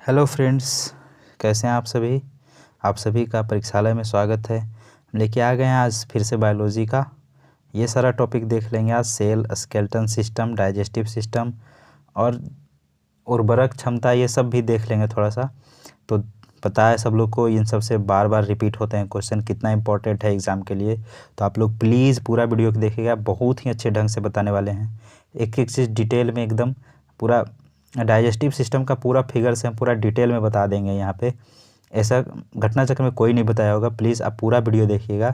Hello friends, कैसे हैं आप सभी का परीक्षालय में स्वागत है। हम लेके आ गए हैं आज फिर से बायोलॉजी का ये सारा टॉपिक देख लेंगे आज। Cell, skeleton system, digestive system और उर्वरक क्षमता, ये सब भी देख लेंगे थोड़ा सा। तो पता है सब लोग को, इन सब से बार बार रिपीट होते हैं क्वेश्चन, कितना इंपॉर्टेंट है एग्ज़ाम के लिए। तो आप लोग प्लीज़ पूरा वीडियो को देखिएगा, बहुत ही अच्छे ढंग से बताने वाले हैं। एक एक चीज़ डिटेल में एकदम पूरा डाइजेस्टिव सिस्टम का पूरा फिगर से हम पूरा डिटेल में बता देंगे यहाँ पे। ऐसा घटना चक्र में कोई नहीं बताया होगा। प्लीज़ आप पूरा वीडियो देखिएगा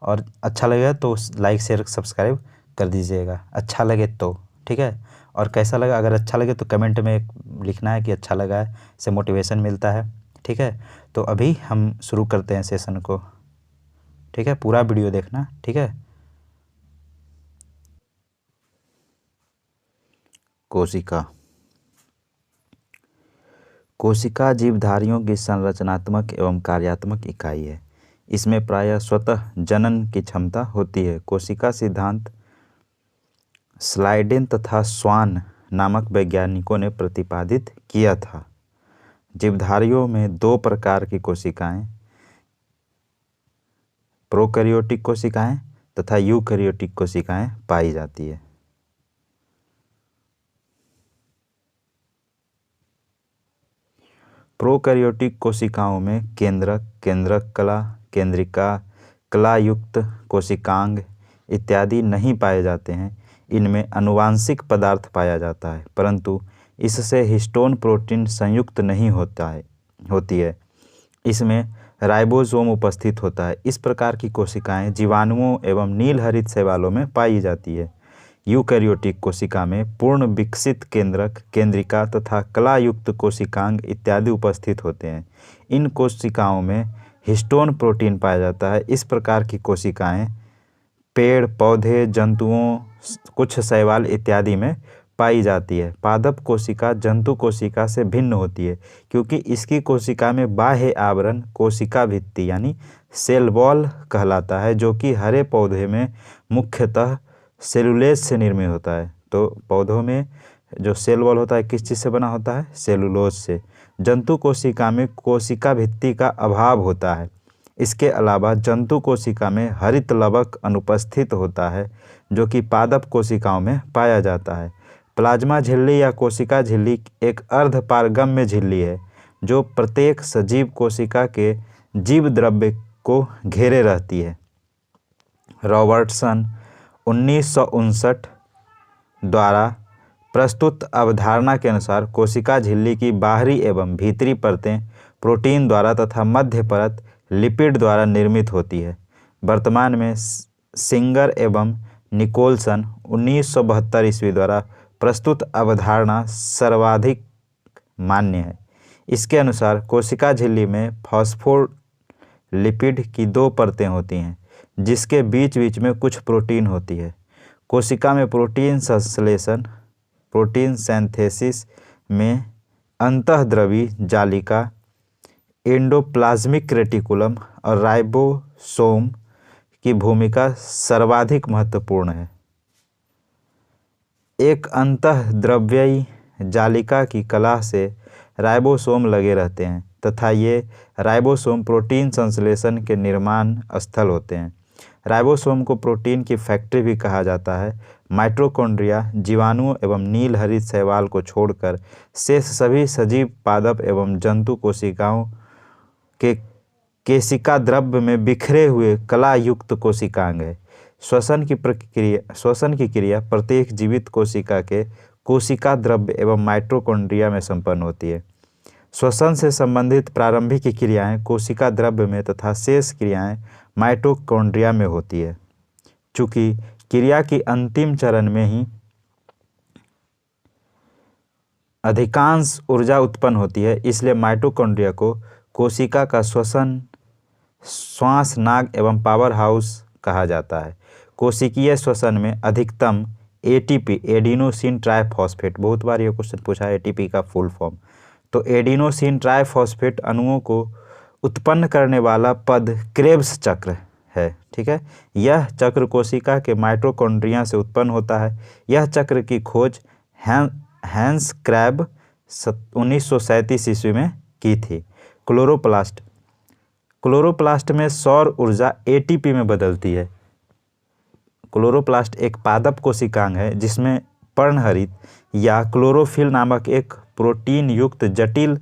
और अच्छा लगेगा तो लाइक शेयर सब्सक्राइब कर दीजिएगा, अच्छा लगे तो, ठीक है। और कैसा लगा, अगर अच्छा लगे तो कमेंट में लिखना है कि अच्छा लगा है, इससे मोटिवेशन मिलता है, ठीक है। तो अभी हम शुरू करते हैं सेशन को, ठीक है। पूरा वीडियो देखना, ठीक है। कोशिका जीवधारियों की संरचनात्मक एवं कार्यात्मक इकाई है। इसमें प्रायः स्वतः जनन की क्षमता होती है। कोशिका सिद्धांत स्लाइडेन तथा स्वान नामक वैज्ञानिकों ने प्रतिपादित किया था। जीवधारियों में दो प्रकार की कोशिकाएं, प्रोकैरियोटिक कोशिकाएं तथा यूकैरियोटिक कोशिकाएं पाई जाती है। प्रोकैरियोटिक कोशिकाओं में केंद्रक, केंद्रक कला, केंद्रिका, कलायुक्त कोशिकांग इत्यादि नहीं पाए जाते हैं। इनमें आनुवांशिक पदार्थ पाया जाता है, परंतु इससे हिस्टोन प्रोटीन संयुक्त नहीं होती है। इसमें राइबोसोम उपस्थित होता है। इस प्रकार की कोशिकाएं जीवाणुओं एवं नीलहरित शैवालों में पाई जाती है। यूकैरियोटिक कोशिका में पूर्ण विकसित केंद्रक, केंद्रिका तथा कलायुक्त कोशिकांग इत्यादि उपस्थित होते हैं। इन कोशिकाओं में हिस्टोन प्रोटीन पाया जाता है। इस प्रकार की कोशिकाएं पेड़, पौधे, जंतुओं, कुछ शैवाल इत्यादि में पाई जाती है। पादप कोशिका जंतु कोशिका से भिन्न होती है, क्योंकि इसकी कोशिका में बाह्य आवरण कोशिका भित्ति यानी सेल वॉल कहलाता है, जो कि हरे पौधे में मुख्यतः सेलुलोज से निर्मित होता है। तो पौधों में जो सेल वॉल होता है किस चीज़ से बना होता है? सेलुलोज से। जंतु कोशिका में कोशिका भित्ति का अभाव होता है। इसके अलावा जंतु कोशिका में हरित लवक अनुपस्थित होता है, जो कि पादप कोशिकाओं में पाया जाता है। प्लाज्मा झिल्ली या कोशिका झिल्ली एक अर्धपारगम्य झिल्ली है, जो प्रत्येक सजीव कोशिका के जीव द्रव्य को घेरे रहती है। रॉबर्टसन 1959 द्वारा प्रस्तुत अवधारणा के अनुसार कोशिका झिल्ली की बाहरी एवं भीतरी परतें प्रोटीन द्वारा तथा मध्य परत लिपिड द्वारा निर्मित होती है। वर्तमान में सिंगर एवं निकोलसन 1972 ईस्वी द्वारा प्रस्तुत अवधारणा सर्वाधिक मान्य है। इसके अनुसार कोशिका झिल्ली में फॉस्फोलिपिड की दो परतें होती हैं, जिसके बीच बीच में कुछ प्रोटीन होती है। कोशिका में प्रोटीन संश्लेषण, प्रोटीन सिंथेसिस में अंतःद्रवी जालिका, एंडोप्लाज्मिक रेटिकुलम और राइबोसोम की भूमिका सर्वाधिक महत्वपूर्ण है। एक अंतःद्रव्यी जालिका की कला से राइबोसोम लगे रहते हैं तथा ये राइबोसोम प्रोटीन संश्लेषण के निर्माण स्थल होते हैं। राइबोसोम को प्रोटीन की फैक्ट्री भी कहा जाता है। माइटोकॉन्ड्रिया जीवाणुओं एवं नीलहरित शैवाल को छोड़कर शेष सभी सजीव पादप एवं जंतु कोशिकाओं के केशिका द्रव्य में बिखरे हुए कलायुक्त कोशिकांग है। श्वसन की क्रिया प्रत्येक जीवित कोशिका के कोशिका द्रव्य एवं माइटोकॉन्ड्रिया में संपन्न होती है। श्वसन से संबंधित प्रारंभिक क्रियाएं कोशिका द्रव्य में तथा शेष क्रियाएं माइटोकॉन्ड्रिया में होती है। चूँकि क्रिया की अंतिम चरण में ही अधिकांश ऊर्जा उत्पन्न होती है, इसलिए माइटोकॉन्ड्रिया को कोशिका का श्वास नाग एवं पावर हाउस कहा जाता है। कोशिकीय श्वसन में अधिकतम एटीपी, एडिनोसिन ट्राइफॉस्फेट, बहुत बार ये क्वेश्चन पूछा है एटीपी का फुल फॉर्म, तो एडिनोसिन ट्राइफॉस्फेट अणुओं को उत्पन्न करने वाला पद क्रेब्स चक्र है, ठीक है। यह चक्र कोशिका के माइटोकॉन्ड्रिया से उत्पन्न होता है। यह चक्र की खोज हैंस क्रैब 1937 ईस्वी में की थी। क्लोरोप्लास्ट में सौर ऊर्जा एटीपी में बदलती है। क्लोरोप्लास्ट एक पादप कोशिकांग है जिसमें पर्णहरित या क्लोरोफिल नामक एक प्रोटीन युक्त जटिल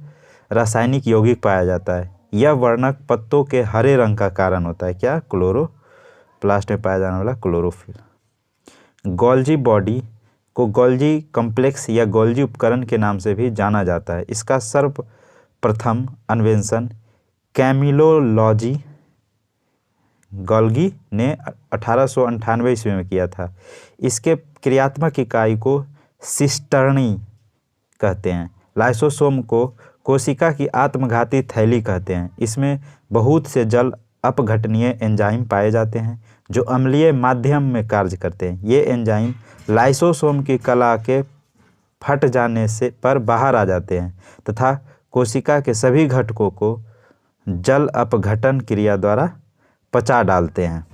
रासायनिक यौगिक पाया जाता है। यह वर्णक पत्तों के हरे रंग का कारण होता है। क्या? क्लोरोप्लास्ट में पाया जाने वाला क्लोरोफिल। गोल्जी बॉडी को गोल्जी कॉम्प्लेक्स या गोल्जी उपकरण के नाम से भी जाना जाता है। इसका सर्वप्रथम अन्वेषण कैमिलोलॉजी गोल्गी ने 1898 ईस्वी में किया था। इसके क्रियात्मक इकाई को सिस्टर्नी कहते हैं। लाइसोसोम को कोशिका की आत्मघाती थैली कहते हैं। इसमें बहुत से जल अपघटनीय एंजाइम पाए जाते हैं जो अम्लीय माध्यम में कार्य करते हैं। ये एंजाइम लाइसोसोम की कला के फट जाने से पर बाहर आ जाते हैं तथा कोशिका के सभी घटकों को जल अपघटन क्रिया द्वारा पचा डालते हैं।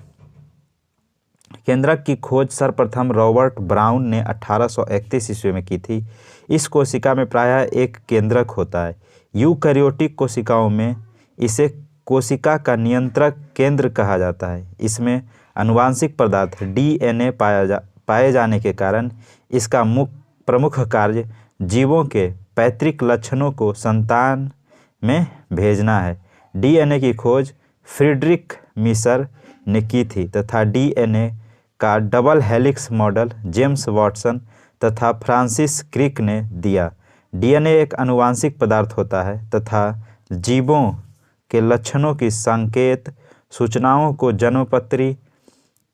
केंद्रक की खोज सर्वप्रथम रॉबर्ट ब्राउन ने 1831 ईस्वी में की थी। इस कोशिका में प्रायः एक केंद्रक होता है। यूकैरियोटिक कोशिकाओं में इसे कोशिका का नियंत्रक केंद्र कहा जाता है। इसमें आनुवांशिक पदार्थ डीएनए पाए जाने के कारण इसका प्रमुख कार्य जीवों के पैतृक लक्षणों को संतान में भेजना है। डीएनए की खोज फ्रीडरिक मिशर ने की थी तथा डीएनए का double helix model James Watson तथा फ्रांसिस क्रिक ने दिया। डीएनए एक आनुवांशिक पदार्थ होता है तथा जीवों के लक्षणों की संकेत सूचनाओं को जन्मपत्री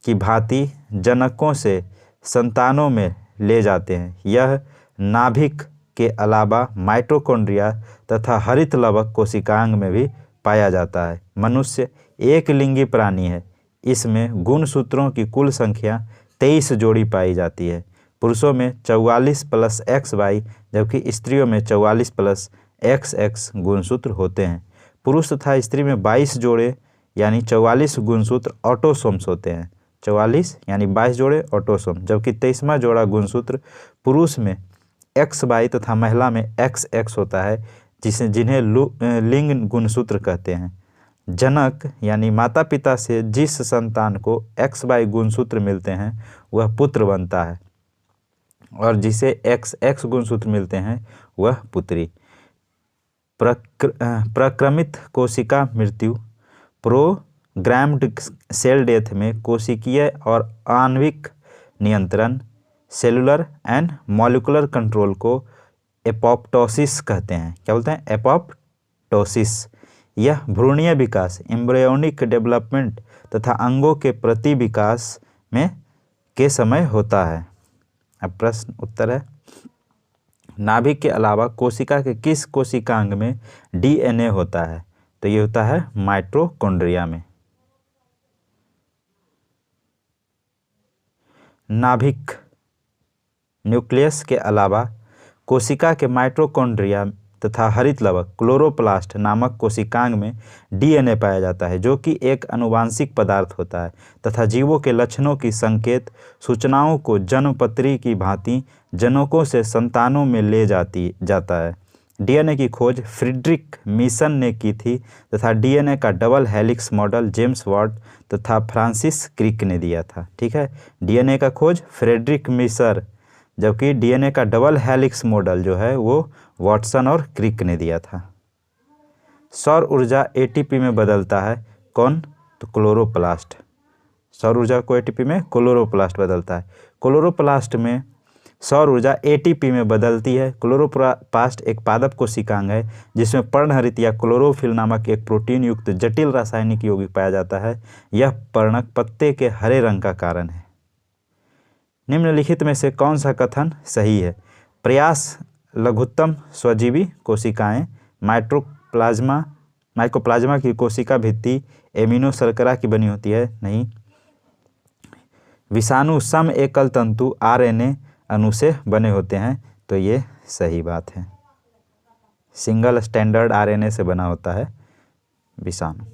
की भांति जनकों से संतानों में ले जाते हैं। यह नाभिक के अलावा माइटोकॉन्ड्रिया तथा हरित लवक कोशिकांग में भी पाया जाता है। मनुष्य एक लिंगी प्राणी है। इसमें गुणसूत्रों की कुल संख्या 23 जोड़ी पाई जाती है। पुरुषों में 44 + XY जबकि स्त्रियों में 44 + XX गुणसूत्र होते हैं। पुरुष तथा स्त्री में 22 जोड़े यानी 44 गुणसूत्र ऑटोसोम्स होते हैं। 44 यानी 22 जोड़े ऑटोसोम, जबकि 23वां जोड़ा गुणसूत्र पुरुष में XY तथा महिला में XX होता है जिन्हें लिंग गुणसूत्र कहते हैं। जनक यानी माता पिता से जिस संतान को XY गुणसूत्र मिलते हैं वह पुत्र बनता है और जिसे XX गुणसूत्र मिलते हैं वह पुत्री। प्रक्रमित कोशिका मृत्यु प्रोग्राम्ड सेल डेथ में कोशिकीय और आणविक नियंत्रण सेलुलर एंड मॉलिक्यूलर कंट्रोल को एपोप्टोसिस कहते हैं। क्या बोलते हैं? एपोप्टोसिस। यह भ्रूणीय विकास एम्ब्रियोनिक डेवलपमेंट तथा अंगों के प्रति विकास में के समय होता है। अब प्रश्न उत्तर है, नाभिक के अलावा कोशिका के किस कोशिकांग में डीएनए होता है? तो ये होता है माइटोकॉन्ड्रिया में। नाभिक न्यूक्लियस के अलावा कोशिका के माइटोकॉन्ड्रिया तथा हरित लवक क्लोरोप्लास्ट नामक कोशिकांग में डीएनए पाया जाता है जो कि एक आनुवांशिक पदार्थ होता है तथा जीवों के लक्षणों की संकेत सूचनाओं को जन्मपत्री की भांति जनकों से संतानों में ले जाता है। डीएनए की खोज फ्रीडरिक मिशन ने की थी तथा डीएनए का double helix model James Watt तथा फ्रांसिस क्रिक ने दिया था। ठीक है, डीएनए का खोज फ्रेडरिक मिशर, जबकि डीएनए का डबल हेलिक्स मॉडल जो है वो वाटसन और क्रिक ने दिया था। सौर ऊर्जा एटीपी में बदलता है कौन? तो क्लोरोप्लास्ट। सौर ऊर्जा को एटीपी में क्लोरोप्लास्ट बदलता है। क्लोरोप्लास्ट में सौर ऊर्जा एटीपी में बदलती है। क्लोरोप्लास्ट एक पादप कोशिकांग है जिसमें पर्णहरित या क्लोरोफिल नामक एक प्रोटीन युक्त जटिल रासायनिक यौगिक पाया जाता है। यह पर्णक पत्ते के हरे रंग का कारण है। निम्नलिखित में से कौन सा कथन सही है? प्रयास लघुत्तम स्वजीवी कोशिकाएं माइकोप्लाज्मा की कोशिका भित्ति एमिनो शर्करा की बनी होती है। नहीं। विषाणु सम एकल तंतु आरएनए अणु से बने होते हैं। तो ये सही बात है, सिंगल स्टैंडर्ड आरएनए से बना होता है विषाणु।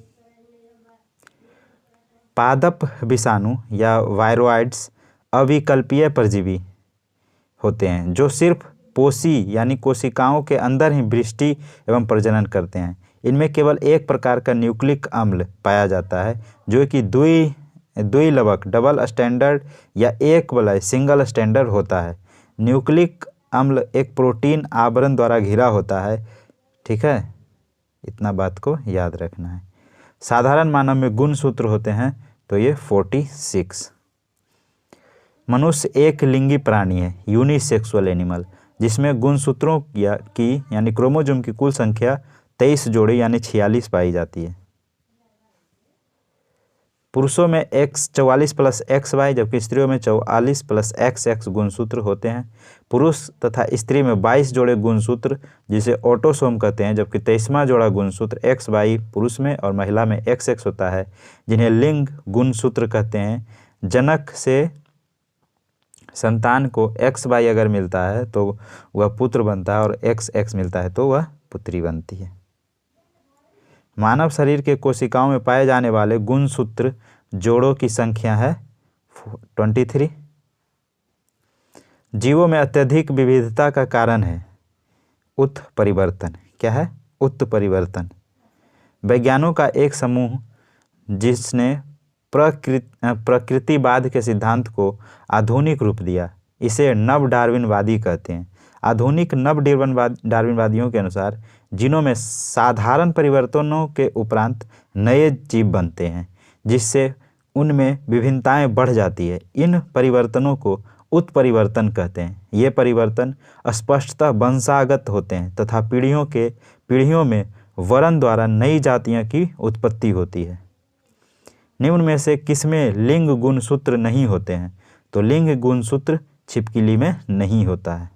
पादप विषाणु या वायरोइड्स अविकल्पीय परजीवी होते हैं जो सिर्फ पोषी यानी कोशिकाओं के अंदर ही वृष्टि एवं प्रजनन करते हैं। इनमें केवल एक प्रकार का न्यूक्लिक अम्ल पाया जाता है जो कि द्विलवक डबल स्टैंडर्ड या एक वलय सिंगल स्टैंडर्ड होता है। न्यूक्लिक अम्ल एक प्रोटीन आवरण द्वारा घिरा होता है। ठीक है, इतना बात को याद रखना है। साधारण मानव में गुणसूत्र होते हैं तो ये 46। मनुष्य एक लिंगी प्राणी है, यूनिसेक्सुअल एनिमल, जिसमें गुणसूत्रों की यानी क्रोमोसोम की कुल संख्या 23 जोड़े यानी 46 पाई जाती है। पुरुषों में X44 + XY जबकि स्त्रियों में 44 + XX गुणसूत्र होते हैं। पुरुष तथा स्त्री में 22 जोड़े गुणसूत्र जिसे ऑटोसोम कहते हैं, जबकि 23वां जोड़ा गुणसूत्र XY पुरुष में और महिला में XX होता है, जिन्हें लिंग गुणसूत्र कहते हैं। जनक से संतान को XY अगर मिलता है तो वह पुत्र बनता है और XX मिलता है तो वह पुत्री बनती है। मानव शरीर के कोशिकाओं में पाए जाने वाले गुणसूत्र जोड़ों की संख्या है 23। जीवों में अत्यधिक विविधता का कारण है उत्परिवर्तन। क्या है? उत्परिवर्तन। वैज्ञानिकों का एक समूह जिसने प्रकृतिवाद के सिद्धांत को आधुनिक रूप दिया, इसे नव डार्विनवादी कहते हैं। आधुनिक नव डार्विनवादियों के अनुसार जीनों में साधारण परिवर्तनों के उपरांत नए जीव बनते हैं, जिससे उनमें विभिन्नताएं बढ़ जाती है। इन परिवर्तनों को उत्परिवर्तन कहते हैं। ये परिवर्तन स्पष्टतः वंशागत होते हैं तथा पीढ़ियों में वरण द्वारा नई जातियों की उत्पत्ति होती है। निम्न में से किसमें लिंग गुणसूत्र नहीं होते हैं? तो लिंग गुणसूत्र छिपकली में नहीं होता है।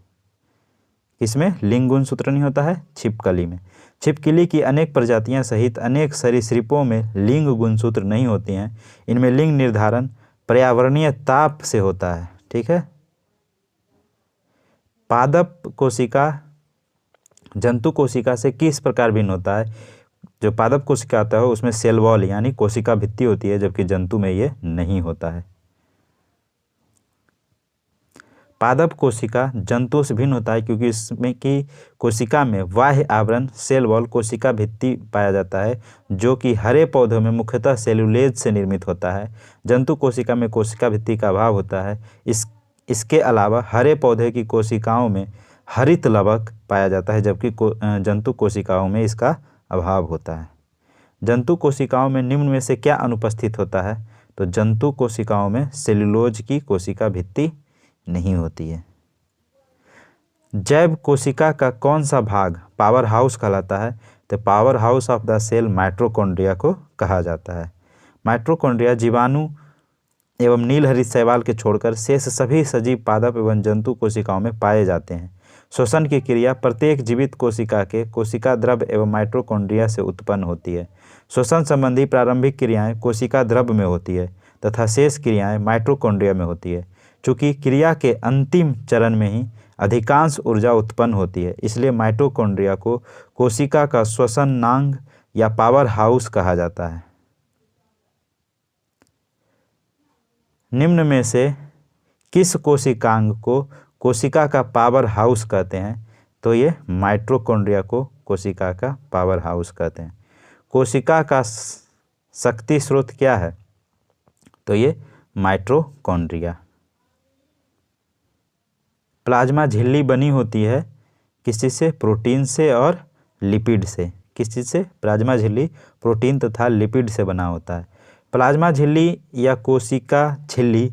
किसमें लिंग गुणसूत्र नहीं होता है? छिपकली में। छिपकली की अनेक प्रजातियां सहित अनेक सरीसृपों में लिंग गुणसूत्र नहीं होती हैं। इनमें लिंग निर्धारण पर्यावरणीय ताप से होता है। ठीक है। पादप कोशिका जंतु कोशिका से किस प्रकार भिन्न होता है? जो पादप कोशिका होता है उसमें सेल वॉल यानी कोशिका भित्ति होती है, जबकि जंतु में ये नहीं होता है। पादप कोशिका जंतु से भिन्न होता है क्योंकि इसमें की कोशिका में बाह्य आवरण सेल वॉल कोशिका भित्ति पाया जाता है, जो कि हरे पौधों में मुख्यतः सेलुलोज से निर्मित होता है। जंतु कोशिका में कोशिका भित्ति का अभाव होता है। इसके अलावा हरे पौधे की कोशिकाओं में हरित लवक पाया जाता है, जबकि जंतु कोशिकाओं में इसका अभाव होता है। जंतु कोशिकाओं में निम्न में से क्या अनुपस्थित होता है? तो जंतु कोशिकाओं में सेलुलोज की कोशिका भित्ति नहीं होती है। जैव कोशिका का कौन सा भाग पावर हाउस कहलाता है? तो power house of the cell mitochondria को कहा जाता है। माइटोकॉन्ड्रिया जीवाणु एवं नीलहरित शैवाल के छोड़कर शेष सभी सजीव पादप एवं जंतु कोशिकाओं में पाए जाते हैं। श्वसन की क्रिया प्रत्येक जीवित कोशिका के कोशिका द्रव्य एवं माइटोकॉन्ड्रिया से उत्पन्न होती है। श्वसन संबंधी प्रारंभिक क्रियाएं कोशिका द्रव्य में होती है तथा शेष क्रियाएं माइटोकॉन्ड्रिया में होती है। चूँकि क्रिया के अंतिम चरण में ही अधिकांश ऊर्जा उत्पन्न होती है, इसलिए माइटोकॉन्ड्रिया को कोशिका का श्वसन नांग या पावर हाउस कहा जाता है। निम्न में से किस कोशिकांग को कोशिका का पावर हाउस कहते हैं? तो ये माइटोकॉन्ड्रिया को कोशिका का पावर हाउस कहते हैं। कोशिका का शक्ति स्रोत क्या है? तो ये माइटोकॉन्ड्रिया। प्लाज्मा झिल्ली बनी होती है किस चीज़ से? प्रोटीन से और लिपिड से। किस चीज़ से? प्लाज्मा झिल्ली प्रोटीन तथा लिपिड से बना होता है। प्लाज्मा झिल्ली या कोशिका झिल्ली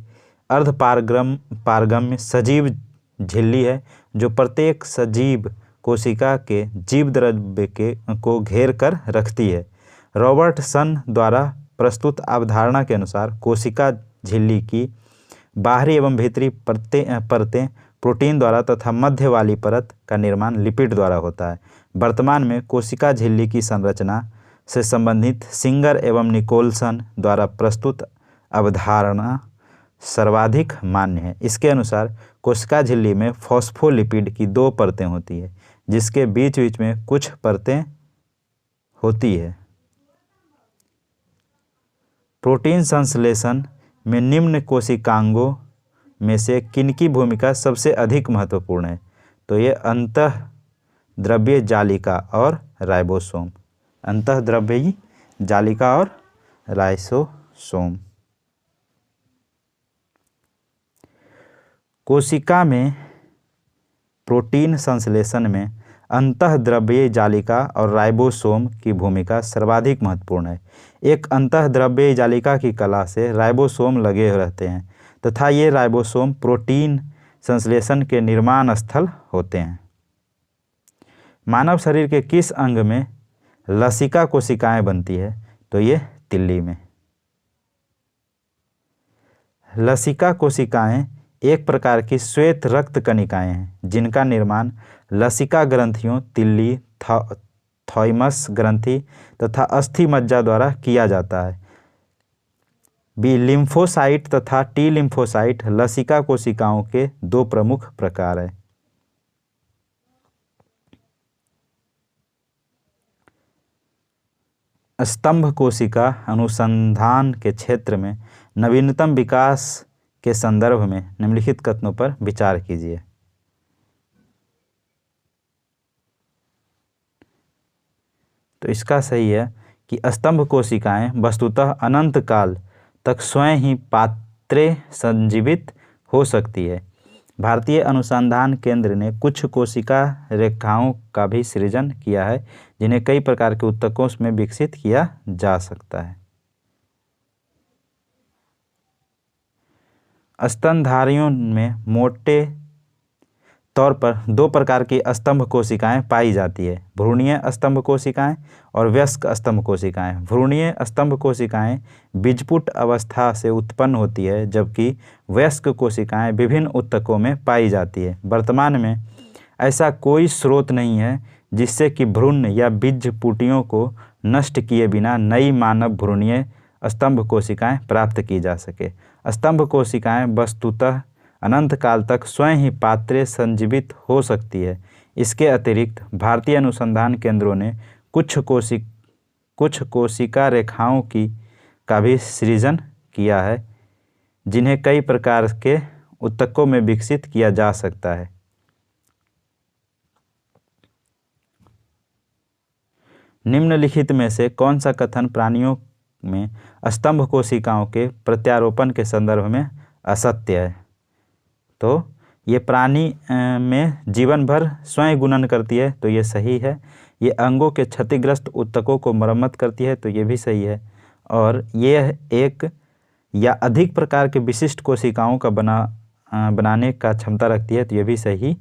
पारगम्य सजीव झिल्ली है जो प्रत्येक सजीव कोशिका के जीव द्रव्य को घेर कर रखती है। रॉबर्टसन द्वारा प्रस्तुत अवधारणा के अनुसार कोशिका झिल्ली की बाहरी एवं भीतरी परतें प्रोटीन द्वारा तथा मध्य वाली परत का निर्माण लिपिड द्वारा होता है। वर्तमान में कोशिका झिल्ली की संरचना से संबंधित सिंगर एवं निकोलसन द्वारा प्रस्तुत अवधारणा सर्वाधिक मान्य है। इसके अनुसार कोशिका झिल्ली में फॉस्फोलिपिड की 2 परतें होती है, जिसके बीच बीच में कुछ परतें होती है। प्रोटीन संश्लेषण में निम्न कोशिकांगों में से किनकी भूमिका सबसे अधिक महत्वपूर्ण है? तो ये अंतःद्रव्यीय जालिका और राइबोसोम, अंतःद्रव्यीय जालिका और राइबोसोम। कोशिका में प्रोटीन संश्लेषण में अंतःद्रव्यीय जालिका और राइबोसोम की भूमिका सर्वाधिक महत्वपूर्ण है। एक अंतःद्रव्यीय जालिका की कला से राइबोसोम लगे रहते हैं तथा ये राइबोसोम प्रोटीन संश्लेषण के निर्माण स्थल होते हैं। मानव शरीर के किस अंग में लसिका कोशिकाएं बनती है? तो ये तिल्ली में। लसिका कोशिकाएं एक प्रकार की श्वेत रक्त कणिकाएं हैं जिनका निर्माण लसिका ग्रंथियों, तिल्ली, थाइमस ग्रंथि तथा अस्थि मज्जा द्वारा किया जाता है। बी लिम्फोसाइट तथा टी लिम्फोसाइट लसिका कोशिकाओं के दो प्रमुख प्रकार हैं। स्तंभ कोशिका अनुसंधान के क्षेत्र में नवीनतम विकास के संदर्भ में निम्नलिखित कथनों पर विचार कीजिए। तो इसका सही है कि स्तंभ कोशिकाएं वस्तुतः अनंत काल तक स्वयं ही पात्रे संजीवित हो सकती है। भारतीय अनुसंधान केंद्र ने कुछ कोशिका रेखाओं का भी सृजन किया है जिन्हें कई प्रकार के ऊतकों में विकसित किया जा सकता है। स्तनधारियों में मोटे तौर पर दो प्रकार की स्तंभ कोशिकाएं पाई जाती है, भ्रूणीय स्तंभ कोशिकाएं और वयस्क स्तंभ कोशिकाएं। भ्रूणीय स्तंभ कोशिकाएं बीजपुट अवस्था से उत्पन्न होती है जबकि वयस्क कोशिकाएं विभिन्न ऊतकों में पाई जाती है। वर्तमान में ऐसा कोई स्रोत नहीं है जिससे कि भ्रूण या बीजपुटियों को नष्ट किए बिना नई मानव भ्रूणीय स्तंभ कोशिकाएं प्राप्त की जा सके। स्तंभ कोशिकाएं वस्तुतः अनंत काल तक स्वयं ही पात्रे संजीवित हो सकती है। इसके अतिरिक्त भारतीय अनुसंधान केंद्रों ने कुछ कोशिका रेखाओं का भी सृजन किया है जिन्हें कई प्रकार के ऊतकों में विकसित किया जा सकता है। निम्नलिखित में से कौन सा कथन प्राणियों में स्तंभ कोशिकाओं के प्रत्यारोपण के संदर्भ में असत्य है? तो ये प्राणी में जीवन भर स्वयं गुणन करती है, तो ये सही है। ये अंगों के क्षतिग्रस्त ऊतकों को मरम्मत करती है, तो ये भी सही है। और ये एक या अधिक प्रकार के विशिष्ट कोशिकाओं का बनाने का क्षमता रखती है, तो ये भी सही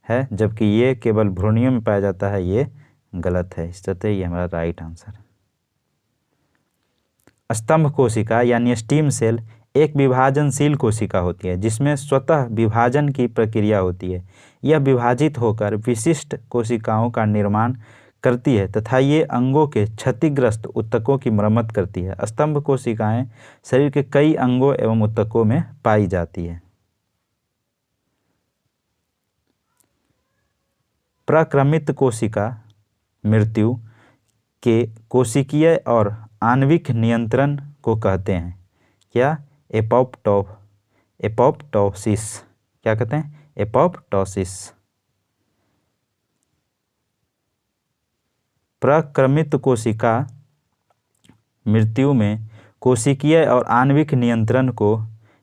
है। जबकि ये केवल भ्रूणियों में पाया जाता है, ये गलत है। इस तरह ये हमारा राइट आंसर है। स्तंभ कोशिका यानी स्टीम सेल एक विभाजनशील कोशिका होती है जिसमें स्वतः विभाजन की प्रक्रिया होती है। यह विभाजित होकर विशिष्ट कोशिकाओं का निर्माण करती है तथा ये अंगों के क्षतिग्रस्त ऊतकों की मरम्मत करती है। स्तंभ कोशिकाएं शरीर के कई अंगों एवं ऊतकों में पाई जाती है। प्रक्रमित कोशिका मृत्यु के कोशिकीय और आणविक नियंत्रण को कहते हैं क्या? एपोप्टोसिस। क्या कहते हैं? एपोप्टोसिस। प्रक्रमित कोशिका मृत्यु में कोशिकीय और आणविक नियंत्रण को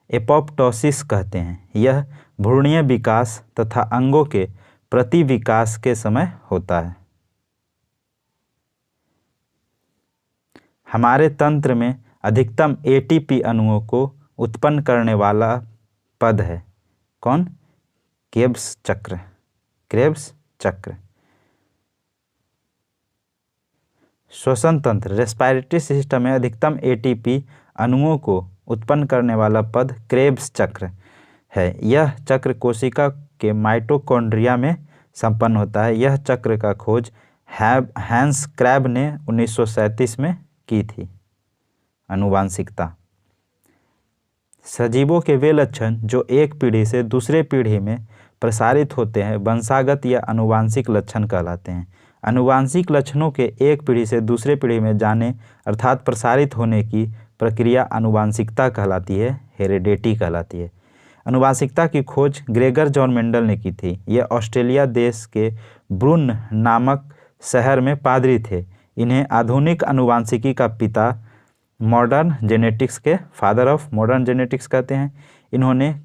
एपोप्टोसिस कहते हैं। यह भ्रूणीय विकास तथा अंगों के प्रतिविकास के समय होता है। हमारे तंत्र में अधिकतम एटीपी अणुओं को उत्पन्न करने वाला पद है कौन? क्रेब्स चक्र। क्रेब्स चक्र। श्वसन तंत्र रेस्पिरेटरी सिस्टम में अधिकतम एटीपी अणुओं को उत्पन्न करने वाला पद क्रेब्स चक्र है। यह चक्र कोशिका के माइटोकॉन्ड्रिया में संपन्न होता है। यह चक्र का खोज हैंस क्रैब ने 1937 में की थी। आनुवांशिकता। सजीवों के वे लक्षण जो एक पीढ़ी से दूसरे पीढ़ी में प्रसारित होते हैं वंशागत या आनुवांशिक लक्षण कहलाते हैं। आनुवांशिक लक्षणों के एक पीढ़ी से दूसरे पीढ़ी में जाने अर्थात प्रसारित होने की प्रक्रिया आनुवांशिकता कहलाती है, हेरेडिटी कहलाती है। अनुवांशिकता की खोज ग्रेगर जॉन मेंडल ने की थी। ये ऑस्ट्रेलिया देश के ब्रुन नामक शहर में पादरी थे। इन्हें आधुनिक अनुवांशिकी का पिता, मॉडर्न जेनेटिक्स के फादर ऑफ मॉडर्न जेनेटिक्स कहते हैं। इन्होंने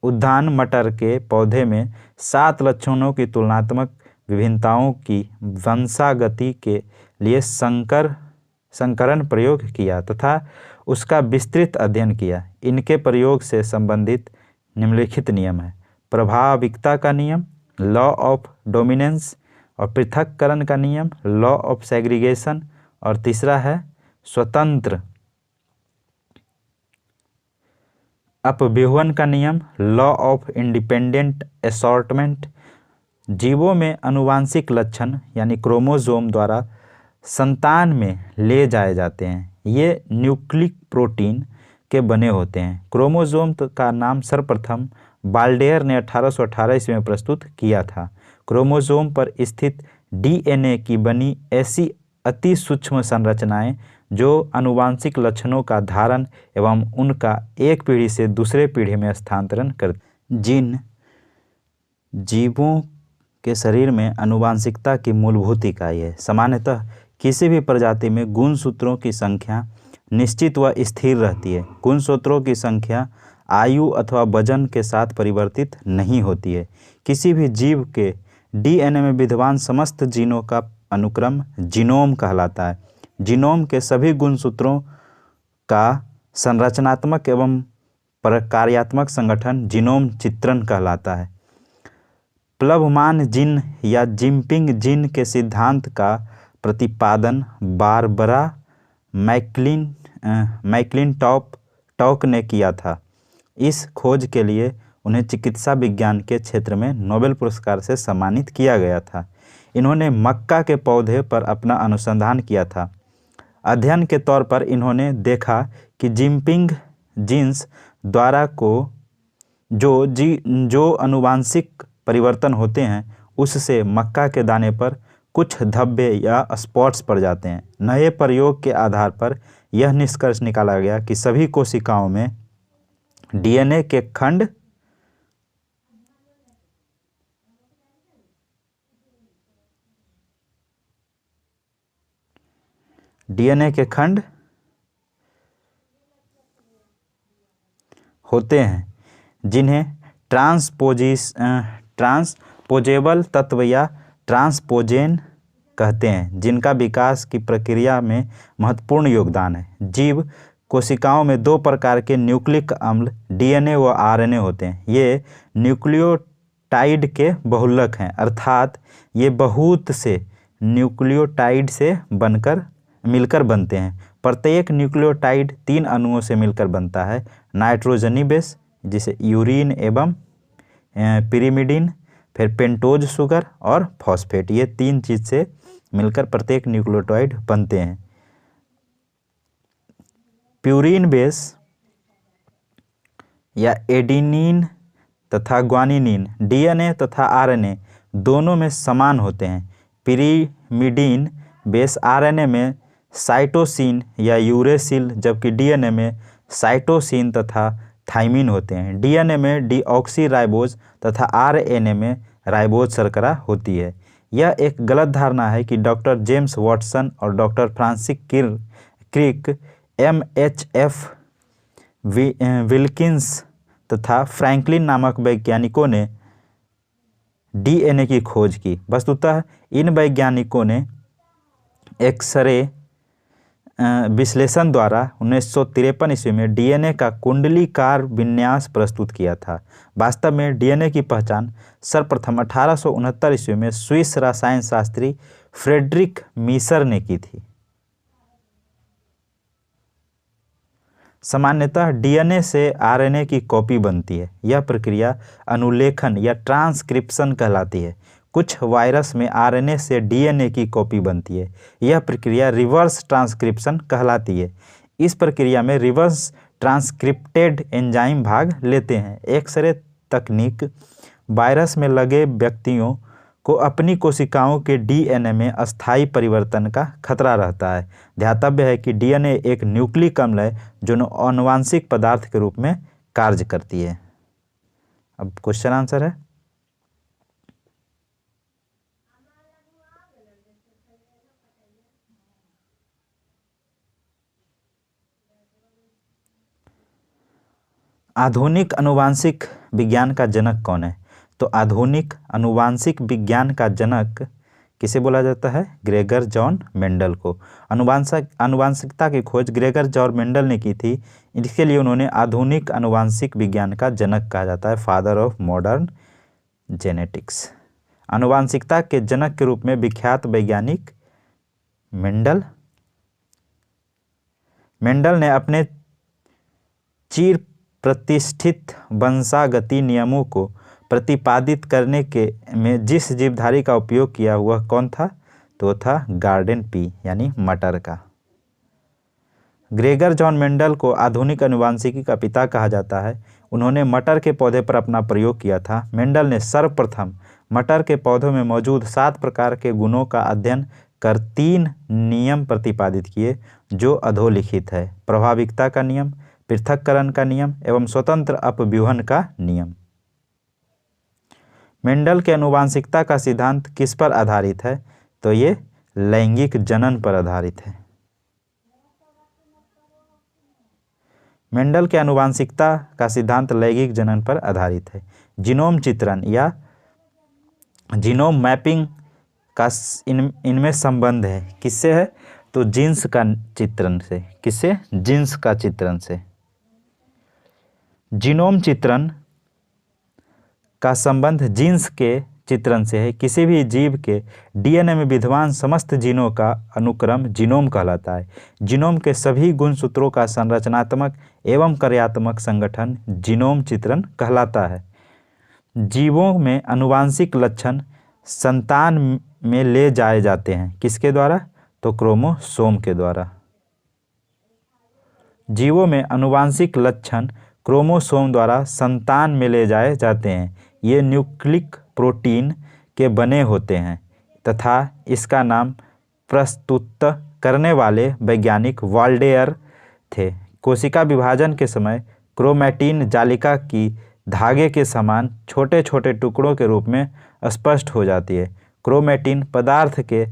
उद्यान मटर के पौधे में 7 लक्षणों की तुलनात्मक विभिन्नताओं की वंशागति के लिए संकरण प्रयोग किया तथा उसका विस्तृत अध्ययन किया। इनके प्रयोग से संबंधित निम्नलिखित नियम है: प्रभाविकता का नियम, लॉ ऑफ डोमिनेंस, और पृथक्करण का नियम, लॉ ऑफ सेग्रीगेशन, और तीसरा है स्वतंत्र अपव्यूहन का नियम, लॉ ऑफ इंडिपेंडेंट असॉर्टमेंट। जीवों में आनुवांशिक लक्षण यानी क्रोमोसोम द्वारा संतान में ले जाए जाते हैं। ये न्यूक्लिक प्रोटीन के बने होते हैं। क्रोमोसोम का नाम सर्वप्रथम बाल्डेयर ने 1818 ईस्वी में प्रस्तुत किया था। क्रोमोसोम पर स्थित डीएनए की बनी ऐसी अति सूक्ष्म संरचनाएं जो आनुवांशिक लक्षणों का धारण एवं उनका एक पीढ़ी से दूसरे पीढ़ी में स्थानांतरण कर। जिन जीवों के शरीर में आनुवांशिकता की मूलभूत इकाई है। सामान्यतः किसी भी प्रजाति में गुणसूत्रों की संख्या निश्चित व स्थिर रहती है। गुणसूत्रों की संख्या आयु अथवा वजन के साथ परिवर्तित नहीं होती है। किसी भी जीव के डीएनए में विद्यमान समस्त जीनों का अनुक्रम जीनोम कहलाता है। जीनोम के सभी गुणसूत्रों का संरचनात्मक एवं प्रकार्यात्मक संगठन जीनोम चित्रण कहलाता है। प्लवमान जीन या जिम्पिंग जीन के सिद्धांत का प्रतिपादन बारबरा मैकलिनटॉक ने किया था। इस खोज के लिए उन्हें चिकित्सा विज्ञान के क्षेत्र में नोबेल पुरस्कार से सम्मानित किया गया था। इन्होंने मक्का के पौधे पर अपना अनुसंधान किया था। अध्ययन के तौर पर इन्होंने देखा कि जिम्पिंग जीन्स द्वारा जो आनुवांशिक परिवर्तन होते हैं उससे मक्का के दाने पर कुछ धब्बे या स्पॉट्स पड़ जाते हैं। नए प्रयोग के आधार पर यह निष्कर्ष निकाला गया कि सभी कोशिकाओं में डीएनए के खंड होते हैं जिन्हें ट्रांसपोजेबल तत्व या ट्रांसपोजेन कहते हैं, जिनका विकास की प्रक्रिया में महत्वपूर्ण योगदान है। जीव कोशिकाओं में 2 प्रकार के न्यूक्लिक अम्ल डीएनए व आरएनए होते हैं। ये न्यूक्लियोटाइड के बहुलक हैं, अर्थात ये बहुत से न्यूक्लियोटाइड से मिलकर बनते हैं। प्रत्येक न्यूक्लियोटाइड 3 अणुओं से मिलकर बनता है: नाइट्रोजनी बेस जिसे यूरिन एवं पिरिमिडिन, फिर पेंटोज शुगर और फॉस्फेट। ये 3 चीज से मिलकर प्रत्येक न्यूक्लियोटाइड बनते हैं। प्यूरिन बेस या एडेनिन तथा ग्वानिन डीएनए तथा आरएनए दोनों में समान होते हैं। पिरिमिडिन बेस आरएनए में साइटोसिन या यूरेसिल, जबकि डीएनए में साइटोसिन तथा थाइमिन होते हैं। डीएनए में डीऑक्सीराइबोज तथा आरएनए में राइबोज शर्करा होती है। यह एक गलत धारणा है कि डॉक्टर जेम्स वाटसन और doctor Francis Crick, MHF Wilkins तथा फ्रैंकलिन नामक वैज्ञानिकों ने डीएनए की खोज की। वस्तुतः इन वैज्ञानिकों ने एक्सरे विश्लेषण द्वारा 1953 ईस्वी में डीएनए का कुंडलीकार विन्यास प्रस्तुत किया था। वास्तव में डीएनए की पहचान सर्वप्रथम 1869 ईस्वी में स्विस रसायन शास्त्री फ्रेडरिक मीसर ने की थी। सामान्यतः डीएनए से आरएनए की कॉपी बनती है। यह प्रक्रिया अनुलेखन या ट्रांसक्रिप्शन कहलाती है। कुछ वायरस में आरएनए से डीएनए की कॉपी बनती है। यह प्रक्रिया रिवर्स ट्रांसक्रिप्शन कहलाती है। इस प्रक्रिया में रिवर्स ट्रांसक्रिप्टेड एंजाइम भाग लेते हैं। एक्सरे तकनीक वायरस में लगे व्यक्तियों को अपनी कोशिकाओं के डीएनए में अस्थायी परिवर्तन का खतरा रहता है। ध्यातव्य है कि डीएनए एक न्यूक्लिक अम्ल है जो आनुवांशिक पदार्थ के रूप में कार्य करती है। अब क्वेश्चन आंसर है आधुनिक आनुवांशिक विज्ञान का जनक कौन है? तो आधुनिक आनुवांशिक विज्ञान का जनक किसे बोला जाता है? ग्रेगर जॉन मेंडल को। आनुवांशिकता की खोज ग्रेगर जॉन मेंडल ने की थी, इसके लिए उन्होंने आधुनिक आनुवांशिक विज्ञान का जनक कहा जाता है, फादर ऑफ मॉडर्न जेनेटिक्स। आनुवांशिकता के जनक के रूप में विख्यात वैज्ञानिक मेंडल ने अपने चिर प्रतिष्ठित वंशागति नियमों को प्रतिपादित करने के में जिस जीवधारी का उपयोग किया वह कौन था? तो वो था गार्डन पी यानी मटर का। ग्रेगर जॉन मेंडल को आधुनिक आनुवांशिकी का पिता कहा जाता है। उन्होंने मटर के पौधे पर अपना प्रयोग किया था। मेंडल ने सर्वप्रथम मटर के पौधों में मौजूद 7 प्रकार के गुणों का अध्ययन कर 3 नियम प्रतिपादित किए जो अधोलिखित है: प्रभाविकता का नियम, पृथक्करण का नियम एवं स्वतंत्र अपव्यूहन का नियम। मेंडल के आनुवांशिकता का सिद्धांत किस पर आधारित है? तो ये लैंगिक जनन पर आधारित है। मेंडल के आनुवांशिकता का सिद्धांत लैंगिक जनन पर आधारित है। जीनोम चित्रण या जीनोम मैपिंग का इनमें संबंध है। किससे है? तो जीन्स का चित्रण से। किससे? जीन्स का चित्रण से। जीनोम चित्रण का संबंध जीन्स के चित्रण से है। किसी भी जीव के डीएनए में विद्यमान समस्त जीनों का अनुक्रम जीनोम कहलाता है। जीनोम के सभी गुणसूत्रों का संरचनात्मक एवं कार्यात्मक संगठन जीनोम चित्रण कहलाता है। जीवों में आनुवांशिक लक्षण संतान में ले जाए जाते हैं। किसके द्वारा? तो क्रोमोसोम के द्वारा। जीवों में आनुवांशिक लक्षण क्रोमोसोम द्वारा संतान में ले जाए जाते हैं। ये न्यूक्लिक प्रोटीन के बने होते हैं तथा इसका नाम प्रस्तुत करने वाले वैज्ञानिक वाल्डेयर थे। कोशिका विभाजन के समय क्रोमैटिन जालिका की धागे के समान छोटे छोटे टुकड़ों के रूप में स्पष्ट हो जाती है। क्रोमैटिन पदार्थ के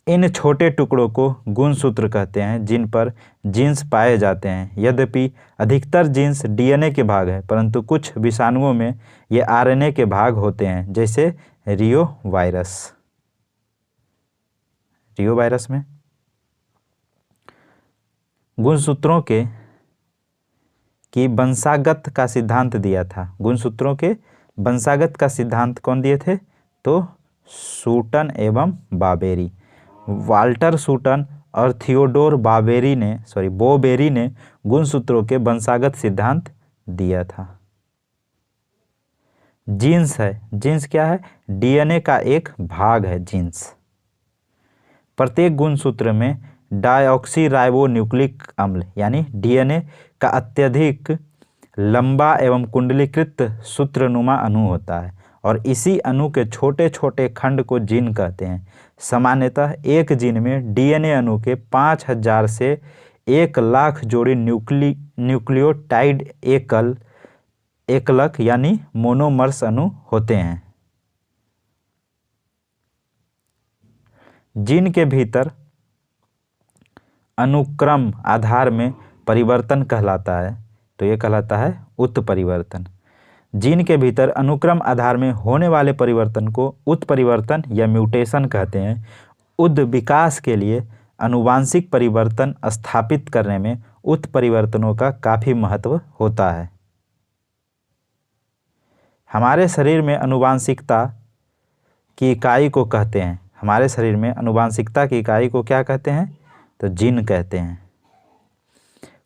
इन छोटे टुकड़ों को गुणसूत्र कहते हैं जिन पर जीन्स पाए जाते हैं। यद्यपि अधिकतर जीन्स डीएनए के भाग हैं, परंतु कुछ विषाणुओं में ये आरएनए के भाग होते हैं, जैसे रियो वायरस में। गुणसूत्रों की वंशागत का सिद्धांत दिया था। गुणसूत्रों के वंशागत का सिद्धांत कौन दिए थे? तो सूटन एवं बाबेरी। वाल्टर सूटन और थियोडोर बोबेरी ने गुणसूत्रों के वंशागत सिद्धांत दिया था। जीन्स है। जीन्स क्या है? डीएनए का एक भाग है जीन्स। प्रत्येक गुणसूत्र में डायऑक्सीराइबोन्यूक्लिक अम्ल यानी डीएनए का अत्यधिक लंबा एवं कुंडलीकृत सूत्रनुमा अणु होता है और इसी अणु के छोटे छोटे खंड को जीन कहते हैं। सामान्यतः एक जीन में डीएनए अणु के 5000 से 1,00,000 जोड़ी न्यूक्लियोटाइड एकलक यानी मोनोमर्स अणु होते हैं। जीन के भीतर अनुक्रम आधार में परिवर्तन कहलाता है, तो ये कहलाता है उत्परिवर्तन। जीन के भीतर अनुक्रम आधार में होने वाले परिवर्तन को उत्परिवर्तन या म्यूटेशन कहते हैं। विकास के लिए आनुवांशिक परिवर्तन स्थापित करने में उत्परिवर्तनों का काफ़ी महत्व होता है। हमारे शरीर में आनुवांशिकता की इकाई को कहते हैं। हमारे शरीर में आनुवांशिकता की इकाई को क्या कहते हैं? तो जीन कहते हैं।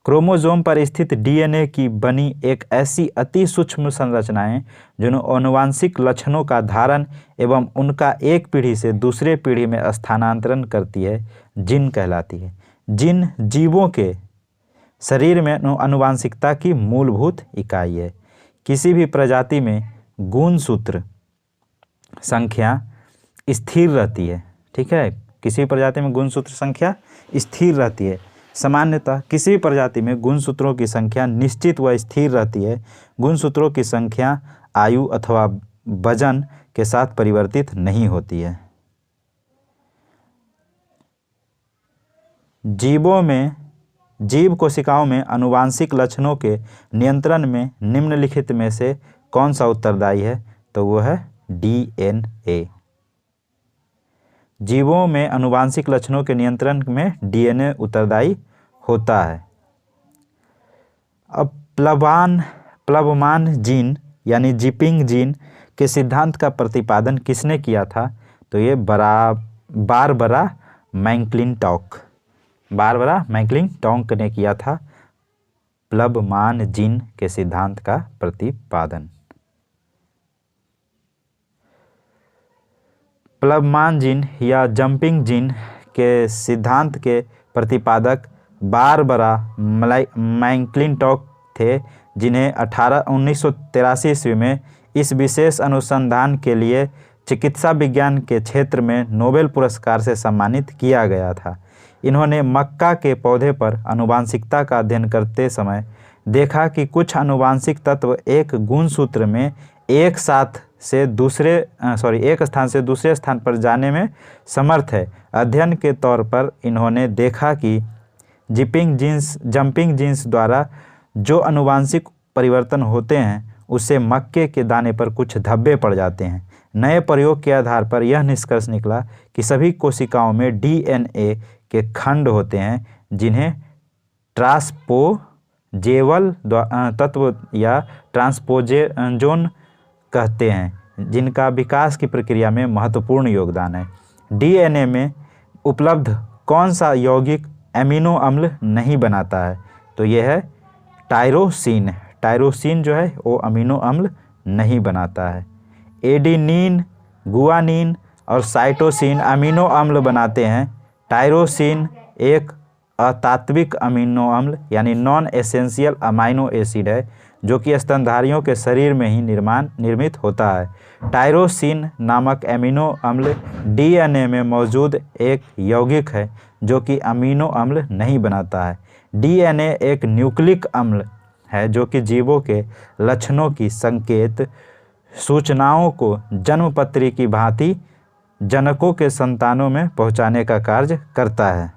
क्रोमोसोम पर स्थित डीएनए की बनी एक ऐसी अति सूक्ष्म संरचनाएं जो आनुवांशिक लक्षणों का धारण एवं उनका एक पीढ़ी से दूसरे पीढ़ी में स्थानांतरण करती है, जीन कहलाती है। जीन जीवों के शरीर में आनुवांशिकता की मूलभूत इकाई है। किसी भी प्रजाति में गुणसूत्र संख्या स्थिर रहती है। ठीक है, किसी प्रजाति में गुणसूत्र संख्या स्थिर रहती है। सामान्यतः किसी भी प्रजाति में गुणसूत्रों की संख्या निश्चित व स्थिर रहती है। गुणसूत्रों की संख्या आयु अथवा वजन के साथ परिवर्तित नहीं होती है। जीव कोशिकाओं में आनुवांशिक लक्षणों के नियंत्रण में निम्नलिखित में से कौन सा उत्तरदायी है? तो वो है डीएनए। जीवों में आनुवांशिक लक्षणों के नियंत्रण में डीएनए उत्तरदायी होता है। अब प्लवमान जीन यानी जिपिंग जीन के सिद्धांत का प्रतिपादन किसने किया था? तो ये बारबरा मैक्लिंटॉक ने किया था प्लवमान जीन के सिद्धांत का प्रतिपादन। प्लवमान जीन या जंपिंग जीन के सिद्धांत के प्रतिपादक बारबरा मैक्लिंटॉक थे, जिन्हें 1983 ईस्वी में इस विशेष अनुसंधान के लिए चिकित्सा विज्ञान के क्षेत्र में नोबेल पुरस्कार से सम्मानित किया गया था। इन्होंने मक्का के पौधे पर आनुवांशिकता का अध्ययन करते समय देखा कि कुछ आनुवांशिक तत्व एक गुणसूत्र में एक स्थान से दूसरे स्थान पर जाने में समर्थ है। अध्ययन के तौर पर इन्होंने देखा कि जंपिंग जीन्स द्वारा जो आनुवांशिक परिवर्तन होते हैं उससे मक्के के दाने पर कुछ धब्बे पड़ जाते हैं। नए प्रयोग के आधार पर यह निष्कर्ष निकला कि सभी कोशिकाओं में डीएनए के खंड होते हैं, जिन्हें ट्रांसपोजेबल तत्व या ट्रांसपोजेजोन कहते हैं, जिनका विकास की प्रक्रिया में महत्वपूर्ण योगदान है। डीएनए में उपलब्ध कौन सा यौगिक एमिनो अम्ल नहीं बनाता है? तो यह है टायरोसिन। टायरोसिन जो है वो अमीनो अम्ल नहीं बनाता है। एडेनिन, गुआनिन और साइटोसिन अमीनो अम्ल बनाते हैं। टायरोसिन एक अतात्विक अमीनो अम्ल यानी नॉन एसेंशियल अमाइनो एसिड है, जो कि स्तनधारियों के शरीर में ही निर्मित होता है। टायरोसिन नामक अमीनो अम्ल डीएनए में मौजूद एक यौगिक है जो कि अमीनो अम्ल नहीं बनाता है। डीएनए एक न्यूक्लिक अम्ल है जो कि जीवों के लक्षणों की संकेत सूचनाओं को जन्मपत्री की भांति जनकों के संतानों में पहुंचाने का कार्य करता है।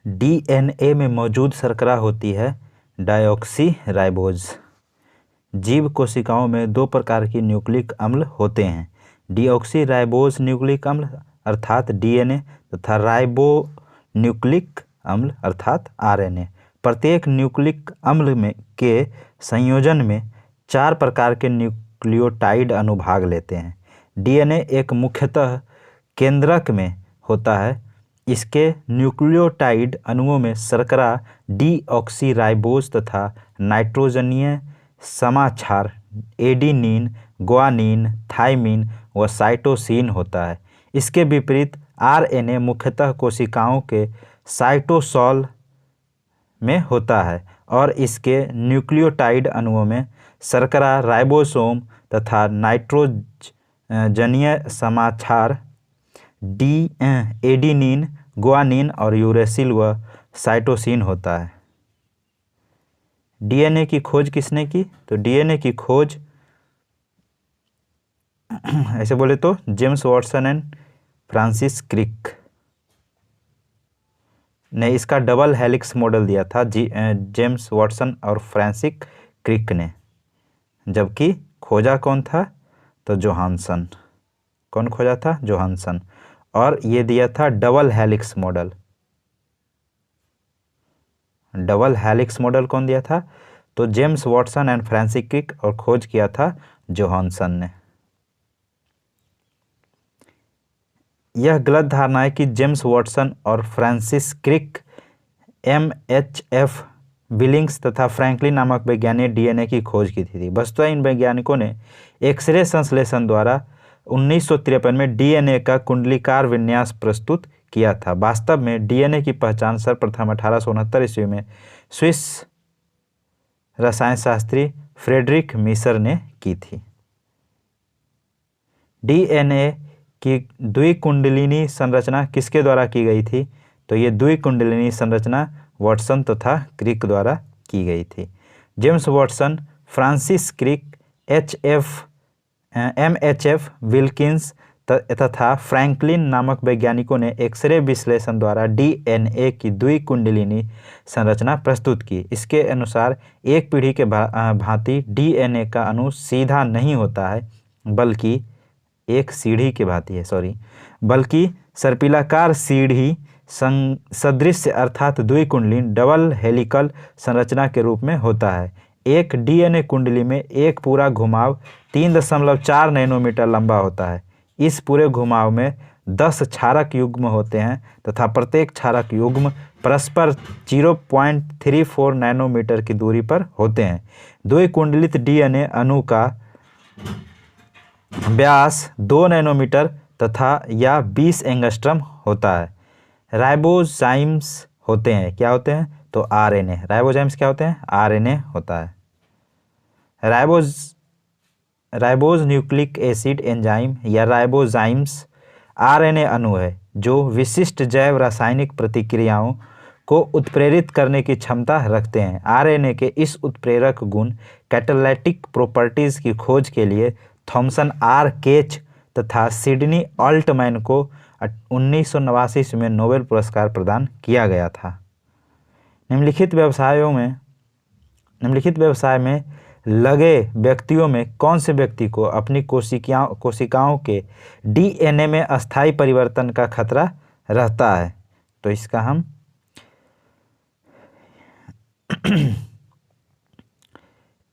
डीएनए में मौजूद शर्करा होती है डायऑक्सीराइबोज। जीव कोशिकाओं में दो प्रकार की न्यूक्लिक अम्ल होते हैं, डीऑक्सीराइबोज न्यूक्लिक अम्ल अर्थात डीएनए तथा राइबो न्यूक्लिक अम्ल अर्थात आरएनए। प्रत्येक न्यूक्लिक अम्ल के संयोजन में 4 प्रकार के न्यूक्लियोटाइड अनुभाग लेते हैं। डीएनए एक मुख्यतः केंद्रक में होता है। इसके न्यूक्लियोटाइड अणुओं में शर्करा, डीऑक्सीराइबोज तथा नाइट्रोजनीय समाक्षार एडेनिन, गुआनिन, थाइमिन व साइटोसिन होता है। इसके विपरीत आरएनए मुख्यतः कोशिकाओं के साइटोसॉल में होता है और इसके न्यूक्लियोटाइड अणुओं में शर्करा, राइबोसोम तथा नाइट्रोजनीय समाक्षार एडेनिन, गुआनिन और यूरेसिल व साइटोसिन होता है। डीएनए की खोज किसने की? तो डीएनए की खोज ऐसे बोले तो James Watson and Francis Crick ने इसका डबल हेलिक्स मॉडल दिया था, जेम्स वाटसन और फ्रांसिस क्रिक ने। जबकि खोजा कौन था? तो जोहानसन। कौन खोजा था? जोहानसन। और ये दिया था double helix model. Double helix model कौन दिया था? तो James Watson and Francis Crick, और खोज किया था जोहानसन ने। यह गलत धारणा है कि जेम्स वाटसन और फ्रांसिस क्रिक, MHF बिलिंग्स तथा फ्रैंकलिन नामक वैज्ञानिक डीएनए की खोज की थी। वस्तुतः इन वैज्ञानिकों ने एक्सरे संश्लेषण द्वारा 1953 में डीएनए का कुंडलीकार विन्यास प्रस्तुत किया था। वास्तव में डीएनए की पहचान सर्वप्रथम 1869 ईस्वी में स्विस रसायन शास्त्री फ्रेडरिक मिशर ने की थी। डीएनए कि द्विकुंडलिनी संरचना किसके द्वारा की गई थी? तो ये द्विकुंडलिनी संरचना वाटसन तथा क्रिक द्वारा की गई थी। James Watson, Francis Crick, MHF Wilkins तथा फ्रैंकलिन नामक वैज्ञानिकों ने एक्सरे विश्लेषण द्वारा DNA की द्विकुंडलिनी संरचना प्रस्तुत की। इसके अनुसार एक पीढ़ी के भांति DNA का अणु सीधा नहीं होता है, बल्कि एक सीढ़ी के भांति है बल्कि सर्पिलाकार सीढ़ी सदृश अर्थात द्विकुंडलिनी डबल हेलिकल संरचना के रूप में होता है। एक DNA कुंडली में एक पूरा घुमाव 3.4 नैनोमीटर लंबा होता है। इस पूरे घुमाव में 10 क्षारक युग्म होते हैं तथा प्रत्येक क्षारक युग्म परस्पर 0.34 नैनोमीटर की दूरी पर होते हैं। द्विकुंडलित DNA अणु का व्यास 2 नैनोमीटर तथा या 20 एंगस्ट्रम होता है। राइबोजाइम्स होते हैं, क्या होते हैं? तो RNA। राइबोजाइम्स क्या होते हैं? RNA होता है। राइबोज न्यूक्लिक एसिड एंजाइम या राइबोजाइम्स RNA अणु है जो विशिष्ट जैव रासायनिक प्रतिक्रियाओं को उत्प्रेरित करने की क्षमता रखते हैं। RNA के इस उत्प्रेरक गुण कैटालिटिक प्रॉपर्टीज की खोज के लिए थॉमसन R. केच तथा सिडनी ऑल्टमैन को 1989 में नोबेल पुरस्कार प्रदान किया गया था। निम्नलिखित व्यवसाय में लगे व्यक्तियों में कौन से व्यक्ति को अपनी कोशिकाओं के DNA में अस्थायी परिवर्तन का खतरा रहता है? तो इसका हम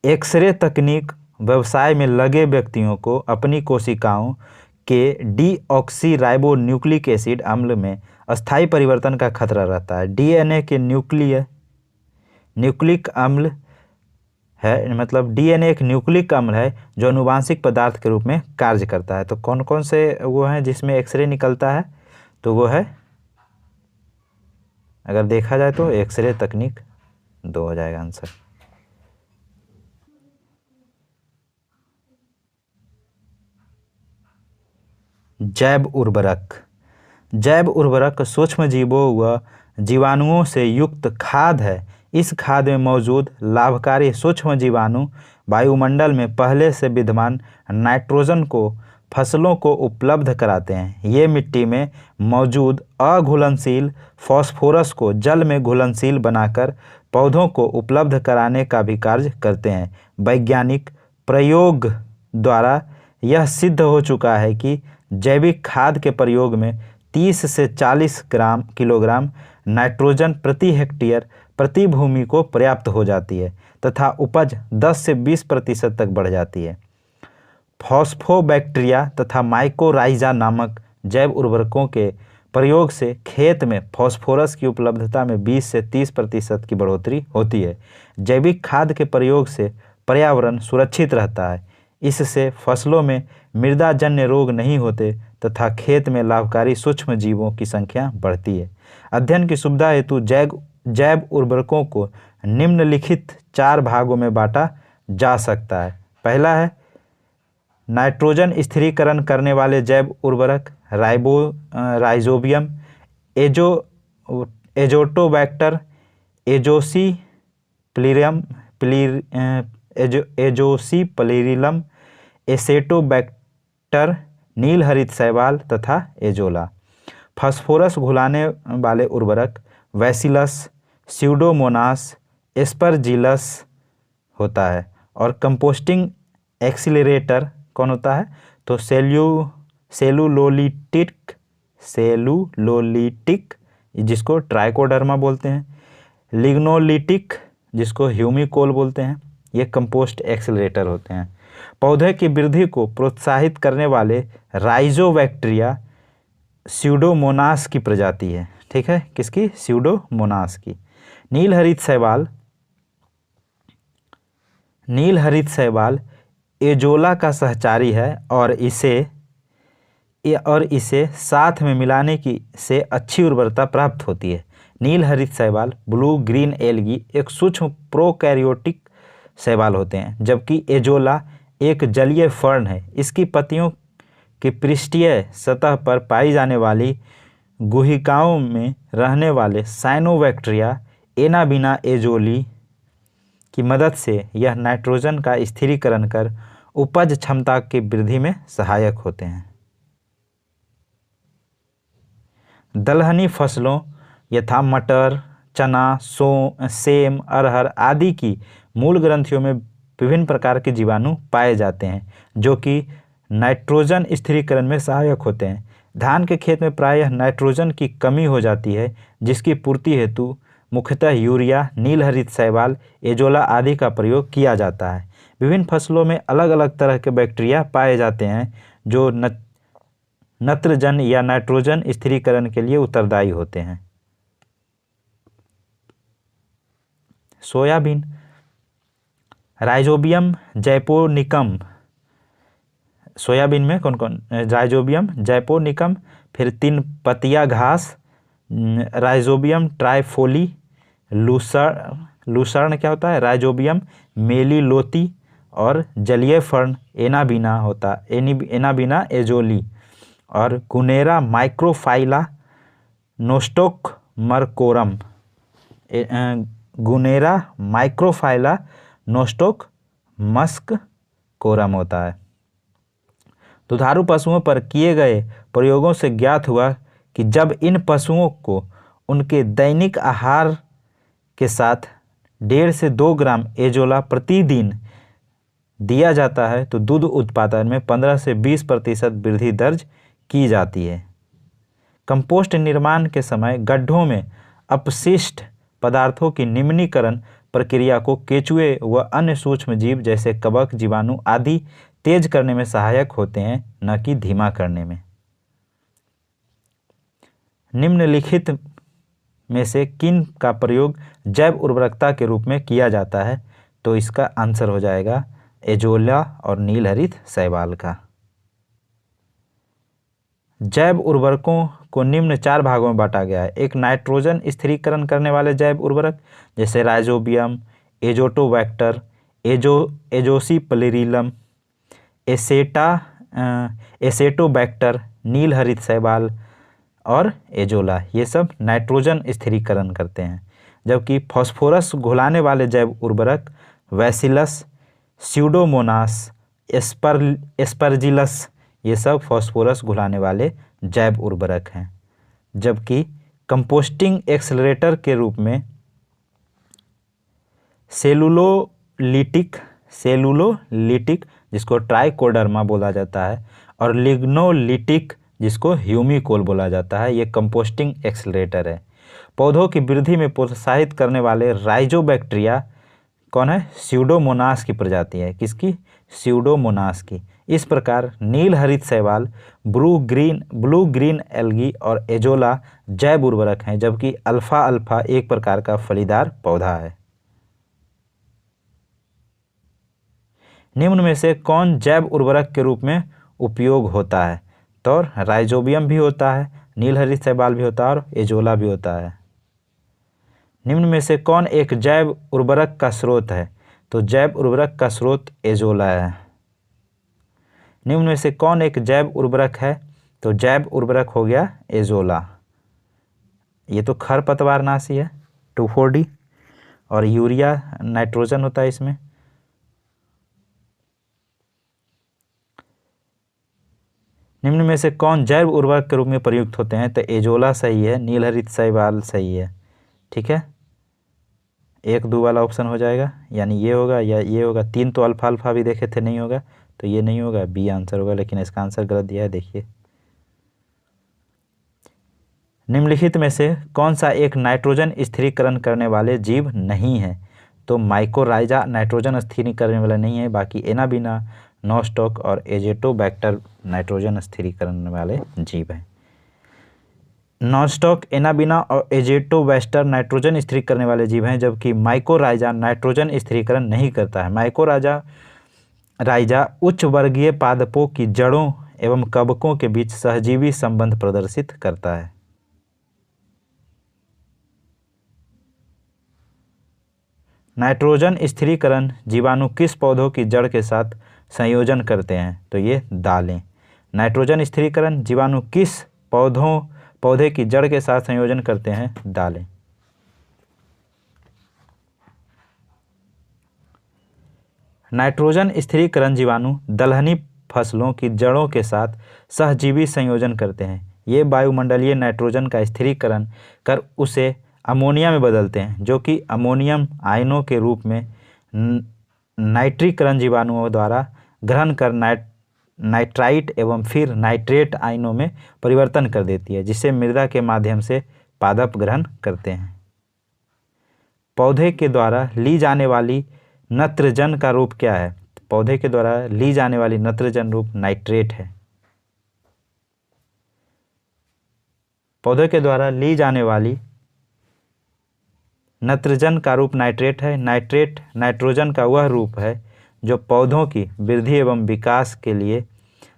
एक्सरे तकनीक व्यवसाय में लगे व्यक्तियों को अपनी कोशिकाओं के डीऑक्सीराइबोन्यूक्लिक एसिड अम्ल में अस्थायी परिवर्तन का खतरा रहता है। DNA के न्यूक्लिक अम्ल है, मतलब DNA एक न्यूक्लिक अम्ल है जो आनुवांशिक पदार्थ के रूप में कार्य करता है। तो कौन कौन से वो हैं जिसमें एक्सरे निकलता है? तो वो है, अगर देखा जाए तो एक्सरे तकनीक 2 हो जाएगा आंसर। जैव उर्वरक सूक्ष्म जीवों व जीवाणुओं से युक्त खाद है। इस खाद में मौजूद लाभकारी सूक्ष्म जीवाणु वायुमंडल में पहले से विद्यमान नाइट्रोजन को फसलों को उपलब्ध कराते हैं। ये मिट्टी में मौजूद अघुलनशील फास्फोरस को जल में घुलनशील बनाकर पौधों को उपलब्ध कराने का भी कार्य करते हैं। वैज्ञानिक प्रयोग द्वारा यह सिद्ध हो चुका है कि जैविक खाद के प्रयोग में 30 से 40 किलोग्राम नाइट्रोजन प्रति हेक्टेयर प्रति भूमि को पर्याप्त हो जाती है तथा उपज 10 से 20% तक बढ़ जाती है। फॉस्फोबैक्टीरिया तथा माइकोराइजा नामक जैव उर्वरकों के प्रयोग से खेत में फास्फोरस की उपलब्धता में 20 से 30% की बढ़ोतरी होती है। जैविक खाद के प्रयोग से पर्यावरण सुरक्षित रहता है। इससे फसलों में मृदाजन्य रोग नहीं होते तथा खेत में लाभकारी सूक्ष्म जीवों की संख्या बढ़ती है। अध्ययन की सुविधा हेतु जैव उर्वरकों को निम्नलिखित 4 भागों में बांटा जा सकता है। पहला है नाइट्रोजन स्थिरीकरण करने वाले जैव उर्वरक राइजोबियम, एजोटोबैक्टर, एजोसीप्लिरिलम, एसेटोबैक्टर, नील हरित शैवाल तथा एजोला। फास्फोरस घुलाने वाले उर्वरक वैसिलस, स्यूडोमोनास, एस्परजिलस होता है। और कंपोस्टिंग एक्सीलरेटर कौन होता है? तो सेलुलोलिटिक जिसको ट्राइकोडर्मा बोलते हैं, लिग्नोलिटिक जिसको ह्यूमिकोल बोलते हैं, ये कंपोस्ट एक्सीलरेटर होते हैं। पौधे की वृद्धि को प्रोत्साहित करने वाले राइजोबैक्टीरिया स्यूडोमोनास की प्रजाति है। ठीक है, किसकी? स्यूडोमोनास की। नील हरित शैवाल एजोला का सहचारी है और इसे साथ में मिलाने से अच्छी उर्वरता प्राप्त होती है। नील हरित शैवाल ब्लू ग्रीन एल्गी एक सूक्ष्म प्रोकैरियोटिक शैवाल होते हैं, जबकि एजोला एक जलीय फर्न है। इसकी पत्तियों कि पृष्ठीय सतह पर पाई जाने वाली गुहिकाओं में रहने वाले साइनोबैक्टीरिया एनाबीना एजोली की मदद से यह नाइट्रोजन का स्थिरीकरण कर उपज क्षमता की वृद्धि में सहायक होते हैं। दलहनी फसलों यथा मटर, चना, सेम, अरहर आदि की मूल ग्रंथियों में विभिन्न प्रकार के जीवाणु पाए जाते हैं जो कि नाइट्रोजन स्थिरीकरण में सहायक होते हैं। धान के खेत में प्रायः नाइट्रोजन की कमी हो जाती है, जिसकी पूर्ति हेतु मुख्यतः यूरिया, नील हरित शैवाल, एजोला आदि का प्रयोग किया जाता है। विभिन्न फसलों में अलग अलग तरह के बैक्टीरिया पाए जाते हैं जो नत्रजन या नाइट्रोजन स्थिरीकरण के लिए उत्तरदायी होते हैं। सोयाबीन, राइजोबियम जैपोनिकम, सोयाबीन में कौन कौन, राइजोबियम जैपोनिकम, फिर 3 पतिया घास, राइजोबियम ट्राइफोली, लूसर्न क्या होता है, राइजोबियम मेलिलोती और जलीय फर्न एनाबीना होता, एनाबीना एजोली और गुनेरा माइक्रोफाइला नोस्टोक मरकोरम, गुनेरा माइक्रोफाइला नोस्टोक मस्क कोरम होता है। दुधारू पशुओं पर किए गए प्रयोगों से ज्ञात हुआ कि जब इन पशुओं को उनके दैनिक आहार के साथ 1.5 से 2 ग्राम एजोला प्रतिदिन दिया जाता है तो दूध उत्पादन में 15 से 20% वृद्धि दर्ज की जाती है। कंपोस्ट निर्माण के समय गड्ढों में अपशिष्ट पदार्थों की निम्नीकरण प्रक्रिया को केंचुए व अन्य सूक्ष्म जीव जैसे कवक, जीवाणु आदि तेज करने में सहायक होते हैं, न कि धीमा करने में। निम्नलिखित में से किन का प्रयोग जैव उर्वरकता के रूप में किया जाता है? तो इसका आंसर हो जाएगा एजोला और नील हरित शैवाल का। जैव उर्वरकों को निम्न 4 भागों में बांटा गया है। एक नाइट्रोजन स्थिरीकरण करने वाले जैव उर्वरक जैसे राइजोबियम, एजोटोबैक्टर, एजोसिपलिरिलम, एसेटोबैक्टर, नील हरित शैवाल और एजोला, ये सब नाइट्रोजन स्थिरीकरण करते हैं। जबकि फास्फोरस घुलाने वाले जैव उर्वरक बैसिलस, स्यूडोमोनास, एस्परजिलस, ये सब फास्फोरस घुलाने वाले जैव उर्वरक हैं। जबकि कंपोस्टिंग एक्सेलरेटर के रूप में सेलुलोलिटिक जिसको ट्राइकोडर्मा बोला जाता है और लिग्नोलिटिक जिसको ह्यूमिकोल बोला जाता है, ये कंपोस्टिंग एक्सेलरेटर है। पौधों की वृद्धि में प्रोत्साहित करने वाले राइजोबैक्टीरिया कौन है? स्यूडोमोनास की प्रजाति है। किसकी? स्यूडोमोनास की। इस प्रकार नील हरित शैवाल, ब्लू ग्रीन एल्गी और एजोला जैव उर्वरक हैं, जबकि अल्फा एक प्रकार का फलीदार पौधा है। निम्न में से कौन जैव उर्वरक के रूप में उपयोग होता है? तो राइजोबियम भी होता है, नील हरित शैवाल भी होता है और एजोला भी होता है। निम्न में से कौन एक जैव उर्वरक का स्रोत है? तो जैव उर्वरक का स्रोत एजोला है। निम्न में से कौन एक जैव उर्वरक है? तो जैव उर्वरक हो गया एजोला। ये तो खरपतवारनाशी है 2,4-D और यूरिया नाइट्रोजन होता है इसमें। निम्न में से कौन जैव उर्वरक के रूप में प्रयुक्त होते हैं? तो एजोला सही है, नील हरित शैवाल सही है। ठीक है, 1-2 वाला ऑप्शन हो जाएगा, यानी ये होगा या ये होगा। 3 तो अल्फा भी देखे थे, नहीं होगा तो ये नहीं होगा, बी आंसर होगा, लेकिन इसका आंसर गलत दिया है। देखिए निम्नलिखित में से कौन सा एक नाइट्रोजन स्थिरीकरण करने वाले जीव नहीं है? तो माइकोराइजा नाइट्रोजन स्थिरीकरण करने वाला नहीं है, बाकी एनाबीना, नोस्टोक और एजेटोबैक्टर नाइट्रोजन स्थिरीकरण वाले जीव हैं। नोस्टोक, एनाबीना और एजेटोबैक्टर नाइट्रोजन स्थिरीकरण करने वाले जीव हैं, जबकि माइकोराइजा नाइट्रोजन स्थिरीकरण नहीं करता है। माइकोराइजा उच्च वर्गीय पादपों की जड़ों एवं कवकों के बीच सहजीवी संबंध प्रदर्शित करता है। नाइट्रोजन स्थिरीकरण जीवाणु किस पौधों की जड़ के साथ संयोजन करते हैं? तो ये दालें। नाइट्रोजन स्थिरीकरण जीवाणु किस पौधे की जड़ के साथ संयोजन करते हैं? दालें। नाइट्रोजन स्थिरीकरण जीवाणु दलहनी फसलों की जड़ों के साथ सहजीवी संयोजन करते हैं। ये वायुमंडलीय नाइट्रोजन का स्थिरीकरण कर उसे अमोनिया में बदलते हैं, जो कि अमोनियम आयनों के रूप में नाइट्रीकरण जीवाणुओं द्वारा ग्रहण कर नाइट्राइट एवं फिर नाइट्रेट आयनों में परिवर्तन कर देती है, जिसे मृदा के माध्यम से पादप ग्रहण करते हैं। पौधे के द्वारा ली जाने वाली नत्रजन का रूप क्या है? पौधे के द्वारा ली जाने वाली नत्रजन रूप नाइट्रेट है। पौधे के द्वारा ली जाने वाली नत्रजन का रूप नाइट्रेट है। नाइट्रेट नाइट्रोजन का वह रूप है जो पौधों की वृद्धि एवं विकास के लिए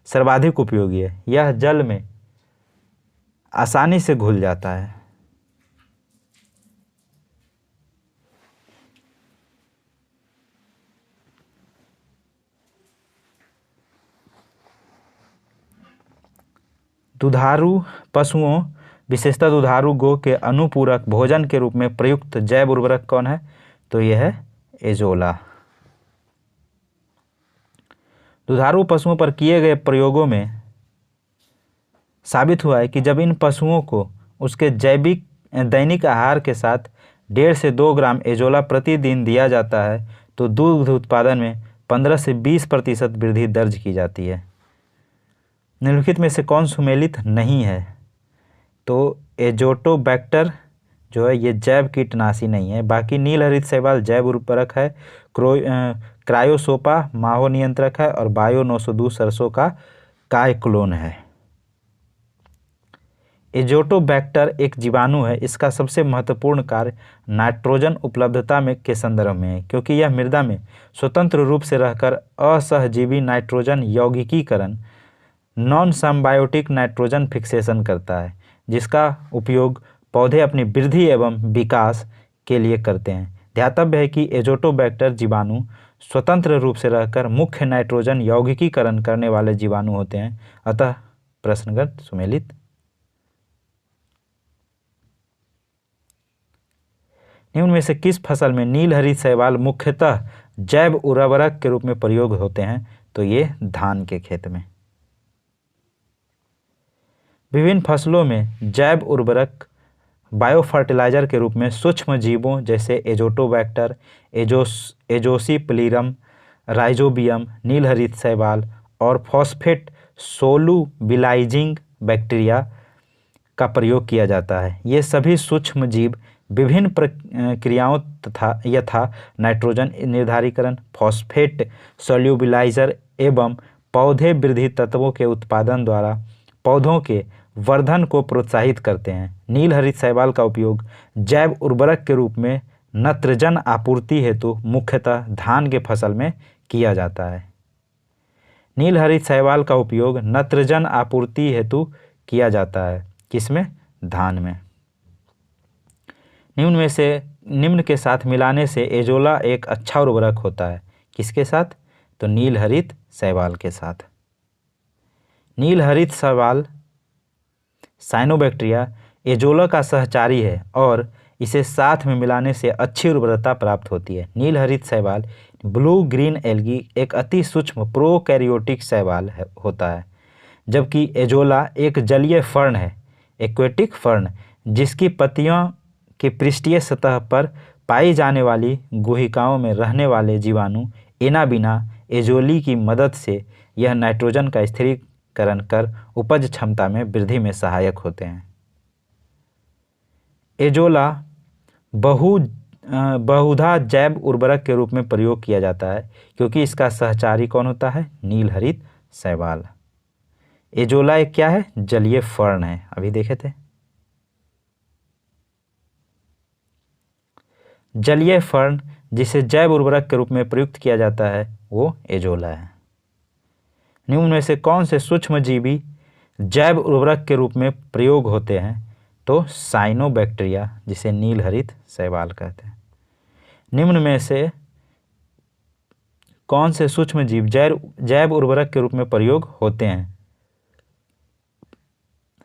सर्वाधिक उपयोगी है। यह जल में आसानी से घुल जाता है। दुधारू पशुओं विशेषतः दुधारू गो के अनुपूरक भोजन के रूप में प्रयुक्त जैव उर्वरक कौन है? तो यह है एजोला। दुधारू पशुओं पर किए गए प्रयोगों में साबित हुआ है कि जब इन पशुओं को उसके जैविक दैनिक आहार के साथ 1.5 से 2 ग्राम एजोला प्रतिदिन दिया जाता है तो दूध उत्पादन में 15 से 20% वृद्धि दर्ज की जाती है। निम्नलिखित में से कौन सुमेलित नहीं है? तो एजोटोबैक्टर जो है ये जैव कीटनाशी नहीं है। बाकी नील हरित शैवाल जैव उर्वरक है, क्रायोसोपा माहो नियंत्रक है और बायो 902 सरसों का कायक्लोन है। एजोटोबैक्टर एक जीवाणु है। इसका सबसे महत्वपूर्ण कार्य नाइट्रोजन उपलब्धता में के संदर्भ में है, क्योंकि यह मृदा में स्वतंत्र रूप से रहकर असहजीवी नाइट्रोजन यौगिकीकरण नॉन सिम्बायोटिक नाइट्रोजन फिक्सेशन करता है, जिसका उपयोग पौधे अपनी वृद्धि एवं विकास के लिए करते हैं। ध्यातव्य है कि एजोटोबैक्टर जीवाणु स्वतंत्र रूप से रहकर मुख्य नाइट्रोजन यौगिकीकरण करने वाले जीवाणु होते हैं, अतः प्रश्नगत सुमेलित। निम्न में से किस फसल में नील हरित शैवाल मुख्यतः जैव उर्वरक के रूप में प्रयोग होते हैं? तो ये धान के खेत में। विभिन्न फसलों में जैव उर्वरक बायोफर्टिलाइजर के रूप में सूक्ष्म जीवों जैसे एजोटोबैक्टर, एजोसिप्लिरम, राइजोबियम, नील हरित शैवाल और फॉस्फेट सोलुबिलाइजिंग बैक्टीरिया का प्रयोग किया जाता है। ये सभी सूक्ष्म जीव विभिन्न प्रक्रियाओं यथा नाइट्रोजन निर्धारीकरण, फॉस्फेट सोल्यूबिलाइजर एवं पौधे वृद्धि तत्वों के उत्पादन द्वारा पौधों के वर्धन को प्रोत्साहित करते हैं। नील हरित शैवाल का उपयोग जैव उर्वरक के रूप में नत्रजन आपूर्ति हेतु मुख्यतः धान के फसल में किया जाता है। नील हरित शैवाल का उपयोग नत्रजन आपूर्ति हेतु किया जाता है किसमें? धान में। निम्न के साथ मिलाने से एजोला एक अच्छा उर्वरक होता है। किसके साथ? तो नील हरित शैवाल के साथ। नील हरित शैवाल साइनोबैक्टीरिया एजोला का सहचारी है और इसे साथ में मिलाने से अच्छी उर्वरता प्राप्त होती है। नील हरित शैवाल ब्लू ग्रीन एल्गी एक अति सूक्ष्म प्रोकैरियोटिक शैवाल होता है, जबकि एजोला एक जलीय फर्न है, एक्वेटिक फर्न, जिसकी पत्तियों की पृष्ठीय सतह पर पाई जाने वाली गुहिकाओं में रहने वाले जीवाणु एनाबिना एजोली की मदद से यह नाइट्रोजन का स्थिरीकरण कर उपज क्षमता में वृद्धि में सहायक होते हैं। एजोला बहुधा जैव उर्वरक के रूप में प्रयोग किया जाता है क्योंकि इसका सहचारी कौन होता है? नील हरित शैवाल। एजोला एक क्या है? जलीय फर्न है, अभी देखे थे। जलीय फर्न जिसे जैव उर्वरक के रूप में प्रयुक्त किया जाता है वो एजोला है। निम्न में से कौन से सूक्ष्मजीवी जैव उर्वरक के रूप में प्रयोग होते हैं? तो साइनोबैक्टीरिया, जिसे नील हरित शैवाल कहते हैं। निम्न में से कौन से सूक्ष्मजीव जैव उर्वरक के रूप में प्रयोग होते हैं?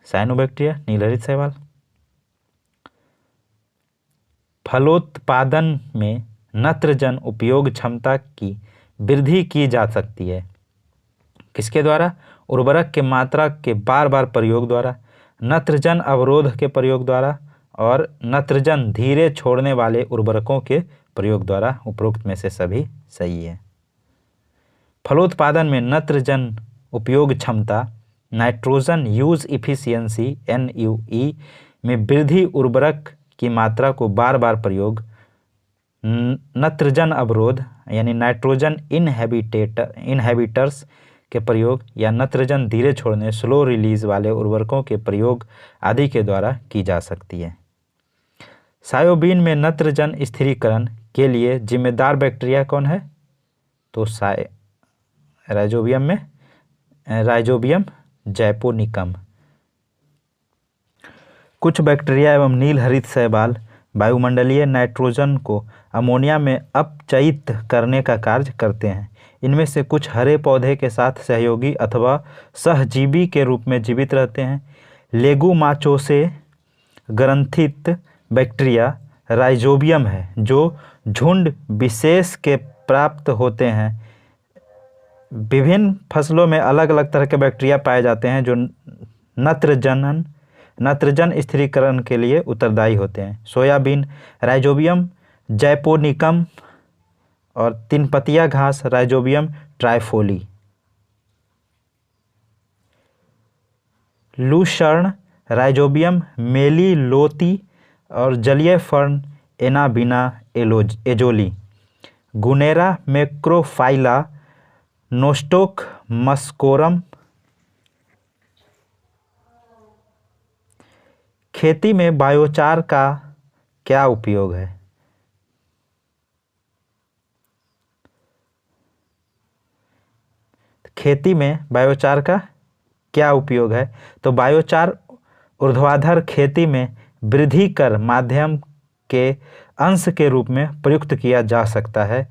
साइनोबैक्टीरिया, नीलहरित शैवाल। फलोत्पादन में नत्रजन उपयोग क्षमता की वृद्धि की जा सकती है किसके द्वारा? उर्वरक के मात्रा के बार बार प्रयोग द्वारा, नत्रजन अवरोध के प्रयोग द्वारा और नत्रजन धीरे छोड़ने वाले उर्वरकों के प्रयोग द्वारा। उपरोक्त में से सभी सही है। फलोत्पादन में नत्रजन उपयोग क्षमता नाइट्रोजन यूज इफिशियंसी NUE में वृद्धि, उर्वरक की मात्रा को बार बार प्रयोग, नत्रजन अवरोध यानी नाइट्रोजन इनहेबिटर्स के प्रयोग या नत्रजन धीरे छोड़ने स्लो रिलीज वाले उर्वरकों के प्रयोग आदि के द्वारा की जा सकती है। सायोबीन में नत्रजन स्थिरीकरण के लिए जिम्मेदार बैक्टीरिया कौन है? तो राइजोबियम जैपोनिकम। कुछ बैक्टीरिया एवं नीलहरित शैवाल वायुमंडलीय नाइट्रोजन को अमोनिया में अपचयित करने का कार्य करते हैं। इनमें से कुछ हरे पौधे के साथ सहयोगी अथवा सहजीवी के रूप में जीवित रहते हैं। लेगुमाचोसे ग्रंथित बैक्टीरिया राइजोबियम है जो झुंड विशेष के प्राप्त होते हैं। विभिन्न फसलों में अलग अलग तरह के बैक्टीरिया पाए जाते हैं जो नत्रजन स्थिरीकरण के लिए उत्तरदायी होते हैं। सोयाबीन राइजोबियम जैपोनिकम और तीन पतिया घास राइजोबियम ट्राइफोली। लूसर्न राइजोबियम मेलिलोती और जलीय फर्न एनाबिना एजोली। गुनेरा मैक्रोफाइला नोस्टोक मस्कोरम। खेती में बायोचार का क्या उपयोग है? खेती में बायोचार का क्या उपयोग है? तो बायोचार ऊर्ध्वाधर खेती में वृद्धि कर माध्यम के अंश के रूप में प्रयुक्त किया जा सकता है।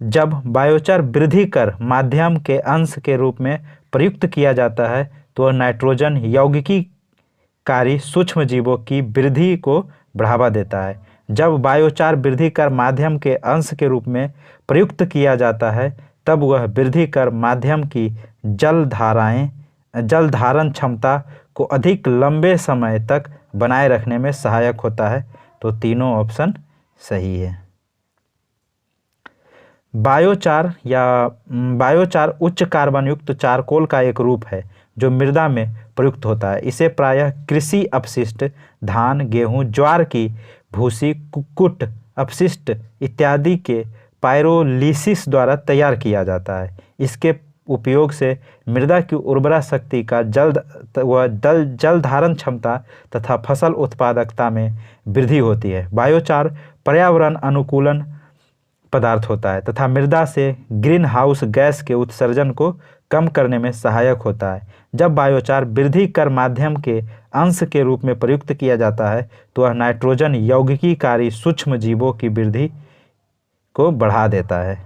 जब बायोचार वृद्धि कर माध्यम के अंश के रूप में प्रयुक्त किया जाता है तो वह नाइट्रोजन यौगिकीकारी सूक्ष्म जीवों की वृद्धि को बढ़ावा देता है। जब बायोचार वृद्धि कर माध्यम के अंश के रूप में प्रयुक्त किया जाता है तब वह वृद्धि कर माध्यम की जल धारण क्षमता को अधिक लंबे समय तक बनाए रखने में सहायक होता है। तो तीनों ऑप्शन सही है। बायोचार उच्च कार्बन युक्त चारकोल का एक रूप है जो मृदा में प्रयुक्त होता है। इसे प्रायः कृषि अपशिष्ट, धान, गेहूं, ज्वार की भूसी, कुक्कुट अपशिष्ट इत्यादि के पायरोलिसिस द्वारा तैयार किया जाता है। इसके उपयोग से मृदा की उर्वरा शक्ति का जल धारण क्षमता तथा फसल उत्पादकता में वृद्धि होती है। बायोचार पर्यावरण अनुकूलन पदार्थ होता है तथा मृदा से ग्रीन हाउस गैस के उत्सर्जन को कम करने में सहायक होता है। जब बायोचार वृद्धि कर माध्यम के अंश के रूप में प्रयुक्त किया जाता है तो वह नाइट्रोजन यौगिकीकारी सूक्ष्म जीवों की वृद्धि को बढ़ा देता है।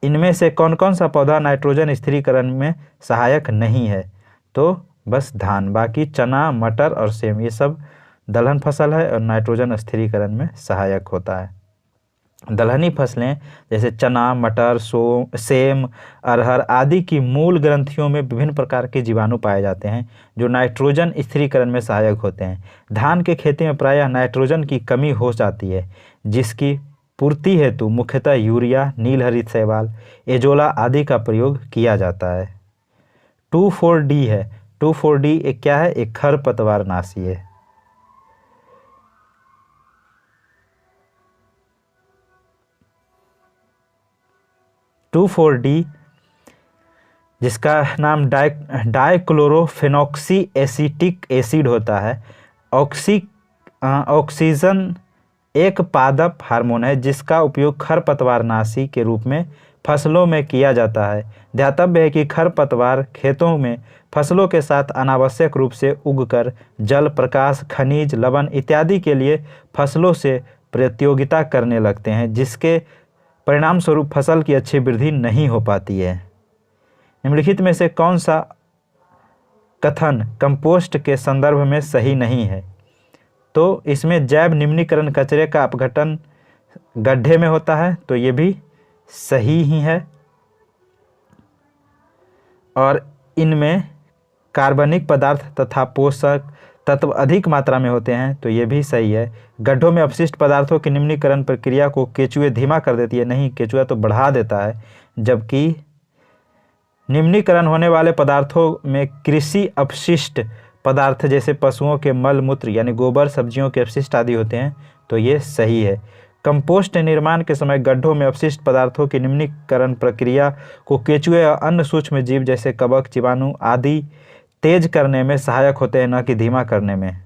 इनमें से कौन कौन सा पौधा नाइट्रोजन स्थिरीकरण में सहायक नहीं है? तो बस धान, बाकी चना, मटर और सेम ये सब दलहन फसल है और नाइट्रोजन स्थिरीकरण में सहायक होता है। दलहनी फसलें जैसे चना, मटर, सेम, अरहर आदि की मूल ग्रंथियों में विभिन्न प्रकार के जीवाणु पाए जाते हैं जो नाइट्रोजन स्थिरीकरण में सहायक होते हैं। धान के खेती में प्रायः नाइट्रोजन की कमी हो जाती है जिसकी पूर्ति हेतु मुख्यतः यूरिया, नीलहरित शैवाल, एजोला आदि का प्रयोग किया जाता है। 2,4-D है। 2,4-D एक क्या है? एक खरपतवारनाशी है। जिसका नाम डाइक्लोरोफेनॉक्सी एसिटिक एसिड होता है। ऑक्सीजन एक पादप हार्मोन है जिसका उपयोग खरपतवारनाशी के रूप में फसलों में किया जाता है। ध्यातव्य है कि खरपतवार खेतों में फसलों के साथ अनावश्यक रूप से उगकर जल, प्रकाश, खनिज, लवण इत्यादि के लिए फसलों से प्रतियोगिता करने लगते हैं जिसके परिणाम स्वरूप फसल की अच्छी वृद्धि नहीं हो पाती है। निम्नलिखित में से कौन सा कथन कंपोस्ट के संदर्भ में सही नहीं है? तो इसमें जैव निम्नीकरण कचरे का अपघटन गड्ढे में होता है, तो ये भी सही ही है। और इनमें कार्बनिक पदार्थ तथा पोषक तत्व अधिक मात्रा में होते हैं, तो ये भी सही है। गड्ढों में अपशिष्ट पदार्थों की निम्नीकरण प्रक्रिया को केचुए धीमा कर देती है, नहीं, केचुआ तो बढ़ा देता है। जबकि निम्नीकरण होने वाले पदार्थों में कृषि अपशिष्ट पदार्थ जैसे पशुओं के मल मूत्र यानी गोबर, सब्जियों के अपशिष्ट आदि होते हैं, तो ये सही है। कंपोस्ट निर्माण के समय गड्ढों में अपशिष्ट पदार्थों की निम्नीकरण प्रक्रिया को केचुए और अन्य सूक्ष्म जीव जैसे कवक, जीवाणु आदि तेज करने में सहायक होते हैं, न कि धीमा करने में।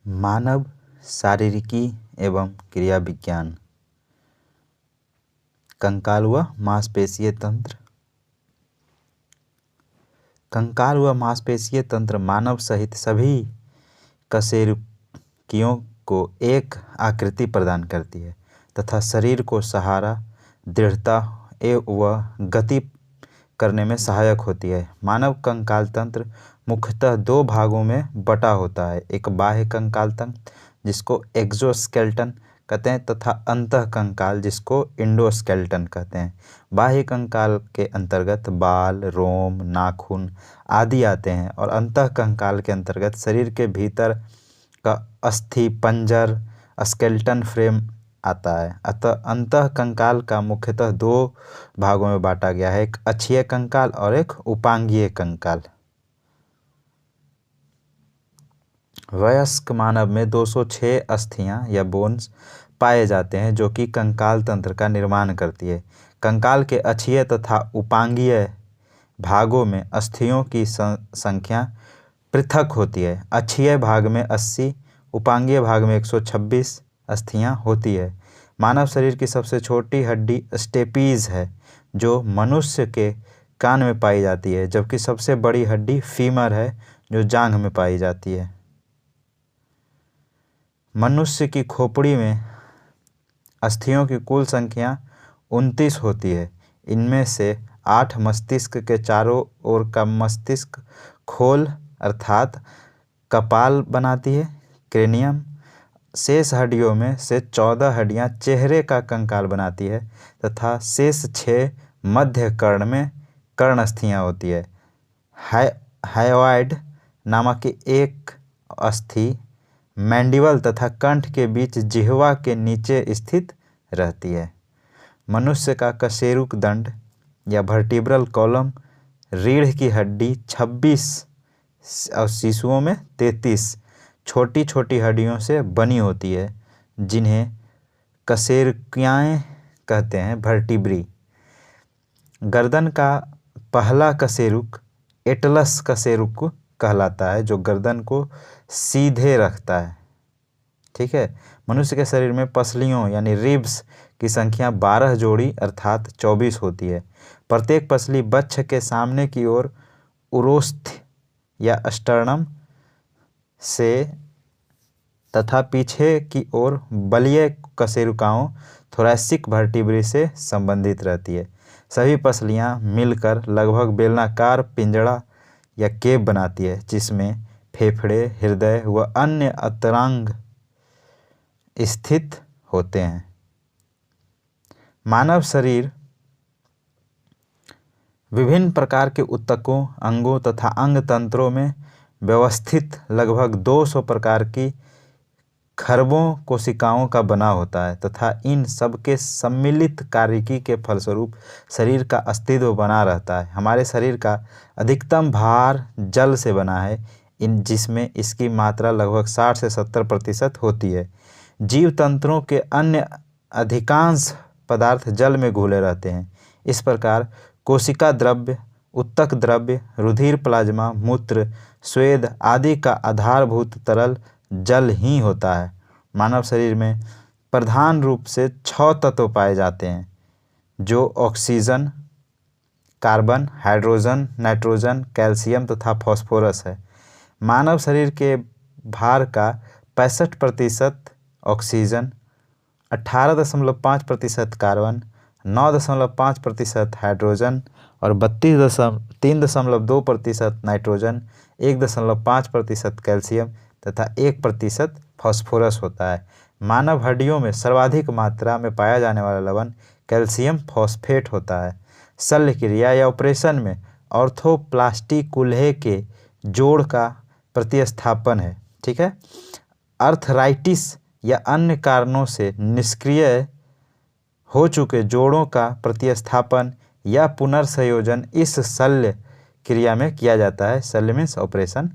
मानव शारीरिकी एवं क्रिया विज्ञान, कंकाल व मांसपेशीय तंत्र। कंकाल व मांसपेशीय तंत्र मानव सहित सभी कशेरुकियों को एक आकृति प्रदान करती है तथा शरीर को सहारा, दृढ़ता व गति करने में सहायक होती है। मानव कंकाल तंत्र मुख्यतः दो भागों में बटा होता है, एक बाह्य कंकाल तंत्र जिसको एक्सोस्केलेटन कहते हैं तथा अंतः कंकाल जिसको इंडोस्केलेटन कहते हैं। बाह्य कंकाल के अंतर्गत बाल, रोम, नाखून आदि आते हैं और अंतः कंकाल के अंतर्गत शरीर के भीतर का अस्थि पंजर, स्केलेटन फ्रेम आता है। अतः अंतः कंकाल का मुख्यतः दो भागों में बांटा गया है, एक अक्षीय कंकाल और एक उपांगीय कंकाल। वयस्क मानव में 206 अस्थियां या बोन्स पाए जाते हैं जो कि कंकाल तंत्र का निर्माण करती है। कंकाल के अक्षीय तथा उपांगीय भागों में अस्थियों की संख्या पृथक होती है। अक्षीय भाग में 80, उपांगीय भाग में 126 अस्थियां होती है। मानव शरीर की सबसे छोटी हड्डी स्टेपीज है जो मनुष्य के कान में पाई जाती है, जबकि सबसे बड़ी हड्डी फीमर है जो जांघ में पाई जाती है। मनुष्य की खोपड़ी में अस्थियों की कुल संख्या 29 होती है। इनमें से 8 मस्तिष्क के चारों ओर का मस्तिष्क खोल अर्थात कपाल बनाती है, क्रेनियम। शेष हड्डियों में से 14 हड्डियां चेहरे का कंकाल बनाती है तथा शेष 6 मध्य कर्ण में कर्ण अस्थियां होती है। हायोइड नामक एक अस्थि मैंडिबल तथा कंठ के बीच जिह्वा के नीचे स्थित रहती है। मनुष्य का कशेरुक दंड या वर्टिब्रल कॉलम, रीढ़ की हड्डी 26 और शिशुओं में 33 छोटी छोटी हड्डियों से बनी होती है जिन्हें कशेरुकियाएँ कहते हैं, वर्टिब्री। गर्दन का पहला कशेरुक एटलस कशेरुक कहलाता है जो गर्दन को सीधे रखता है। ठीक है। मनुष्य के शरीर में पसलियों यानी रिब्स की संख्या 12 जोड़ी अर्थात 24 होती है। प्रत्येक पसली वक्ष के सामने की ओर उरोस्थ या स्टर्नम से तथा पीछे की ओर बलीय कशेरुकाओं थोरैसिक वर्टिब्री से संबंधित रहती है। सभी पसलियां मिलकर लगभग बेलनाकार पिंजड़ा या केप बनाती है जिसमें फेफड़े, हृदय व अन्य अंतरांग स्थित होते हैं। मानव शरीर विभिन्न प्रकार के ऊतकों, अंगों तथा अंग तंत्रों में व्यवस्थित लगभग 200 प्रकार की खरबों कोशिकाओं का बना होता है तथा इन सबके सम्मिलित कार्यकी के फलस्वरूप शरीर का अस्तित्व बना रहता है। हमारे शरीर का अधिकतम भार जल से बना है, जिसमें इसकी मात्रा लगभग 60 से 70% होती है। जीव तंत्रों के अन्य अधिकांश पदार्थ जल में घुले रहते हैं। इस प्रकार कोशिका द्रव्य, उत्तक द्रव्य, रुधिर, प्लाज्मा, मूत्र, स्वेद आदि का आधारभूत तरल जल ही होता है। मानव शरीर में प्रधान रूप से 6 तत्व पाए जाते हैं जो oxygen, carbon, hydrogen, nitrogen, calcium तथा फास्फोरस है। मानव शरीर के भार का 65% ऑक्सीजन, 18.5% कार्बन, 9.5% हाइड्रोजन और 3.2% नाइट्रोजन, 1.5% कैल्शियम तथा 1% फास्फोरस होता है। मानव हड्डियों में सर्वाधिक मात्रा में पाया जाने वाला लवण कैल्शियम फॉस्फेट होता है। शल्य क्रिया या ऑपरेशन में ऑर्थोप्लास्टी कूल्हे के जोड़ का प्रतिस्थापन है। ठीक है। अर्थराइटिस या अन्य कारणों से निष्क्रिय हो चुके जोड़ों का प्रतिस्थापन या पुनर्संयोजन इस शल्य क्रिया में किया जाता है। शल्य मीन्स ऑपरेशन।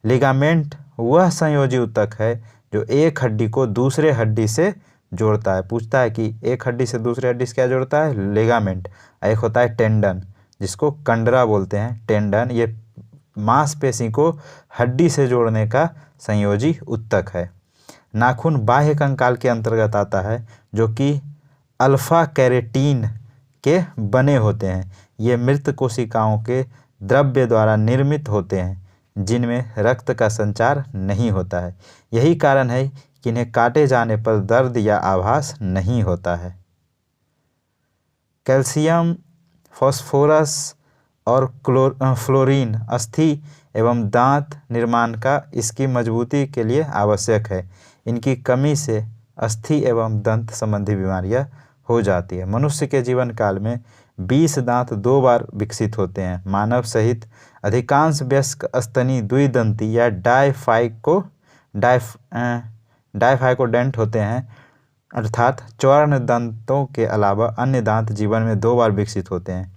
लिगामेंट वह संयोजी ऊतक है जो एक हड्डी को दूसरे हड्डी से जोड़ता है। पूछता है कि एक हड्डी से दूसरे हड्डी से क्या जोड़ता है? लिगामेंट। एक होता है टेंडन, जिसको कंडरा बोलते हैं। टेंडन ये मांसपेशी को हड्डी से जोड़ने का संयोजी ऊतक है। नाखून बाह्य कंकाल के अंतर्गत आता है, जो कि अल्फा कैरेटीन के बने होते हैं। ये मृत कोशिकाओं के द्रव्य द्वारा निर्मित होते हैं, जिनमें रक्त का संचार नहीं होता है। यही कारण है कि इन्हें काटे जाने पर दर्द या आभास नहीं होता है। कैल्शियम, फास्फोरस और फ्लोरीन अस्थि एवं दांत निर्माण का इसकी मजबूती के लिए आवश्यक है। इनकी कमी से अस्थि एवं दंत संबंधी बीमारियां हो जाती है। मनुष्य के जीवन काल में 20 दांत 2 बार विकसित होते हैं। मानव सहित अधिकांश वयस्क स्तनी द्विदंती या डायफाइकोडेंट होते हैं, अर्थात चौर्ण दंतों के अलावा अन्य दांत जीवन में 2 बार विकसित होते हैं।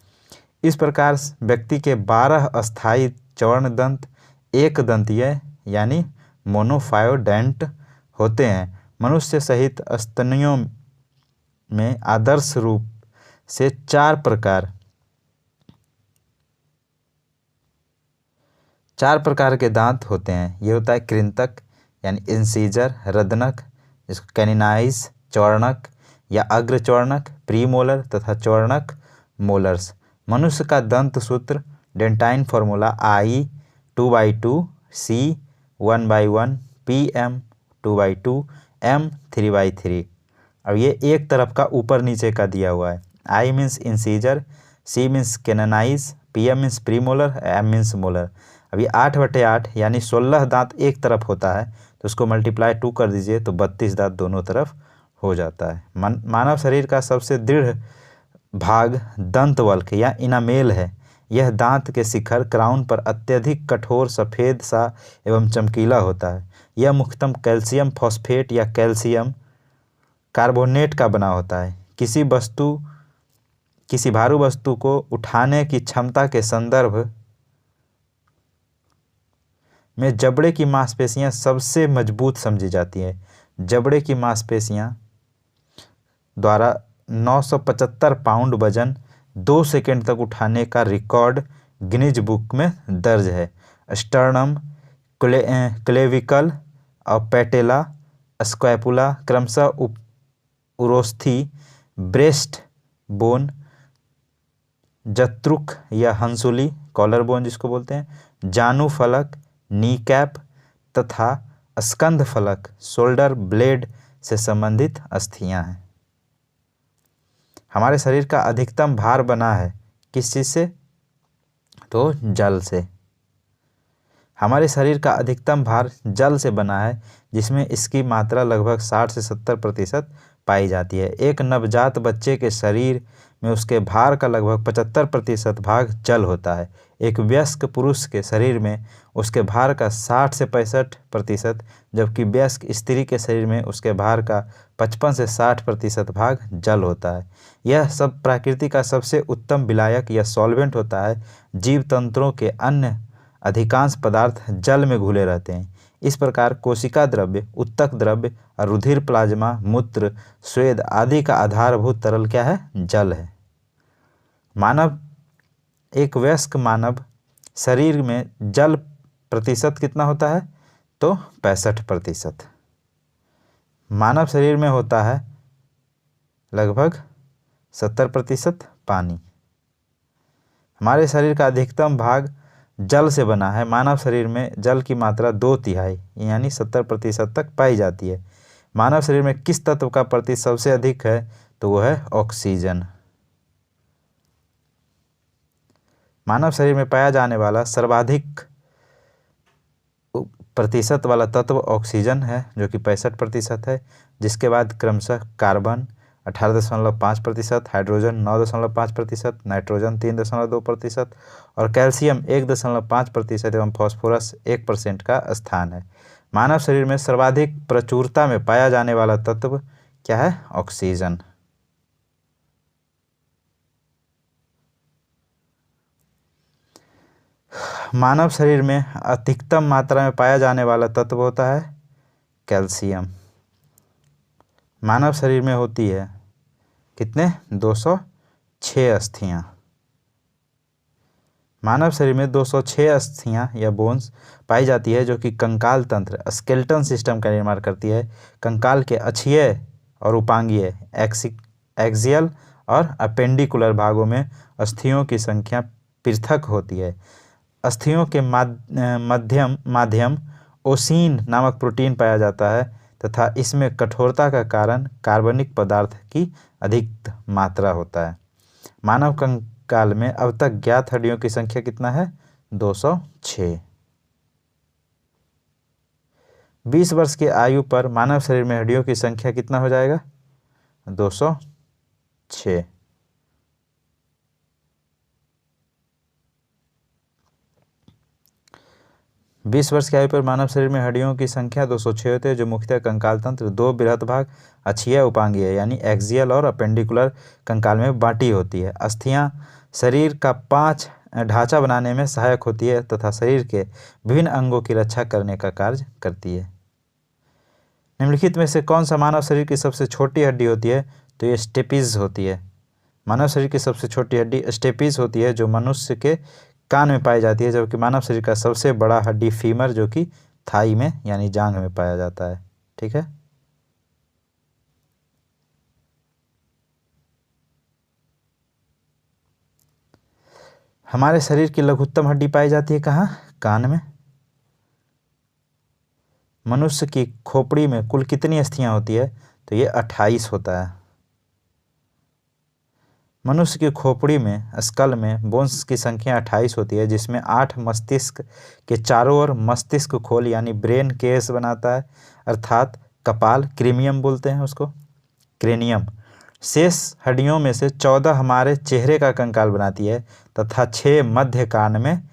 इस प्रकार व्यक्ति के 12 अस्थायी चौर्ण दंत एक दंतीय यानी मोनोफायोडेंट होते हैं। मनुष्य सहित स्तनियों में आदर्श रूप से 4 प्रकार के दांत होते हैं। ये होता है कृंतक यानी इंसीजर, रदनक जिसको कैनिनाइज, चौर्णक या अग्रचौर्णक, प्रीमोलर तथा चौर्णक मोलर्स। मनुष्य का दंत सूत्र dentine formula I 2/2, C 1/1, PM 2/2, M 3/3। अब ये एक तरफ का ऊपर नीचे का दिया हुआ है। I means incisor, C means canines, PM means premolar, M means molar. अब ये 8/8 यानी 16 दांत एक तरफ होता है, तो उसको मल्टीप्लाई 2 कर दीजिए तो 32 दांत दोनों तरफ हो जाता है। मानव शरीर का सबसे दृढ़ भाग दंतवल्क या इनामेल है। यह दांत के शिखर क्राउन पर अत्यधिक कठोर, सफ़ेद सा एवं चमकीला होता है। यह मुख्यतः कैल्शियम फॉस्फेट या कैल्शियम कार्बोनेट का बना होता है। किसी भारी वस्तु को उठाने की क्षमता के संदर्भ में जबड़े की मांसपेशियां सबसे मजबूत समझी जाती हैं। जबड़े की मांसपेशियां द्वारा 975 पाउंड वजन 2 सेकंड तक उठाने का रिकॉर्ड गिनीज बुक में दर्ज है। स्टर्नम, क्लेविकल और पैटेला, स्कैपुला क्रमशः उरोस्थी, ब्रेस्ट बोन, जत्रुक या हंसुली कॉलर बोन जिसको बोलते हैं, जानू फलक, नी कैप तथा स्कंध फलक शोल्डर ब्लेड से संबंधित अस्थियां हैं। हमारे शरीर का अधिकतम भार बना है किस चीज़ से? तो जल से। हमारे शरीर का अधिकतम भार जल से बना है, जिसमें इसकी मात्रा लगभग 60 से 70% पाई जाती है। एक नवजात बच्चे के शरीर में उसके भार का लगभग 75% भाग जल होता है। एक वयस्क पुरुष के शरीर में उसके भार का 60 से 65%, जबकि वयस्क स्त्री के शरीर में उसके भार का 55 से 60% भाग जल होता है। यह सब प्रकृति का सबसे उत्तम विलायक या सॉल्वेंट होता है। जीव तंत्रों के अन्य अधिकांश पदार्थ जल में घुले रहते हैं। इस प्रकार कोशिका द्रव्य, उत्तक द्रव्य और रुधिर, प्लाज्मा, मूत्र, स्वेद आदि का आधारभूत तरल क्या है? जल है। एक वयस्क मानव शरीर में जल प्रतिशत कितना होता है? तो 65%। मानव शरीर में होता है लगभग 70% पानी। हमारे शरीर का अधिकतम भाग जल से बना है। मानव शरीर में जल की मात्रा 2/3 यानी 70% तक पाई जाती है। मानव शरीर में किस तत्व का प्रतिशत सबसे अधिक है? तो वो है ऑक्सीजन। मानव शरीर में पाया जाने वाला सर्वाधिक प्रतिशत वाला तत्व ऑक्सीजन है जो कि 65% है, जिसके बाद क्रमशः कार्बन 18.5%, हाइड्रोजन 9.5%, नाइट्रोजन 3.2% और कैल्शियम 1.5% एवं फॉस्फोरस 1% का स्थान है। मानव शरीर में सर्वाधिक प्रचुरता में पाया जाने वाला तत्व क्या है? ऑक्सीजन। मानव शरीर में अधिकतम मात्रा में पाया जाने वाला तत्व होता है कैल्शियम। मानव शरीर में होती है कितने? 206 अस्थियां। मानव शरीर में 206 अस्थियां या बोन्स पाई जाती है जो कि कंकाल तंत्र स्केलेटन सिस्टम का निर्माण करती है। कंकाल के अक्षीय और उपांगीय एक्सियल और अपेंडिकुलर भागों में अस्थियों की संख्या पृथक होती है। अस्थियों के माध्यम ओसीन नामक प्रोटीन पाया जाता है तथा इसमें कठोरता का कारण कार्बनिक पदार्थ की अधिक मात्रा होता है। मानव कंकाल में अब तक ज्ञात हड्डियों की संख्या कितना है? 206। 20 वर्ष की आयु पर मानव शरीर में हड्डियों की संख्या कितना हो जाएगा? 206। 20 वर्ष की आयु पर मानव शरीर में हड्डियों की संख्या 206 होती है, जो मुख्यतः कंकाल तंत्र, दो बृहत भाग अक्षीय उपांगीय यानी एक्सियल और अपेंडिकुलर कंकाल में बांटी होती है। अस्थियां शरीर का 5 ढांचा बनाने में सहायक होती है तथा शरीर के विभिन्न अंगों की रक्षा करने का कार्य करती है। निम्नलिखित में से कौन सा मानव शरीर की सबसे छोटी हड्डी होती है? तो ये स्टेपीज होती है। मानव शरीर की सबसे छोटी हड्डी स्टेपीज होती है जो मनुष्य के कान में पाई जाती है, जबकि मानव शरीर का सबसे बड़ा हड्डी फीमर जो कि थाई में यानी जांघ में पाया जाता है। ठीक है। हमारे शरीर की लघुत्तम हड्डी पाई जाती है कहाँ? कान में। मनुष्य की खोपड़ी में कुल कितनी अस्थियां होती है? तो ये 28 होता है। मनुष्य की खोपड़ी में स्कल में बोन्स की संख्या 28 होती है, जिसमें 8 मस्तिष्क के चारों ओर मस्तिष्क खोल यानी ब्रेन केस बनाता है, अर्थात कपाल, क्रीमियम बोलते हैं उसको, क्रेनियम। शेष हड्डियों में से 14 हमारे चेहरे का कंकाल बनाती है तथा 6 मध्य कान में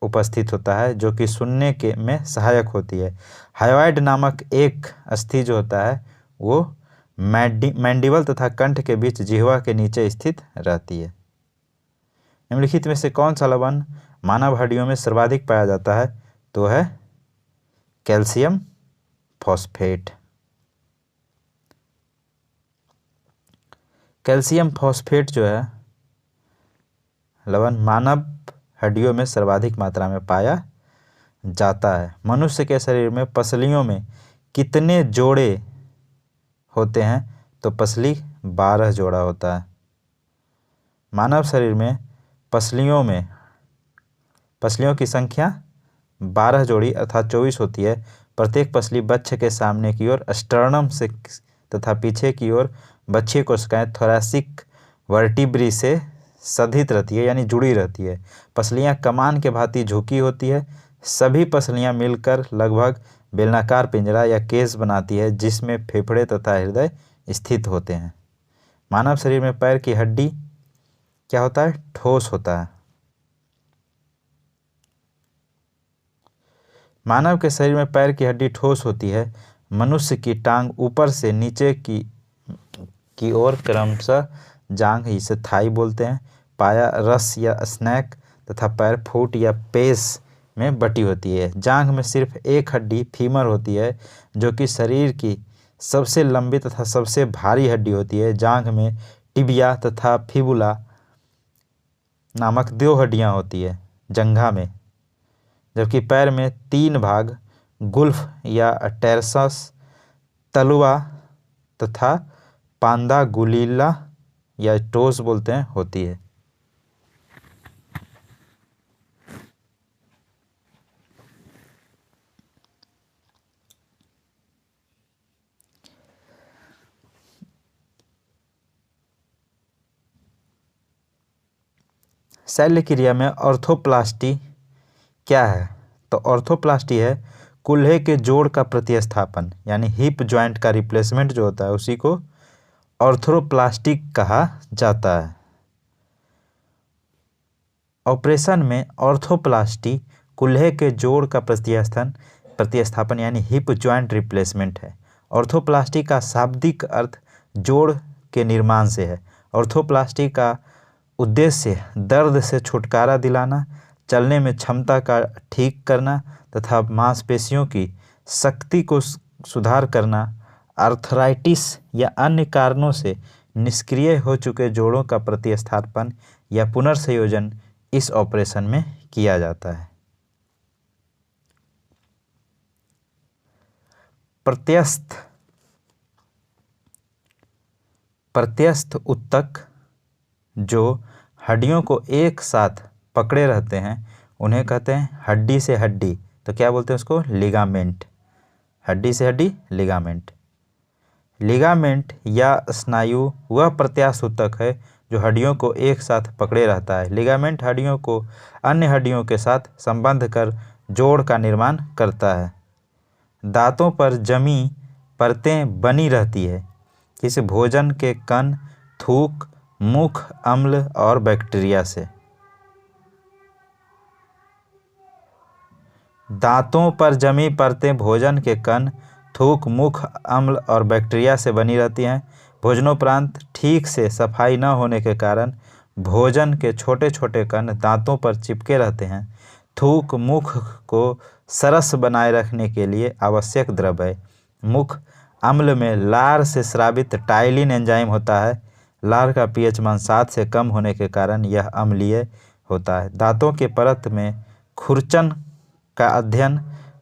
उपस्थित होता है जो कि सुनने के में सहायक होती है। हायोइड नामक एक अस्थि जो होता है वो मैंडिबल तथा कंठ के बीच जिह्वा के नीचे स्थित रहती है। निम्नलिखित में से कौन सा लवण मानव हड्डियों में सर्वाधिक पाया जाता है? तो है कैल्शियम फॉस्फेट। कैल्शियम फॉस्फेट जो है लवण मानव हड्डियों में सर्वाधिक मात्रा में पाया जाता है। मनुष्य के शरीर में पसलियों में कितने जोड़े होते हैं? तो पसली 12 जोड़ा होता है। मानव शरीर में पसलियों की संख्या 12 जोड़ी अर्थात 24 होती है। प्रत्येक पसली बच्चे के सामने की ओर स्टर्नम से तथा पीछे की ओर बच्चे कोशिकाएं थोरैसिक वर्टिब्री से सधित रहती है यानी जुड़ी रहती है। पसलियां कमान के भांति झुकी होती है। सभी पसलियां मिलकर लगभग बेलनाकार पिंजरा या केस बनाती है जिसमें फेफड़े तथा हृदय स्थित होते हैं। मानव शरीर में पैर की हड्डी क्या होता है? ठोस होता है। मानव के शरीर में पैर की हड्डी ठोस होती है। मनुष्य की टांग ऊपर से नीचे की ओर क्रमशः जांघ, इसे थाई बोलते हैं, पाया, रस या स्नैक तथा पैर फुट या पेस में बटी होती है। जांघ में सिर्फ एक हड्डी फीमर होती है जो कि शरीर की सबसे लंबी तथा सबसे भारी हड्डी होती है। जांघ में टिबिया तथा फिबुला नामक 2 हड्डियां होती है जंघा में, जबकि पैर में 3 भाग गुल्फ या टेरसस, तलुआ तथा पांदा गुलीला या टोस बोलते हैं होती है। शल्य क्रिया में ऑर्थोप्लास्टी क्या है? तो ऑर्थोप्लास्टी है कूल्हे के जोड़ का प्रतिस्थापन, यानी हिप जॉइंट का रिप्लेसमेंट जो होता है उसी को ऑर्थोप्लास्टी कहा जाता है। ऑपरेशन में ऑर्थोप्लास्टी कूल्हे के जोड़ का प्रतिस्थापन यानी हिप जॉइंट रिप्लेसमेंट है। ऑर्थोप्लास्टी का शाब्दिक अर्थ जोड़ के निर्माण से है। ऑर्थोप्लास्टी का उद्देश्य दर्द से छुटकारा दिलाना, चलने में क्षमता का ठीक करना तथा मांसपेशियों की शक्ति को सुधार करना, आर्थराइटिस या अन्य कारणों से निष्क्रिय हो चुके जोड़ों का प्रतिस्थापन या पुनर्संयोजन इस ऑपरेशन में किया जाता है। प्रत्यस्थ ऊतक जो हड्डियों को एक साथ पकड़े रहते हैं उन्हें कहते हैं हड्डी से हड्डी। तो क्या बोलते हैं उसको? लिगामेंट। हड्डी से हड्डी लिगामेंट। लिगामेंट या स्नायु वह प्रत्यास्थ ऊतक है जो हड्डियों को एक साथ पकड़े रहता है। लिगामेंट हड्डियों को अन्य हड्डियों के साथ संबंध कर जोड़ का निर्माण करता है। दांतों पर जमी परतें बनी रहती है। किसी भोजन के कण, थूक, मुख अम्ल और बैक्टीरिया से। दांतों पर जमी परतें भोजन के कण, थूक, मुख अम्ल और बैक्टीरिया से बनी रहती हैं। भोजनोपरांत ठीक से सफाई न होने के कारण भोजन के छोटे छोटे कण दांतों पर चिपके रहते हैं। थूक मुख को सरस बनाए रखने के लिए आवश्यक द्रव्य है। मुख अम्ल में लार से स्रावित टाइलिन एंजाइम होता है। लार का पीएच मान 7 से कम होने के कारण यह अम्लीय होता है। दांतों के परत में खुरचन का अध्ययन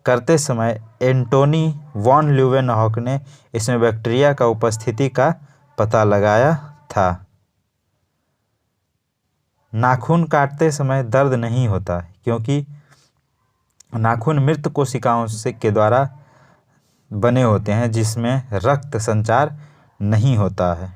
करते समय एंटोनी वॉन ल्यूवेनहॉक ने इसमें बैक्टीरिया का उपस्थिति का पता लगाया था। नाखून काटते समय दर्द नहीं होता क्योंकि नाखून मृत कोशिकाओं के द्वारा बने होते हैं जिसमें रक्त संचार नहीं होता है।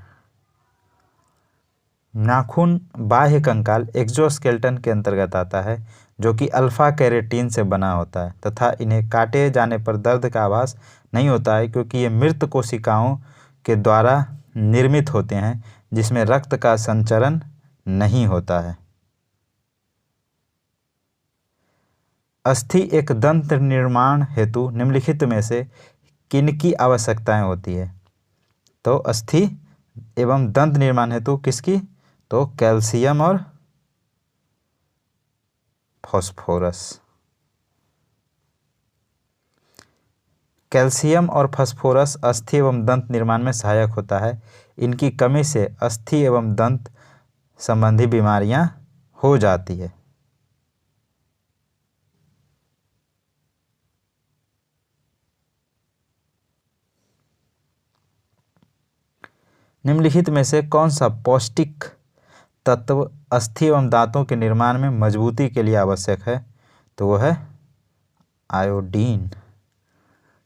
नाखून बाह्य कंकाल एक्सोस्केलेटन के अंतर्गत आता है जो कि अल्फा कैरेटीन से बना होता है तथा इन्हें काटे जाने पर दर्द का आभास नहीं होता है क्योंकि ये मृत कोशिकाओं के द्वारा निर्मित होते हैं जिसमें रक्त का संचरण नहीं होता है। अस्थि एक दंत निर्माण हेतु निम्नलिखित में से किनकी आवश्यकताएं होती है? तो अस्थि एवं दंत निर्माण हेतु किसकी? तो कैल्शियम और फास्फोरस। कैल्शियम और फास्फोरस अस्थि एवं दंत निर्माण में सहायक होता है। इनकी कमी से अस्थि एवं दंत संबंधी बीमारियां हो जाती है। निम्नलिखित में से कौन सा पौष्टिक तत्व अस्थि एवं दांतों के निर्माण में मजबूती के लिए आवश्यक है? तो वह है आयोडीन।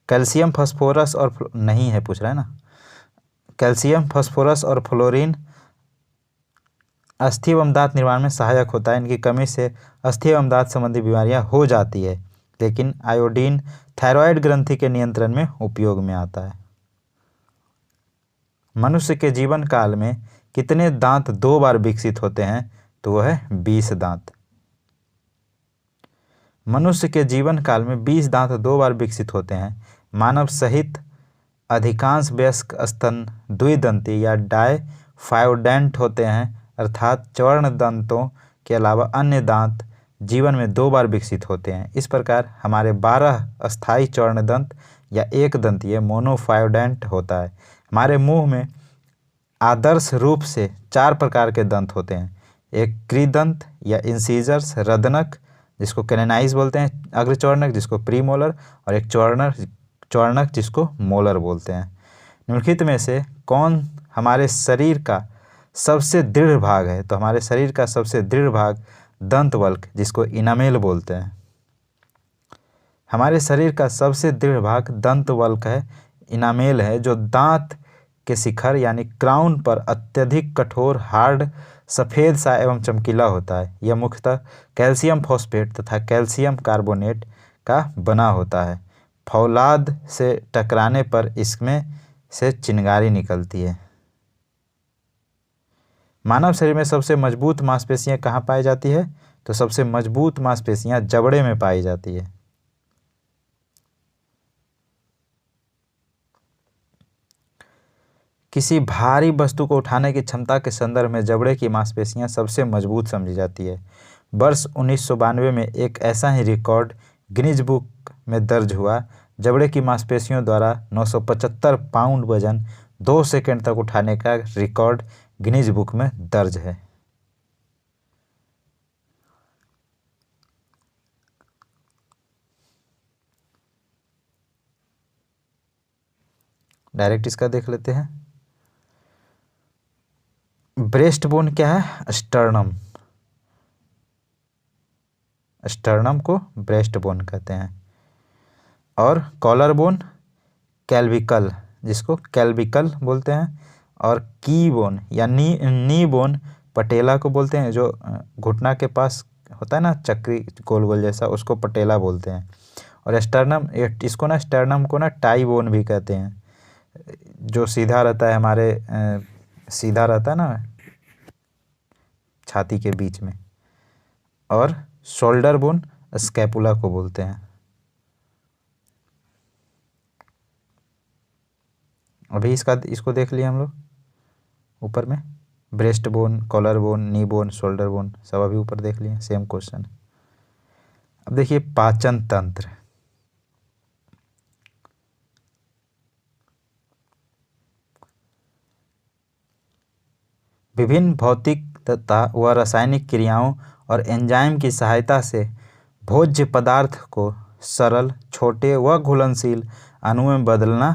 कैल्शियम फास्फोरस और नहीं है पूछ रहा है ना। कैल्शियम फास्फोरस और फ्लोरीन अस्थि एवं दांत निर्माण में सहायक होता है। इनकी कमी से अस्थि एवं दांत संबंधी बीमारियां हो जाती है। लेकिन आयोडीन थायराइड ग्रंथि के नियंत्रण में उपयोग में आता है। मनुष्य के जीवन काल में कितने दांत 2 बार विकसित होते हैं? तो वह है 20 दांत। मनुष्य के जीवन काल में 20 दांत 2 बार विकसित होते हैं। मानव सहित अधिकांश वयस्क स्तन द्विदंती या डायफायोडेंट होते हैं, अर्थात चर्ण दंतों के अलावा अन्य दांत जीवन में 2 बार विकसित होते हैं। इस प्रकार हमारे 12 अस्थायी चर्ण दंत या एक दंतीय मोनोफायोडेंट होता है। हमारे मुंह में आदर्श रूप से 4 प्रकार के दंत होते हैं। एक कृदंत या इंसीजर्स, रदनक जिसको कैनेनाइज बोलते हैं, अग्रचौर्णक जिसको प्रीमोलर, और एक चौर्णक जिसको मोलर बोलते हैं। निम्नलिखित में से कौन हमारे शरीर का सबसे दृढ़ भाग है? तो हमारे शरीर का सबसे दृढ़ भाग दंतवल्क जिसको इनामेल बोलते हैं। हमारे शरीर का सबसे दृढ़ भाग दंतवल्क है, इनामेल है, जो दांत के शिखर यानी क्राउन पर अत्यधिक कठोर, हार्ड, सफ़ेद सा एवं चमकीला होता है। यह मुख्यतः कैल्शियम फॉस्फेट तथा कैल्शियम कार्बोनेट का बना होता है। फौलाद से टकराने पर इसमें से चिंगारी निकलती है। मानव शरीर में सबसे मजबूत मांसपेशियां कहाँ पाई जाती है? तो सबसे मजबूत मांसपेशियां जबड़े में पाई जाती है। किसी भारी वस्तु को उठाने की क्षमता के संदर्भ में जबड़े की मांसपेशियां सबसे मजबूत समझी जाती है। वर्ष 1992 में एक ऐसा ही रिकॉर्ड गिनीज बुक में दर्ज हुआ। जबड़े की मांसपेशियों द्वारा 975 पाउंड वजन 2 सेकंड तक उठाने का रिकॉर्ड गिनीज बुक में दर्ज है। डायरेक्ट इसका देख लेते हैं। ब्रेस्ट बोन क्या है? स्टर्नम। स्टर्नम को ब्रेस्ट बोन कहते हैं। और कॉलर बोन कैल्विकल, जिसको कैल्विकल बोलते हैं। और की बोन या नी बोन पटेला को बोलते हैं, जो घुटना के पास होता है ना चक्री गोल गोल जैसा, उसको पटेला बोलते हैं। और स्टर्नम, इसको ना स्टर्नम को ना टाई बोन भी कहते हैं, जो सीधा रहता है हमारे सीधा रहता है ना छाती के बीच में। और शोल्डर बोन स्कैपुला को बोलते हैं। अभी इसको देख लिए हम लोग ऊपर में, ब्रेस्ट बोन, कॉलर बोन, नी बोन, शोल्डर बोन, सब अभी ऊपर देख लिए, सेम क्वेश्चन। अब देखिए पाचन तंत्र। विभिन्न भौतिक तथा व रासायनिक क्रियाओं और एंजाइम की सहायता से भोज्य पदार्थ को सरल, छोटे व घुलनशील अणु में बदलना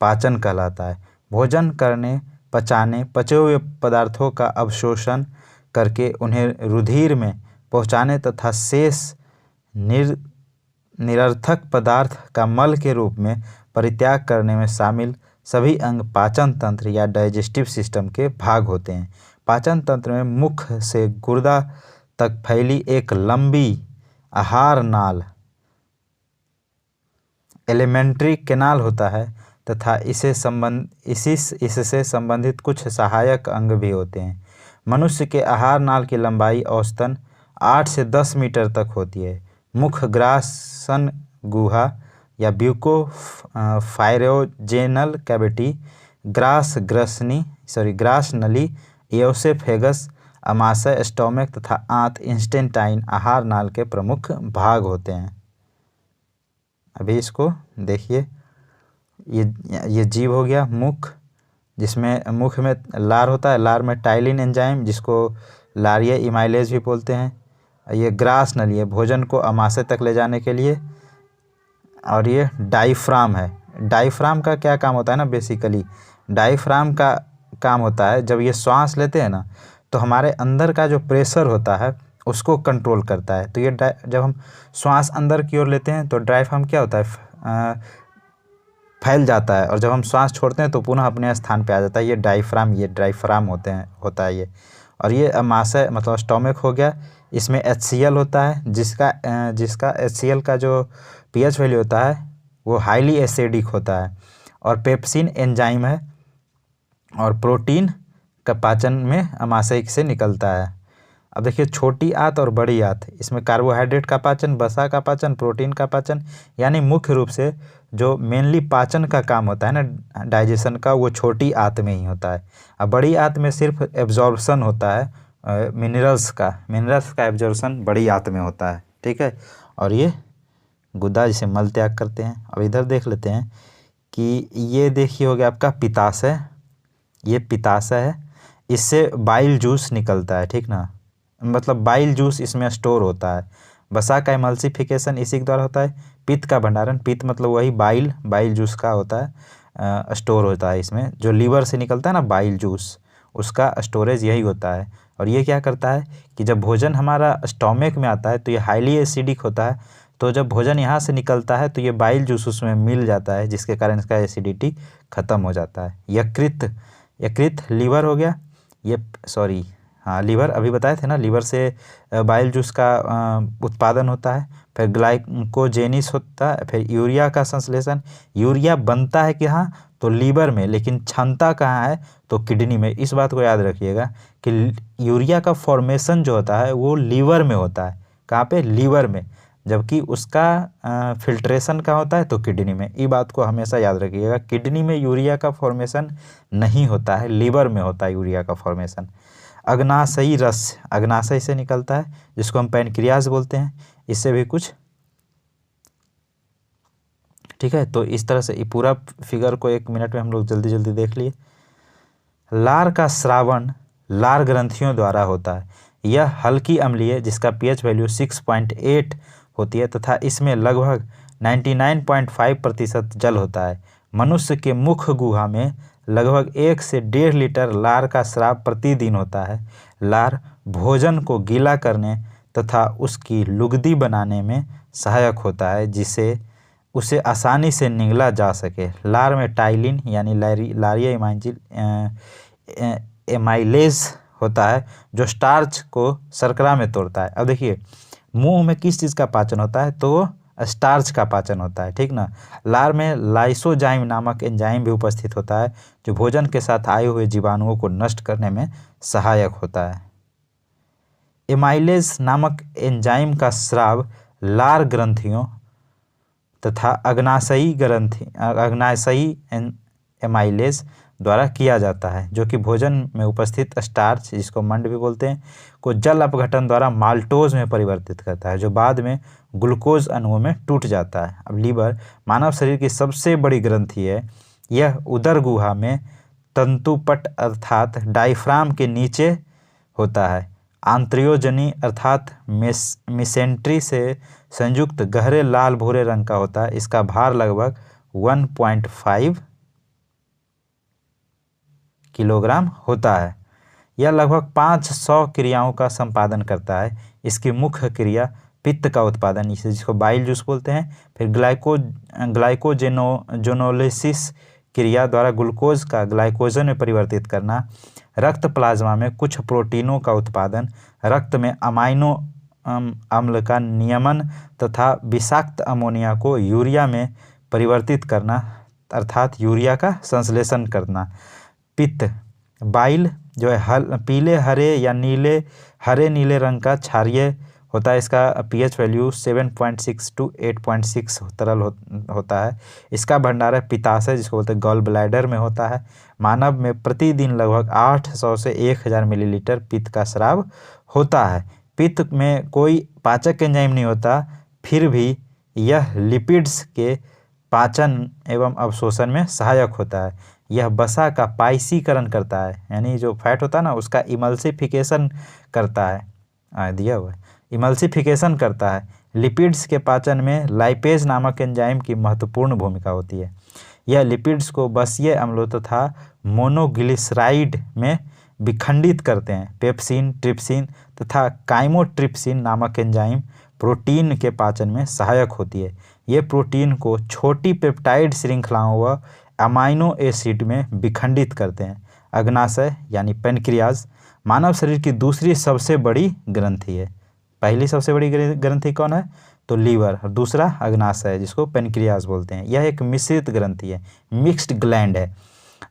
पाचन कहलाता है। भोजन करने, पचाने, पचे हुए पदार्थों का अवशोषण करके उन्हें रुधिर में पहुंचाने तथा शेष निरर्थक पदार्थ का मल के रूप में परित्याग करने में शामिल सभी अंग पाचन तंत्र या डाइजेस्टिव सिस्टम के भाग होते हैं। पाचन तंत्र में मुख से गुर्दा तक फैली एक लंबी आहार नाल एलिमेंट्री कैनाल होता है तथा इससे संबंधित कुछ सहायक अंग भी होते हैं। मनुष्य के आहार नाल की लंबाई औसतन 8 से 10 मीटर तक होती है। मुख ग्रासन गुहा या ब्यूको फायरोजेनल कैविटी, ग्रास नली, एओसेफेगस, अमाशय, स्टोमक तथा आंत इंस्टेंटाइन आहार नाल के प्रमुख भाग होते हैं। अभी इसको देखिए, ये जीभ हो गया मुख, जिसमें मुख में लार होता है, लार में टाइलिन एंजाइम जिसको लारिया इमाइलेज भी बोलते हैं। ये ग्रास नली है भोजन को अमाशय तक ले जाने के लिए। और ये डायफ्राम है। डायफ्राम का क्या काम होता है ना, बेसिकली डायफ्राम का काम होता है जब ये श्वास लेते हैं ना, तो हमारे अंदर का जो प्रेशर होता है उसको कंट्रोल करता है। तो ये जब हम श्वास अंदर की ओर लेते हैं तो डायफ्राम क्या होता है, फैल जाता है, और जब हम श्वास छोड़ते हैं तो पुनः अपने स्थान पे आ जाता है। ये डायफ्राम होता है ये। और ये अमाशय मतलब स्टोमक हो गया, इसमें HCl होता है, जिसका HCl का जो pH वैल्यू होता है वो हाईली एसिडिक होता है। और पेप्सिन एंजाइम है, और प्रोटीन का पाचन में अमाशय से निकलता है। अब देखिए छोटी आंत और बड़ी आंत, इसमें कार्बोहाइड्रेट का पाचन, वसा का पाचन, प्रोटीन का पाचन, यानी मुख्य रूप से जो मेनली पाचन का काम होता है ना डाइजेशन का, वो छोटी आंत में ही होता है। अब बड़ी आंत में सिर्फ एब्जॉर्प्शन होता है मिनरल्स का एब्जॉर्प्शन बड़ी आंत में होता है, ठीक है। और ये गुदा जिसे मल त्याग करते हैं। अब इधर देख लेते हैं कि ये देखिए हो गया आपका पित्ताशय। ये पित्ताशय है, इससे बाइल जूस निकलता है, ठीक ना, मतलब बाइल जूस इसमें स्टोर होता है। वसा का एमल्सिफिकेशन इसी के द्वारा होता है। पित्त का भंडारण, पित्त मतलब वही बाइल जूस का होता है, स्टोर होता है इसमें। जो लीवर से निकलता है ना बाइल जूस, उसका स्टोरेज यही होता है। और ये क्या करता है कि जब भोजन हमारा स्टोमक में आता है तो ये हाईली एसिडिक होता है, तो जब भोजन यहाँ से निकलता है तो ये बाइल जूस उसमें मिल जाता है, जिसके कारण इसका एसिडिटी खत्म हो जाता है। यकृत लीवर हो गया, ये सॉरी हाँ लीवर अभी बताए थे ना, लीवर से बाइल जूस का उत्पादन होता है। फिर ग्लाइकोजेनिस होता है, फिर यूरिया का संश्लेषण। यूरिया बनता है कि हाँ तो लीवर में, लेकिन क्षमता कहाँ है तो किडनी में। इस बात को याद रखिएगा कि यूरिया का फॉर्मेशन जो होता है वो लीवर में होता है। कहाँ पे? लीवर में। जबकि उसका फिल्ट्रेशन कहाँ होता है तो किडनी में। ये बात को हमेशा याद रखिएगा, किडनी में यूरिया का फॉर्मेशन नहीं होता है, लीवर में होता है यूरिया का फॉर्मेशन। अग्नाशयी रस अग्नाशय से निकलता है, जिसको हम पैनक्रियाज बोलते हैं। इससे भी कुछ, ठीक है। तो इस तरह से ये पूरा फिगर को 1 मिनट में हम लोग जल्दी जल्दी देख लिए। लार का स्रावन लार ग्रंथियों द्वारा होता है। यह हल्की अम्लीय, जिसका pH वैल्यू 6.8 होती है तथा इसमें लगभग 99.5% जल होता है। मनुष्य के मुख गुहा में लगभग 1 से 1.5 लीटर लार का स्राव प्रतिदिन होता है। लार भोजन को गीला करने तथा उसकी लुगदी बनाने में सहायक होता है, जिसे उसे आसानी से निगला जा सके। लार में टाइलिन यानी लारिया एमाइलेज होता है, जो स्टार्च को शर्करा में तोड़ता है। अब देखिए, मुंह में किस चीज़ का पाचन होता है तो वो स्टार्च का पाचन होता है, ठीक ना। लार में लाइसोजाइम नामक एंजाइम भी उपस्थित होता है, जो भोजन के साथ आए हुए जीवाणुओं को नष्ट करने में सहायक होता है। एमाइलेज नामक एंजाइम का स्राव लार ग्रंथियों तथा अग्नाशयी एमाइलेज द्वारा किया जाता है, जो कि भोजन में उपस्थित स्टार्च, जिसको मंड भी बोलते हैं, को जल अपघटन द्वारा माल्टोज में परिवर्तित करता है, जो बाद में ग्लूकोज अणुओं में टूट जाता है। अब लीवर मानव शरीर की सबसे बड़ी ग्रंथि है। यह उदर गुहा में तंतुपट अर्थात डायफ्राम के नीचे होता है। आंत्रियोजनी अर्थात मिसेंट्री से संयुक्त गहरे लाल भूरे रंग का होता है। इसका भार लगभग 1.5 किलोग्राम होता है। यह लगभग 500 क्रियाओं का संपादन करता है। इसकी मुख्य क्रिया पित्त का उत्पादन, जिसको बाइल जूस बोलते हैं। फिर ग्लाइकोजेनोलिसिस क्रिया द्वारा ग्लूकोज का ग्लाइकोजन में परिवर्तित करना। रक्त प्लाज्मा में कुछ प्रोटीनों का उत्पादन, रक्त में अमाइनो अम्ल का नियमन तथा विषाक्त अमोनिया को यूरिया में परिवर्तित करना, अर्थात यूरिया का संश्लेषण करना। पित्त बाइल जो है पीले हरे या हरे नीले रंग का क्षारीय होता है। इसका pH वैल्यू 7.6 to 8.6 तरल होता है। इसका भंडारण पित्ताशय, जिसको बोलते हैं गॉल ब्लैडर में होता है। मानव में प्रतिदिन लगभग 800 से 1000 मिलीलीटर पित्त का स्राव होता है। पित्त में कोई पाचक एंजाइम नहीं होता, फिर भी यह लिपिड्स के पाचन एवं अवशोषण में सहायक होता है। यह वसा का पाइसीकरण करता है, यानी जो फैट होता है ना उसका इमल्सिफिकेशन करता है, दिया हुआ है, इमल्सिफिकेशन करता है। लिपिड्स के पाचन में लाइपेज नामक एंजाइम की महत्वपूर्ण भूमिका होती है। यह लिपिड्स को बसीय अम्लों तथा मोनोग्लिसराइड में विखंडित करते हैं। पेप्सिन, ट्रिप्सिन तथा काइमोट्रिप्सिन नामक एंजाइम प्रोटीन के पाचन में सहायक होती है। ये प्रोटीन को छोटी पेप्टाइड श्रृंखलाओं व अमाइनो एसिड में विखंडित करते हैं। अग्नाशय यानी पैनक्रियाज मानव शरीर की दूसरी सबसे बड़ी ग्रंथि है। पहली सबसे बड़ी ग्रंथि कौन है तो लीवर, और दूसरा अग्नाशय जिसको पैनक्रियाज बोलते हैं। यह एक मिश्रित ग्रंथि है, मिक्स्ड ग्लैंड है,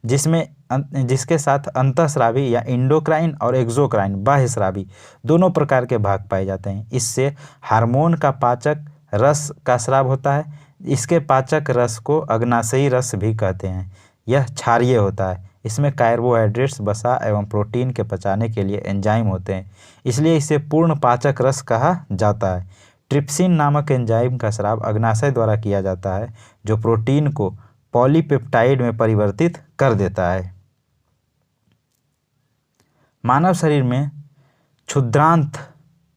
जिसके साथ अंतःस्रावी या इंडोक्राइन और एक्सोक्राइन बाह्यस्रावी दोनों प्रकार के भाग पाए जाते हैं। इससे हार्मोन का पाचक रस का स्राव होता है। इसके पाचक रस को अग्नाशयी रस भी कहते हैं। यह क्षारीय होता है। इसमें कार्बोहाइड्रेट्स, वसा एवं प्रोटीन के पचाने के लिए एंजाइम होते हैं, इसलिए इसे पूर्ण पाचक रस कहा जाता है। ट्रिप्सिन नामक एंजाइम का स्राव अग्नाशय द्वारा किया जाता है, जो प्रोटीन को पॉलीपेप्टाइड में परिवर्तित कर देता है। मानव शरीर में क्षुद्रांत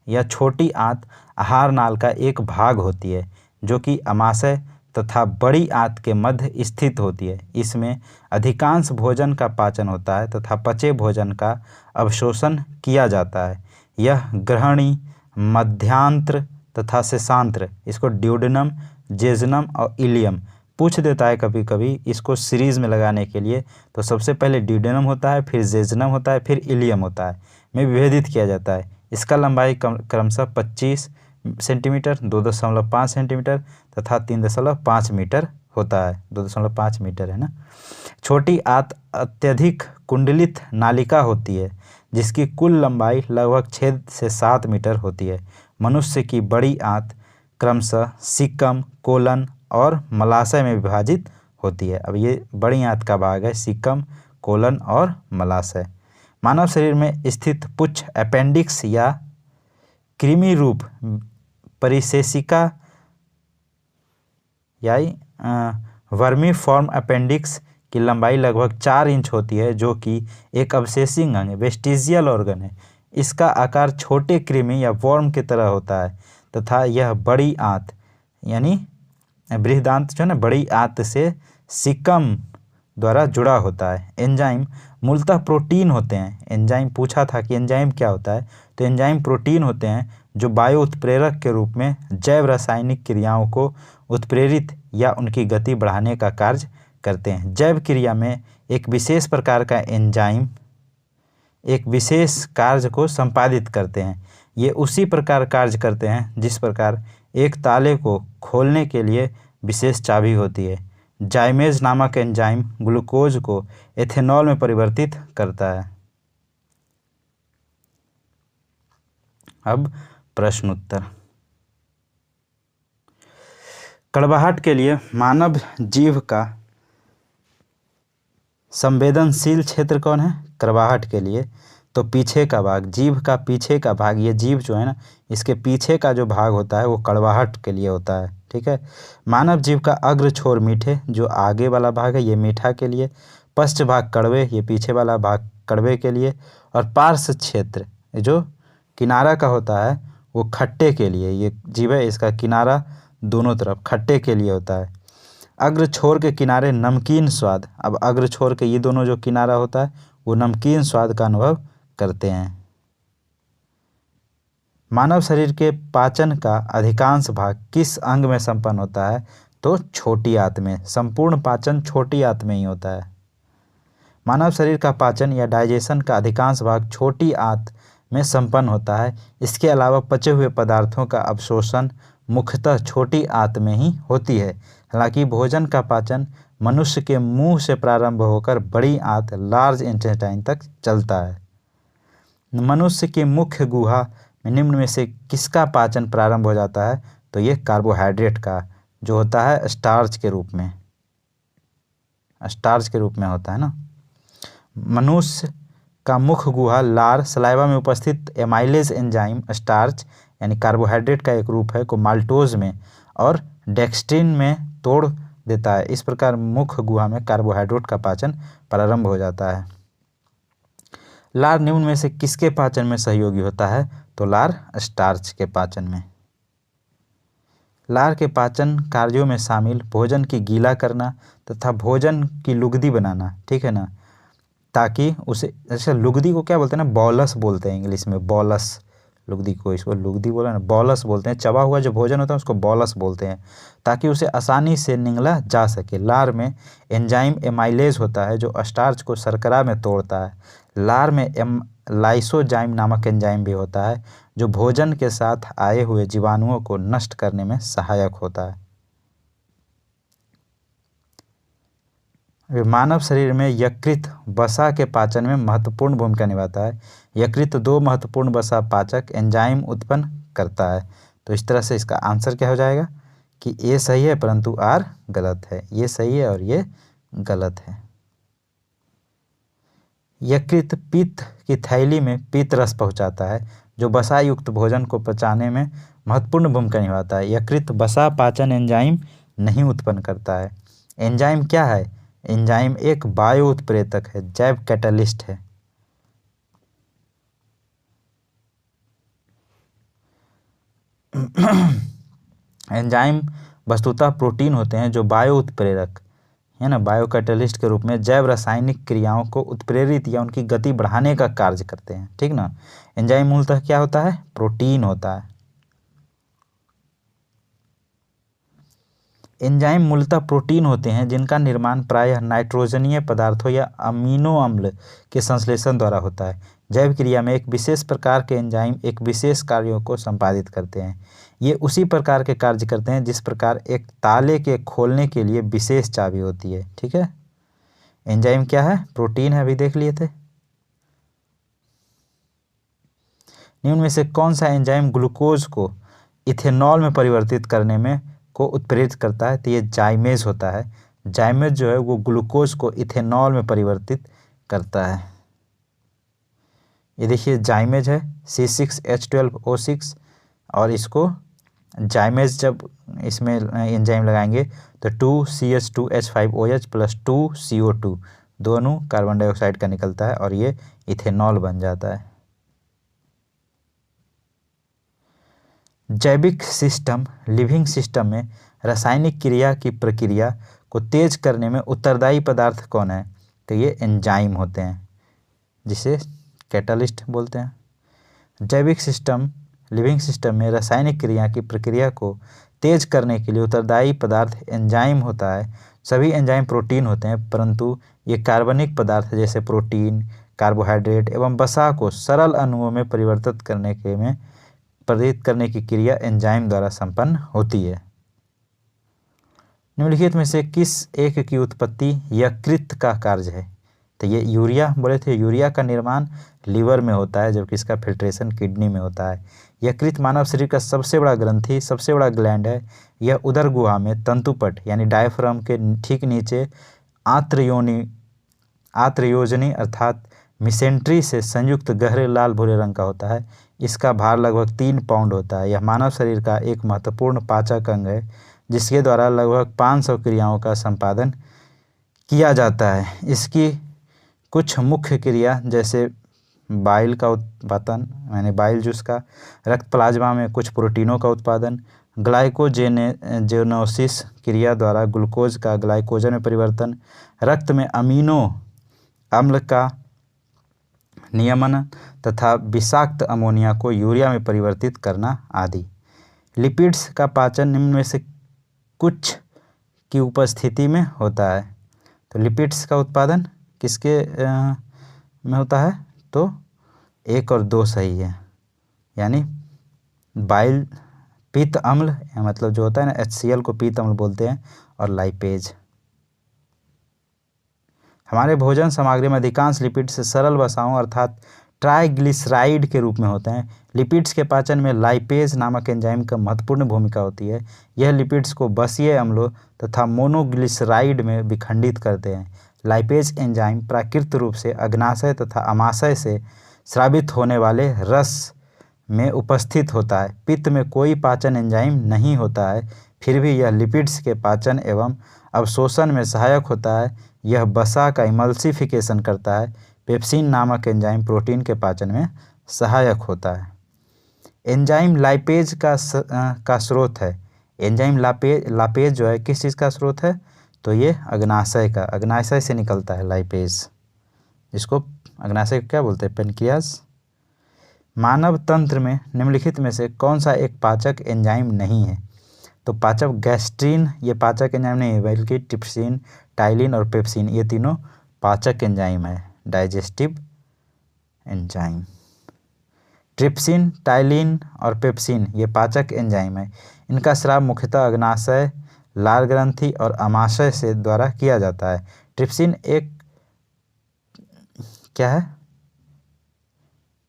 या छोटी आंत आहार नाल का एक भाग होती है, जो कि अमाशय तथा बड़ी आंत के मध्य स्थित होती है। इसमें अधिकांश भोजन का पाचन होता है तथा पचे भोजन का अवशोषण किया जाता है। यह ग्रहणी, मध्यांत्र तथा शेषांत्र, इसको ड्यूडेनम, जेजुनम और इलियम पूछ देता है कभी कभी इसको सीरीज में लगाने के लिए। तो सबसे पहले ड्यूडेनम होता है, फिर जेजनम होता है, फिर इलियम होता है, में विभेदित किया जाता है। इसका लंबाई क्रमशः 25 सेंटीमीटर, 2.5 सेंटीमीटर तथा 3.5 मीटर होता है। 2.5 मीटर है ना। छोटी आंत अत्यधिक कुंडलित नालिका होती है जिसकी कुल लंबाई लगभग 6 से 7 मीटर होती है। मनुष्य की बड़ी आंत क्रमशः सीकम, कोलन और मलाशय में विभाजित होती है। अब ये बड़ी आंत का भाग है सीकम, कोलन और मलाशय। मानव शरीर में स्थित पुच्छ अपेंडिक्स या कृमि रूप परिशेषिका या वर्मीफॉर्म अपेंडिक्स की लंबाई लगभग 4 इंच होती है, जो कि एक अवशेषिंग अंग है, वेस्टिजियल ऑर्गन है। इसका आकार छोटे कृमि या वर्म की तरह होता है तथा यह बड़ी आंत यानी बृहदांत जो है ना, बड़ी आंत से सिकम द्वारा जुड़ा होता है। एंजाइम मूलतः प्रोटीन होते हैं। एंजाइम पूछा था कि एंजाइम क्या होता है, तो एंजाइम प्रोटीन होते हैं जो बायो उत्प्रेरक के रूप में जैव रासायनिक क्रियाओं को उत्प्रेरित या उनकी गति बढ़ाने का कार्य करते हैं। जैव क्रिया में एक विशेष प्रकार का एंजाइम एक विशेष कार्य को संपादित करते हैं। ये उसी प्रकार कार्य करते हैं जिस प्रकार एक ताले को खोलने के लिए विशेष चाबी होती है। जाइमेज नामक एंजाइम ग्लूकोज को एथेनॉल में परिवर्तित करता है। अब प्रश्न उत्तर। कड़वाहट के लिए मानव जीव का संवेदनशील क्षेत्र कौन है? कड़वाहट के लिए तो पीछे का भाग, जीभ का पीछे का भाग, ये जीभ जो है ना, इसके पीछे का जो भाग होता है वो कड़वाहट के लिए होता है। ठीक है। मानव जीभ का अग्र छोर मीठे, जो आगे वाला भाग है ये मीठा के लिए, पश्च भाग कड़वे, ये पीछे वाला भाग कड़वे के लिए, और पार्श्व क्षेत्र जो किनारा का होता है वो खट्टे के लिए। ये जीभ है, इसका किनारा दोनों तरफ खट्टे के लिए होता है। अग्र छोर के किनारे नमकीन स्वाद, अब अग्र छोर के ये दोनों जो किनारा होता है वो नमकीन स्वाद का अनुभव करते हैं। मानव शरीर के पाचन का अधिकांश भाग किस अंग में संपन्न होता है? तो छोटी आंत में। संपूर्ण पाचन छोटी आंत में ही होता है। मानव शरीर का पाचन या डाइजेशन का अधिकांश भाग छोटी आंत में संपन्न होता है। इसके अलावा पचे हुए पदार्थों का अवशोषण मुख्यतः छोटी आंत में ही होती है। हालांकि भोजन का पाचन मनुष्य के मुंह से प्रारंभ होकर बड़ी आंत लार्ज इंटेस्टाइन तक चलता है। मनुष्य की मुख्य गुहा में निम्न में से किसका पाचन प्रारंभ हो जाता है? तो ये कार्बोहाइड्रेट का, जो होता है स्टार्च के रूप में, स्टार्च के रूप में होता है ना। मनुष्य का मुख्य गुहा लार सलाइवा में उपस्थित एमाइलेज एंजाइम स्टार्च यानी कार्बोहाइड्रेट का एक रूप है को माल्टोज में और डेक्स्ट्रिन में तोड़ देता है। इस प्रकार मुख्य गुहा में कार्बोहाइड्रेट का पाचन प्रारंभ हो जाता है। लार निम्न में से किसके पाचन में सहयोगी होता है? तो लार स्टार्च के पाचन में। लार के पाचन कार्यों में शामिल भोजन की गीला करना तथा भोजन की लुगदी बनाना, ठीक है ना, ताकि उसे, जैसे लुगदी को क्या बोलते हैं ना, बॉलस बोलते हैं इंग्लिश में, बॉलस लुगदी को, इसको लुगदी बोला ना, बॉलस बोलते हैं। चबा हुआ जो भोजन होता है उसको बॉलस बोलते हैं, ताकि उसे आसानी से निगला जा सके। लार में एंजाइम एमाइलेज होता है जो स्टार्च को शर्करा में तोड़ता है। लार में लाइसोजाइम नामक एंजाइम भी होता है जो भोजन के साथ आए हुए जीवाणुओं को नष्ट करने में सहायक होता है। मानव शरीर में यकृत वसा के पाचन में महत्वपूर्ण भूमिका निभाता है। यकृत 2 महत्वपूर्ण वसा पाचक एंजाइम उत्पन्न करता है। तो इस तरह से इसका आंसर क्या हो जाएगा कि ए सही है परंतु आर गलत है। ये सही है और ये गलत है। यकृत पित्त की थैली में पित्त रस पहुंचाता है जो वसा युक्त भोजन को पचाने में महत्वपूर्ण भूमिका निभाता है। यकृत वसा पाचन एंजाइम नहीं उत्पन्न करता है। एंजाइम क्या है? एंजाइम एक बायो उत्प्रेरक है, जैव कैटलिस्ट है। एंजाइम वस्तुतः प्रोटीन होते हैं जो बायो उत्प्रेरक है ना, बायो कैटलिस्ट के रूप में जैव रासायनिक क्रियाओं को उत्प्रेरित या उनकी गति बढ़ाने का कार्य करते हैं, ठीक ना। एंजाइम मूलतः क्या होता है? प्रोटीन होता है। एंजाइम मूलतः प्रोटीन होते हैं जिनका निर्माण प्रायः नाइट्रोजनीय पदार्थों या अमीनो अम्ल के संश्लेषण द्वारा होता है। जैव क्रिया में एक विशेष प्रकार के एंजाइम एक विशेष कार्यों को संपादित करते हैं। ये उसी प्रकार के कार्य करते हैं जिस प्रकार एक ताले के खोलने के लिए विशेष चाबी होती है। ठीक है, एंजाइम क्या है? प्रोटीन है, अभी देख लिए थे। निम्न में से कौन सा एंजाइम ग्लूकोज को इथेनॉल में परिवर्तित करने में को उत्प्रेरित करता है? तो ये जाइमेज होता है। जाइमेज जो है वो ग्लूकोज को इथेनॉल में परिवर्तित करता है। ये देखिए जाइमेज है C6H12O6 और इसको जाइमेज जब इसमें एंजाइम लगाएंगे तो 2CH2H5OH प्लस 2CO2 दोनों कार्बन डाइऑक्साइड का निकलता है और ये इथेनॉल बन जाता है। जैविक सिस्टम लिविंग सिस्टम में रासायनिक क्रिया की प्रक्रिया को तेज करने में उत्तरदायी पदार्थ कौन है? तो ये एंजाइम होते हैं जिसे कैटालिस्ट बोलते हैं। जैविक सिस्टम लिविंग सिस्टम में रासायनिक क्रिया की प्रक्रिया को तेज करने के लिए उत्तरदायी पदार्थ एंजाइम होता है। सभी एंजाइम प्रोटीन होते हैं परंतु ये कार्बनिक पदार्थ जैसे प्रोटीन, कार्बोहाइड्रेट एवं वसा को सरल अणुओं में परिवर्तित करने की क्रिया एंजाइम द्वारा संपन्न होती है। निम्नलिखित में से किस एक की उत्पत्ति यकृत का कार्य है? तो ये यूरिया बोले थे, यूरिया का निर्माण लीवर में होता है जबकि इसका फिल्ट्रेशन किडनी में होता है। यकृत मानव शरीर का सबसे बड़ा ग्रंथि, सबसे बड़ा ग्लैंड है। यह उदर गुहा में तंतुपट यानी डायफ्राम के ठीक नीचे आत्रयोजनी अर्थात मिसेंट्री से संयुक्त गहरे लाल भूरे रंग का होता है। इसका भार लगभग 3 पाउंड होता है। यह मानव शरीर का एक महत्वपूर्ण पाचक अंग है जिसके द्वारा लगभग 500 क्रियाओं का संपादन किया जाता है। इसकी कुछ मुख्य क्रिया जैसे बाइल का उत्पादन यानी बाइल जूस का, रक्त प्लाज्मा में कुछ प्रोटीनों का उत्पादन, ग्लाइकोजेनोसिस क्रिया द्वारा ग्लूकोज का ग्लाइकोजन में परिवर्तन, रक्त में अमीनो अम्ल का नियमन तथा विषाक्त अमोनिया को यूरिया में परिवर्तित करना आदि। लिपिड्स का पाचन निम्न में से कुछ की उपस्थिति में होता है। तो लिपिड्स का उत्पादन किसके में होता है? तो 1 और 2 सही है, यानी बाइल पीत अम्ल मतलब जो होता है ना HCl को पीत अम्ल बोलते हैं, और लाइपेज। हमारे भोजन सामग्री में अधिकांश लिपिड से सरल वसाओं अर्थात ट्राइग्लिसराइड के रूप में होते हैं। लिपिड्स के पाचन में लाइपेज नामक एंजाइम का महत्वपूर्ण भूमिका होती है। यह लिपिड्स को बसीय अम्लों तथा मोनोग्लिसराइड में विखंडित करते हैं। लाइपेज एंजाइम प्राकृतिक रूप से अग्नाशय तथा अमाशय से स्रावित होने वाले रस में उपस्थित होता है। पित्त में कोई पाचन एंजाइम नहीं होता है, फिर भी यह लिपिड्स के पाचन एवं अवशोषण में सहायक होता है। यह वसा का इमल्सिफिकेशन करता है। पेप्सिन नामक एंजाइम प्रोटीन के पाचन में सहायक होता है। एंजाइम लाइपेज का स्रोत है। एंजाइम लापेज जो है किस चीज़ का स्रोत है? तो ये अग्नाशय से निकलता है लाइपेज, जिसको अग्नाशय क्या बोलते हैं? पेनक्रियाज। मानव तंत्र में निम्नलिखित में से कौन सा एक पाचक एंजाइम नहीं है? तो पाचक गैस्ट्रीन ये पाचक एंजाइम नहीं है, बल्कि ट्रिप्सिन, टाइलिन और पेप्सिन ये तीनों पाचक एंजाइम है, डाइजेस्टिव एंजाइम। ट्रिप्सिन, टाइलिन और पेप्सिन ये पाचक एंजाइम है। इनका स्राव मुख्यतः अग्नाशय, लाल ग्रंथि और अमाशय से द्वारा किया जाता है। ट्रिप्सिन एक क्या है?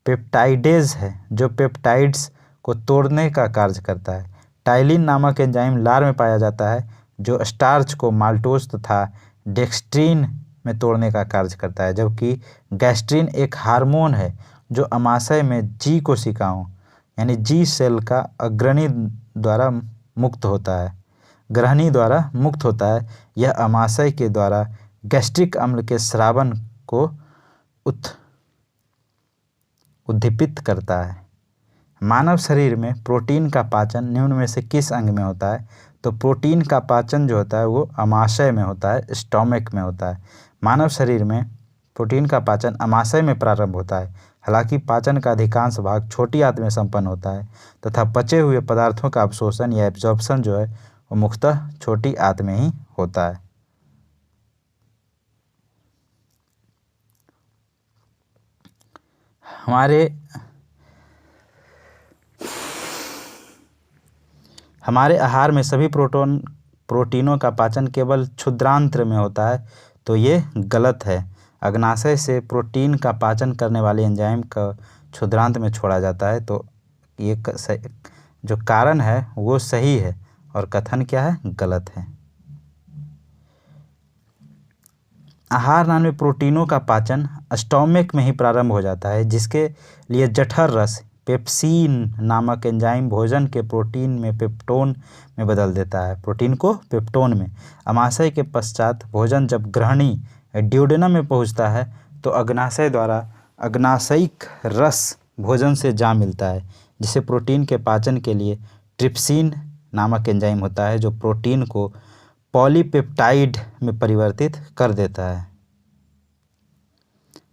पेप्टाइडेज है जो पेप्टाइड्स को तोड़ने का कार्य करता है। टाइलिन नामक एंजाइम लार में पाया जाता है जो स्टार्च को माल्टोज तथा डेक्स्ट्रीन में तोड़ने का कार्य करता है, जबकि गैस्ट्रीन एक हार्मोन है जो अमाशय में जी कोशिकाओं यानी जी सेल का ग्रहणी द्वारा मुक्त होता है। यह अमाशय के द्वारा गैस्ट्रिक अम्ल के स्रावन को उद्दीपित करता है। मानव शरीर में प्रोटीन का पाचन निम्न में से किस अंग में होता है? तो प्रोटीन का पाचन जो होता है वो अमाशय में होता है, स्टोमक में होता है। मानव शरीर में प्रोटीन का पाचन अमाशय में प्रारंभ होता है। हालांकि पाचन का अधिकांश भाग छोटी आंत में संपन्न होता है तथा पचे हुए पदार्थों का अवशोषण या एब्जॉर्प्शन जो है वो मुख्यतः छोटी आंत में ही होता है। हमारे आहार में सभी प्रोटीनों का पाचन केवल क्षुद्रांत्र में होता है, तो ये गलत है। अग्नाशय से प्रोटीन का पाचन करने वाले एंजाइम का क्षुद्रांत में छोड़ा जाता है, तो ये जो कारण है वो सही है और कथन क्या है, गलत है। आहार नाल में प्रोटीनों का पाचन स्टोमक में ही प्रारंभ हो जाता है, जिसके लिए जठर रस पेप्सिन नामक एंजाइम भोजन के प्रोटीन में पेप्टोन में बदल देता है, प्रोटीन को पेप्टोन में। अमाशय के पश्चात भोजन जब ग्रहणी ड्यूडेनम में पहुंचता है तो अग्नाशय द्वारा अग्नाशयिक रस भोजन से जा मिलता है, जिसे प्रोटीन के पाचन के लिए ट्रिप्सिन नामक एंजाइम होता है, जो प्रोटीन को पॉलीपेप्टाइड में परिवर्तित कर देता है।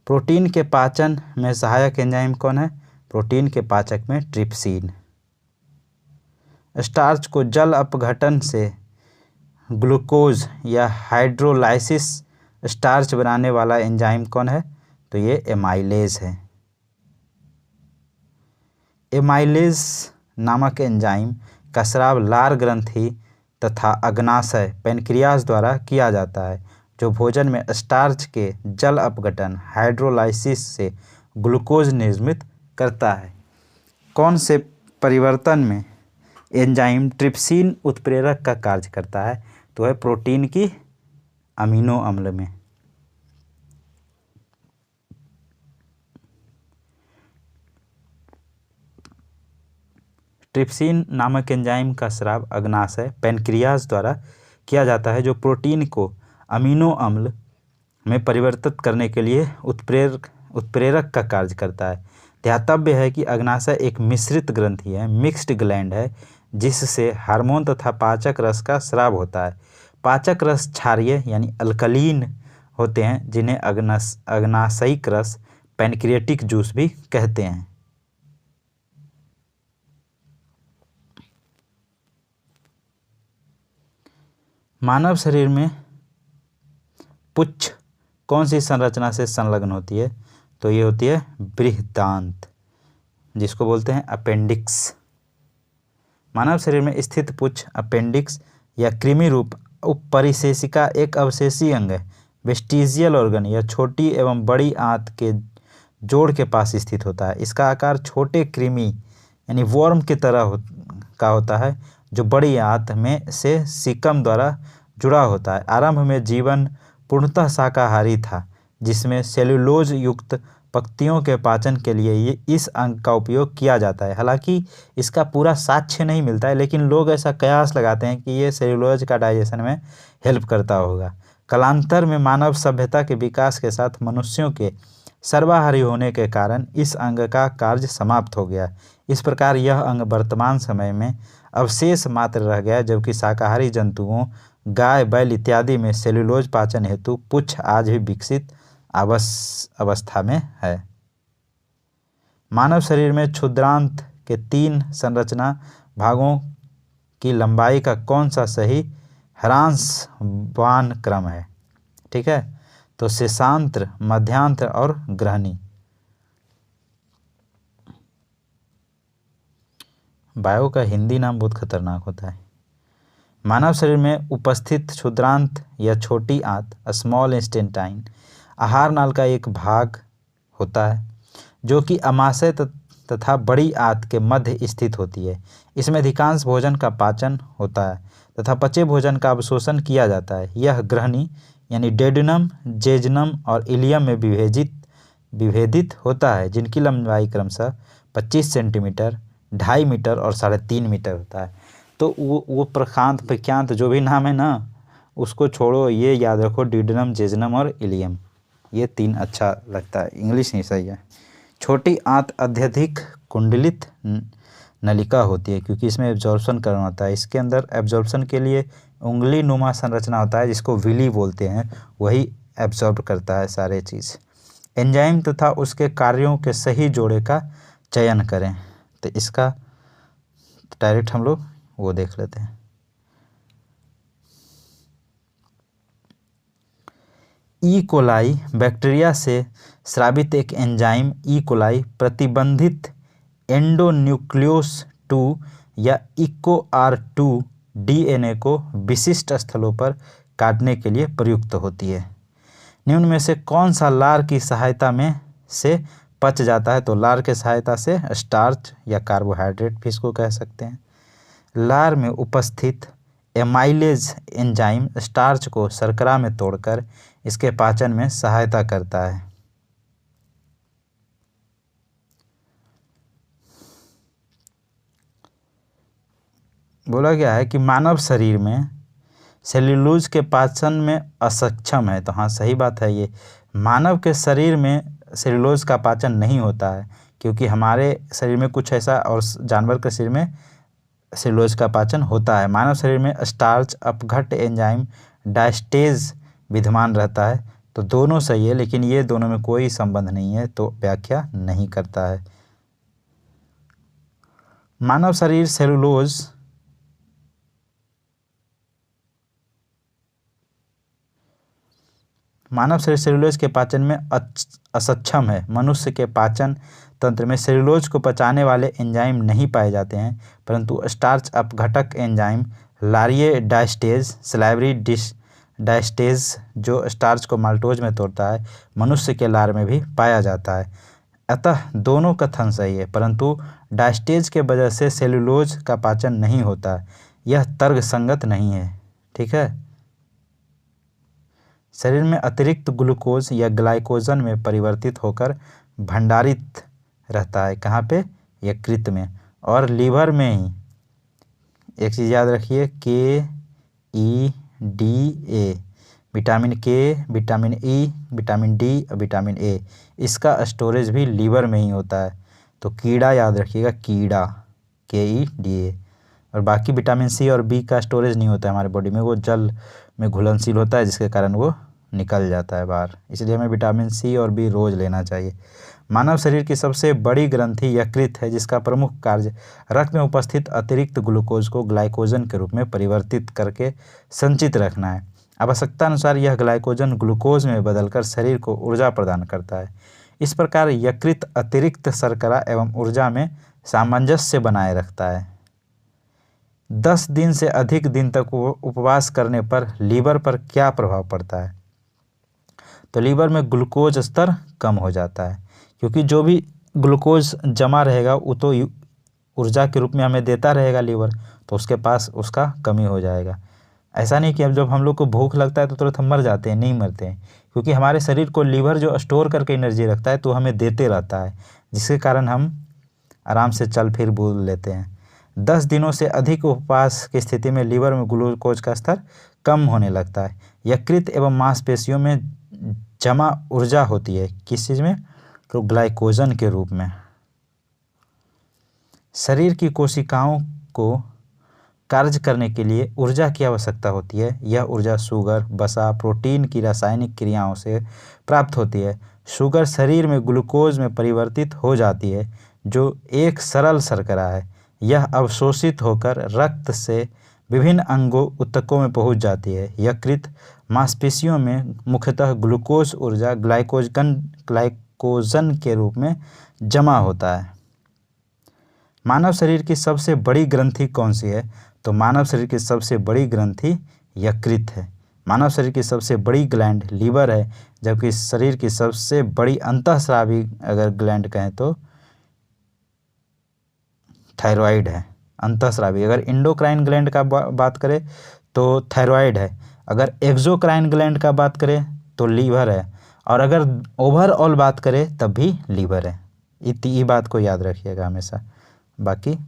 प्रोटीन के पाचन में सहायक एंजाइम कौन है? प्रोटीन के पाचक में ट्रिप्सिन। स्टार्च को जल अपघटन से ग्लूकोज या हाइड्रोलाइसिस स्टार्च बनाने वाला एंजाइम कौन है? तो ये एमाइलेज है। एमाइलेज नामक एंजाइम का स्राव लार ग्रंथि तथा अग्नाशय पैनक्रियाज द्वारा किया जाता है, जो भोजन में स्टार्च के जल अपघटन हाइड्रोलाइसिस से ग्लूकोज निर्मित करता है। कौन से परिवर्तन में एंजाइम ट्रिप्सिन उत्प्रेरक का कार्य करता है? तो है प्रोटीन की अमीनो अम्ल में। ट्रिप्सिन नामक एंजाइम का स्राव अग्नाशय पैनक्रियाज द्वारा किया जाता है, जो प्रोटीन को अमीनो अम्ल में परिवर्तित करने के लिए उत्प्रेरक का कार्य करता है। ध्यातव्य है कि अग्नाशय एक मिश्रित ग्रंथि है, मिक्स्ड ग्लैंड है, जिससे हार्मोन तथा पाचक रस का स्राव होता है। पाचक रस क्षारीय यानी अल्कलीन होते हैं, जिन्हें अग्नाशयिक रस पैनक्रियाटिक जूस भी कहते हैं। मानव शरीर में पुच्छ कौन सी संरचना से संलग्न होती है? तो ये होती है बृहदांत, जिसको बोलते हैं अपेंडिक्स। मानव शरीर में स्थित पुच्छ अपेंडिक्स या कृमि रूप उपपरिशेषिका एक अवशेषी अंग है। वेस्टिजियल ऑर्गन या छोटी एवं बड़ी आंत के जोड़ के पास स्थित होता है। इसका आकार छोटे कृमि यानी वर्म की तरह का होता है, जो बड़ी आंत में से सीकम द्वारा जुड़ा होता है। आरंभ में जीवन पूर्णतः शाकाहारी था, जिसमें सेल्यूलोज युक्त पत्तियों के पाचन के लिए इस अंग का उपयोग किया जाता है। हालांकि इसका पूरा साक्ष्य नहीं मिलता है, लेकिन लोग ऐसा कयास लगाते हैं कि ये सेल्यूलोज का डाइजेशन में हेल्प करता होगा। कालांतर में मानव सभ्यता के विकास के साथ मनुष्यों के सर्वाहारी होने के कारण इस अंग का कार्य समाप्त हो गया। इस प्रकार यह अंग वर्तमान समय में अवशेष मात्र रह गया, जबकि शाकाहारी जंतुओं गाय बैल इत्यादि में सेल्यूलोज पाचन हेतु पुच्छ आज भी विकसित अवस्था में है। मानव शरीर में क्षुद्रांत के 3 संरचना भागों की लंबाई का कौन सा सही ह्रासवान क्रम है? ठीक है, तो शेषांत्र, मध्यांत्र और ग्रहणी। बायो का हिंदी नाम बहुत खतरनाक होता है। मानव शरीर में उपस्थित क्षुद्रांत या छोटी आंत स्मॉल इंटेस्टाइन आहार नाल का एक भाग होता है, जो कि अमाशय तथा बड़ी आंत के मध्य स्थित होती है। इसमें अधिकांश भोजन का पाचन होता है तथा पचे भोजन का अवशोषण किया जाता है। यह ग्रहणी यानी डेड्यूनम, जेजनम और इलियम में विभेदित होता है, जिनकी लंबाई क्रमशः 25 सेंटीमीटर, 2.5 मीटर और 3.5 मीटर होता है। तो वो प्रख्यात जो भी नाम है ना, उसको छोड़ो, ये याद रखो, ड्यूडेनम, जेजनम और इलियम, ये 3 अच्छा लगता है। इंग्लिश नहीं सही है। छोटी आंत अत्यधिक कुंडलित नलिका होती है, क्योंकि इसमें एब्जॉर्प्शन करना होता है। इसके अंदर एब्जॉर्प्शन के लिए उंगली नुमा संरचना होता है, जिसको विली बोलते हैं, वही एब्जॉर्ब करता है सारे चीज़। एंजाइम तथा उसके कार्यों के सही जोड़े का चयन करें। तो इसका डायरेक्ट हम लोग वो देख लेते हैं। ई कोलाई बैक्टीरिया से स्रावित एक एंजाइम ई कोलाई प्रतिबंधित एंडोन्यूक्लियोस 2 या EcoR2 DNA को विशिष्ट स्थलों पर काटने के लिए प्रयुक्त होती है। निम्न में से कौन सा लार की सहायता में से पच जाता है? तो लार के सहायता से स्टार्च या कार्बोहाइड्रेट भी इसको कह सकते हैं। लार में उपस्थित एमाइलेज एंजाइम स्टार्च को शर्करा में तोड़कर इसके पाचन में सहायता करता है। बोला गया है कि मानव शरीर में सेल्यूलोज के पाचन में असक्षम है। तो हाँ, सही बात है। ये मानव के शरीर में सेल्यूलोज का पाचन नहीं होता है, क्योंकि हमारे शरीर में कुछ ऐसा और जानवर के शरीर में सेल्यूलोज का पाचन होता है। मानव शरीर में स्टार्च अपघट्ट एंजाइम डायस्टेज विद्यमान रहता है। तो दोनों सही है, लेकिन ये दोनों में कोई संबंध नहीं है, तो व्याख्या नहीं करता है। मानव शरीर सेल्यूलोज के पाचन में असक्षम है। मनुष्य के पाचन तंत्र में सेल्यूलोज को पचाने वाले एंजाइम नहीं पाए जाते हैं, परंतु स्टार्च अपघटक एंजाइम लारिये डायस्टेज सलाइवरी डायस्टेज जो स्टार्च को माल्टोज में तोड़ता है, मनुष्य के लार में भी पाया जाता है। अतः दोनों कथन सही है, परंतु डायस्टेज के वजह से सेल्यूलोज का पाचन नहीं होता, यह तर्कसंगत नहीं है। ठीक है। शरीर में अतिरिक्त ग्लूकोज या ग्लाइकोजन में परिवर्तित होकर भंडारित रहता है। कहाँ पे? यकृत में और लीवर में ही। एक चीज़ याद रखिए, KEDA, विटामिन के, विटामिन ई, विटामिन डी और विटामिन ए, इसका स्टोरेज भी लीवर में ही होता है। तो कीड़ा याद रखिएगा, कीड़ा, KEDA। और बाकी विटामिन सी और बी का स्टोरेज नहीं होता है हमारे बॉडी में, वो जल में घुलनशील होता है, जिसके कारण वो निकल जाता है बाहर। इसलिए हमें विटामिन सी और बी रोज़ लेना चाहिए। मानव शरीर की सबसे बड़ी ग्रंथि यकृत है, जिसका प्रमुख कार्य रक्त में उपस्थित अतिरिक्त ग्लूकोज को ग्लाइकोजन के रूप में परिवर्तित करके संचित रखना है। आवश्यकता अनुसार यह ग्लाइकोजन ग्लूकोज में बदलकर शरीर को ऊर्जा प्रदान करता है। इस प्रकार यकृत अतिरिक्त शर्करा एवं ऊर्जा में सामंजस्य बनाए रखता है। 10 दिन से अधिक दिन तक उपवास करने पर लीवर पर क्या प्रभाव पड़ता है? तो लीवर में ग्लूकोज स्तर कम हो जाता है, क्योंकि जो भी ग्लूकोज जमा रहेगा वो तो ऊर्जा के रूप में हमें देता रहेगा लीवर, तो उसके पास उसका कमी हो जाएगा। ऐसा नहीं कि अब जब हम लोग को भूख लगता है तो तुरंत हम मर जाते हैं, नहीं मरते हैं, क्योंकि हमारे शरीर को लीवर जो स्टोर करके एनर्जी रखता है तो हमें देते रहता है, जिसके कारण हम आराम से चल फिर बोल लेते हैं। 10 दिनों से अधिक उपवास की स्थिति में लीवर में ग्लूकोज का स्तर कम होने लगता है। यकृत एवं मांसपेशियों में जमा ऊर्जा होती है, किस चीज़ में? तो ग्लाइकोजन के रूप में। शरीर की कोशिकाओं को कार्य करने के लिए ऊर्जा की आवश्यकता होती है। यह ऊर्जा शुगर, वसा, प्रोटीन की रासायनिक क्रियाओं से प्राप्त होती है। शुगर शरीर में ग्लूकोज में परिवर्तित हो जाती है, जो एक सरल शर्करा है। यह अवशोषित होकर रक्त से विभिन्न अंगों ऊतकों में पहुंच जाती है। यकृत मांसपेशियों में मुख्यतः ग्लूकोज ऊर्जा ग्लाइकोजन के रूप में जमा होता है। मानव शरीर की सबसे बड़ी ग्रंथि कौन सी है? तो मानव शरीर की सबसे बड़ी ग्रंथि यकृत है। मानव शरीर की सबसे बड़ी ग्लैंड लीवर है, जबकि शरीर की सबसे बड़ी अंतःस्रावी अगर ग्लैंड कहें तो थायराइड है। अंतःस्रावी अगर इंडोक्राइन ग्लैंड का बात करें तो थायराइड है, अगर एक्सोक्राइन ग्लैंड का बात करें तो लीवर है, और अगर ओवरऑल बात करें तब भी लीवर है। ये बात को याद रखिएगा हमेशा। बाकी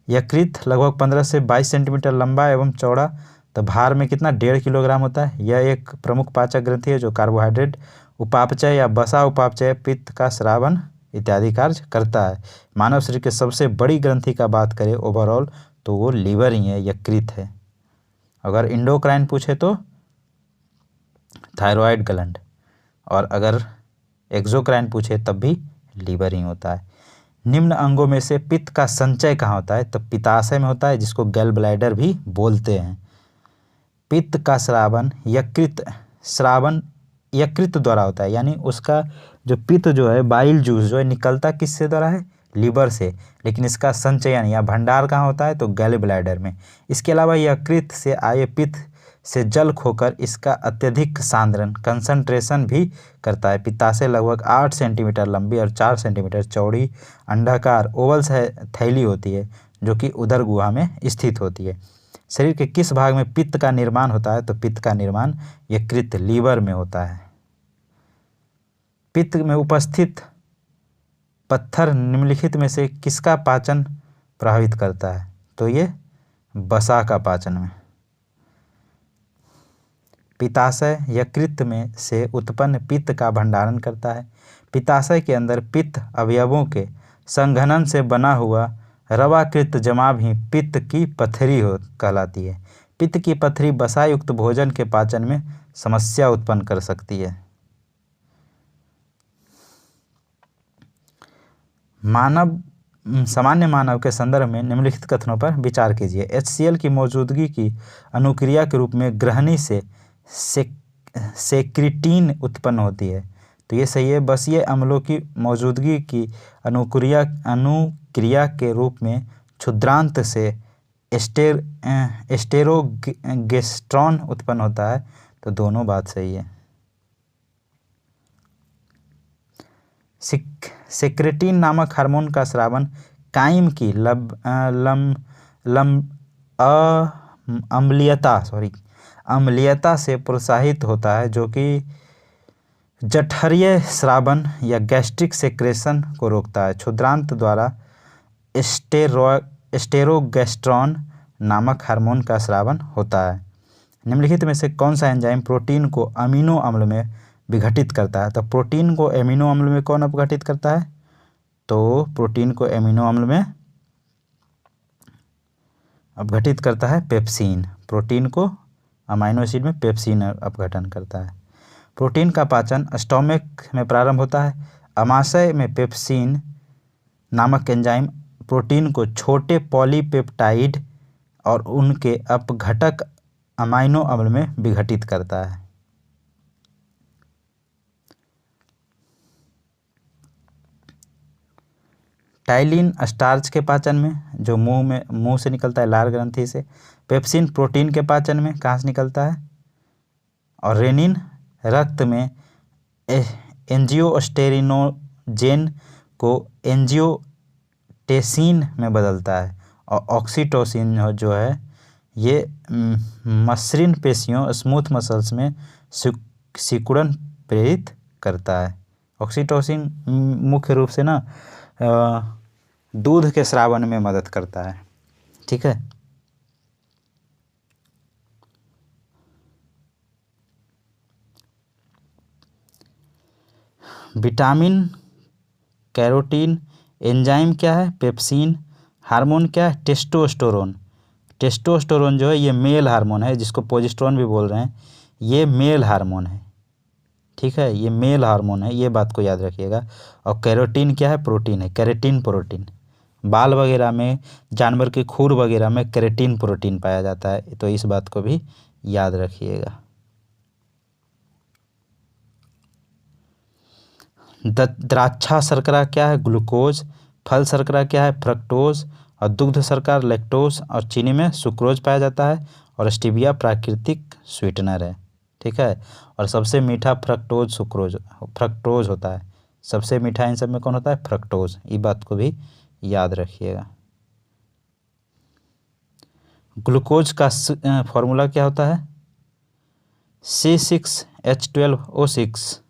यकृत लगभग 15 से 22 सेंटीमीटर लंबा एवं चौड़ा, तो भार में कितना? 1.5 किलोग्राम होता है। यह एक प्रमुख पाचक ग्रंथि है जो कार्बोहाइड्रेट उपापचय या वसा उपापचय, पित्त का श्रावण इत्यादि कार्य करता है। मानव शरीर के सबसे बड़ी ग्रंथि का बात करें ओवरऑल तो वो लीवर ही है, यकृत है। अगर इंडोक्राइन पूछे तो थायराइड ग्लैंड, और अगर एक्सोक्राइन पूछे तब भी लीवर ही होता है। निम्न अंगों में से पित्त का संचय कहाँ होता है? तो पित्ताशय में होता है, जिसको गैल ब्लैडर भी बोलते हैं। पित्त का श्रावण यकृत श्रावण यकृत द्वारा होता है, यानी उसका जो पित्त जो है, बाइल जूस जो है, निकलता किससे द्वारा है? लीवर से। लेकिन इसका संचयन या भंडार कहाँ होता है? तो गैल ब्लैडर में। इसके अलावा यकृत से आए पित्त से जल खोकर इसका अत्यधिक सांद्रण कंसंट्रेशन भी करता है। पित्ताशय लगभग 8 सेंटीमीटर लंबी और 4 सेंटीमीटर चौड़ी अंडाकार ओवल थैली होती है, जो कि उदर गुहा में स्थित होती है। शरीर के किस भाग में पित्त का निर्माण होता है? तो पित्त का निर्माण यकृत लीवर में होता है। पित्त में उपस्थित पत्थर निम्नलिखित में से किसका पाचन प्रभावित करता है? तो ये वसा का पाचन में। पित्ताशय यकृत में से उत्पन्न पित्त का भंडारण करता है। पित्ताशय के अंदर पित्त अवयवों के संघनन से बना हुआ रवाकृत जमाव ही पित्त की पथरी कहलाती है। पित्त की पथरी वसायुक्त भोजन के पाचन में समस्या उत्पन्न कर सकती है। सामान्य मानव के संदर्भ में निम्नलिखित कथनों पर विचार कीजिए। HCl की मौजूदगी की अनुक्रिया के रूप में ग्रहणी से सेक्रेटिन उत्पन्न होती है। तो ये सही है। बसीय अम्लों की मौजूदगी की अनुक्रिया के रूप में क्षुद्रांत से एस्टेरोगेस्ट्रॉन उत्पन्न होता है। तो दोनों बात सही है। सेक्रेटिन नामक हार्मोन का स्रावन कायम की अम्लीयता से प्रोत्साहित होता है, जो कि जठरीय स्रावन या गैस्ट्रिक सेक्रेशन को रोकता है। क्षुद्रांत द्वारा एस्टेरोगेस्ट्रॉन नामक हार्मोन का स्रावन होता है। निम्नलिखित में से कौन सा एंजाइम प्रोटीन को अमीनो अम्ल में विघटित करता है? तो प्रोटीन को एमिनो अम्ल में कौन अपघटित करता है? तो प्रोटीन को एमिनो अम्ल में अपघटित करता है पेप्सिन। प्रोटीन को अमाइनो एसिड में पेप्सिन अपघटन करता है। प्रोटीन का पाचन स्टोमक में प्रारंभ होता है। अमाशय में पेप्सिन नामक एंजाइम प्रोटीन को छोटे पॉलीपेप्टाइड और उनके अपघटक अमाइनो अम्ल में विघटित करता है। टाइलिन स्टार्च के पाचन में, जो मुंह से निकलता है लार ग्रंथि से। पेप्सिन प्रोटीन के पाचन में कहाँ से निकलता है? और रेनिन रक्त में एंजियोस्टेरिनोजेन को एंजियोटेंसिन में बदलता है। और ऑक्सीटोसिन जो है ये मसृण पेशियों स्मूथ मसल्स में सिकुड़न प्रेरित करता है। ऑक्सीटोसिन मुख्य रूप से ना दूध के स्रावन में मदद करता है। ठीक है। विटामिन, कैरोटीन, एंजाइम क्या है? पेप्सिन। हार्मोन क्या है? टेस्टोस्टेरोन। टेस्टोस्टेरोन जो है ये मेल हार्मोन है, जिसको प्रोजेस्टेरोन भी बोल रहे हैं। ये मेल हार्मोन है। ठीक है, ये मेल हार्मोन है, ये बात को याद रखिएगा। और कैरोटीन क्या है? प्रोटीन है, कैरेटीन प्रोटीन। बाल वगैरह में, जानवर के खूर वगैरह में कैरेटीन प्रोटीन पाया जाता है, तो इस बात को भी याद रखिएगा। द्राक्षा शर्करा क्या है? ग्लूकोज। फल शर्करा क्या है? फ्रक्टोज। और दुग्ध शर्करा लैक्टोज। और चीनी में सुक्रोज पाया जाता है। और स्टीविया प्राकृतिक स्वीटनर है। ठीक है। और सबसे मीठा फ्रक्टोज होता है। सबसे मीठा इन सब में कौन होता है? फ्रक्टोज। ये बात को भी याद रखिएगा। ग्लूकोज का फॉर्मूला क्या होता है? C6H12O6।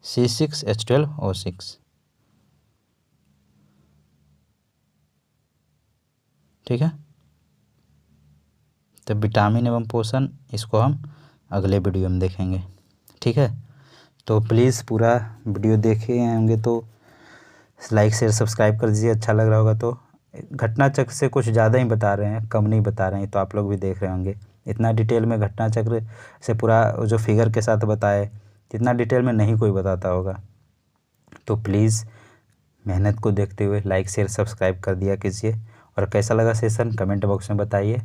C6H12O6। ठीक है। तो विटामिन एवं पोषण, इसको हम अगले वीडियो में देखेंगे। ठीक है। तो प्लीज़ पूरा वीडियो देखे होंगे तो लाइक शेयर सब्सक्राइब कर दीजिए। अच्छा लग रहा होगा तो। घटना चक्र से कुछ ज़्यादा ही बता रहे हैं, कम नहीं बता रहे हैं, तो आप लोग भी देख रहे होंगे। इतना डिटेल में घटना चक्र से पूरा जो फिगर के साथ बताए, इतना डिटेल में नहीं कोई बताता होगा। तो प्लीज़ मेहनत को देखते हुए लाइक शेयर सब्सक्राइब कर दिया कीजिए। और कैसा लगा सेशन कमेंट बॉक्स में बताइए।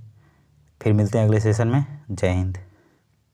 फिर मिलते हैं अगले सेशन में। जय हिंद।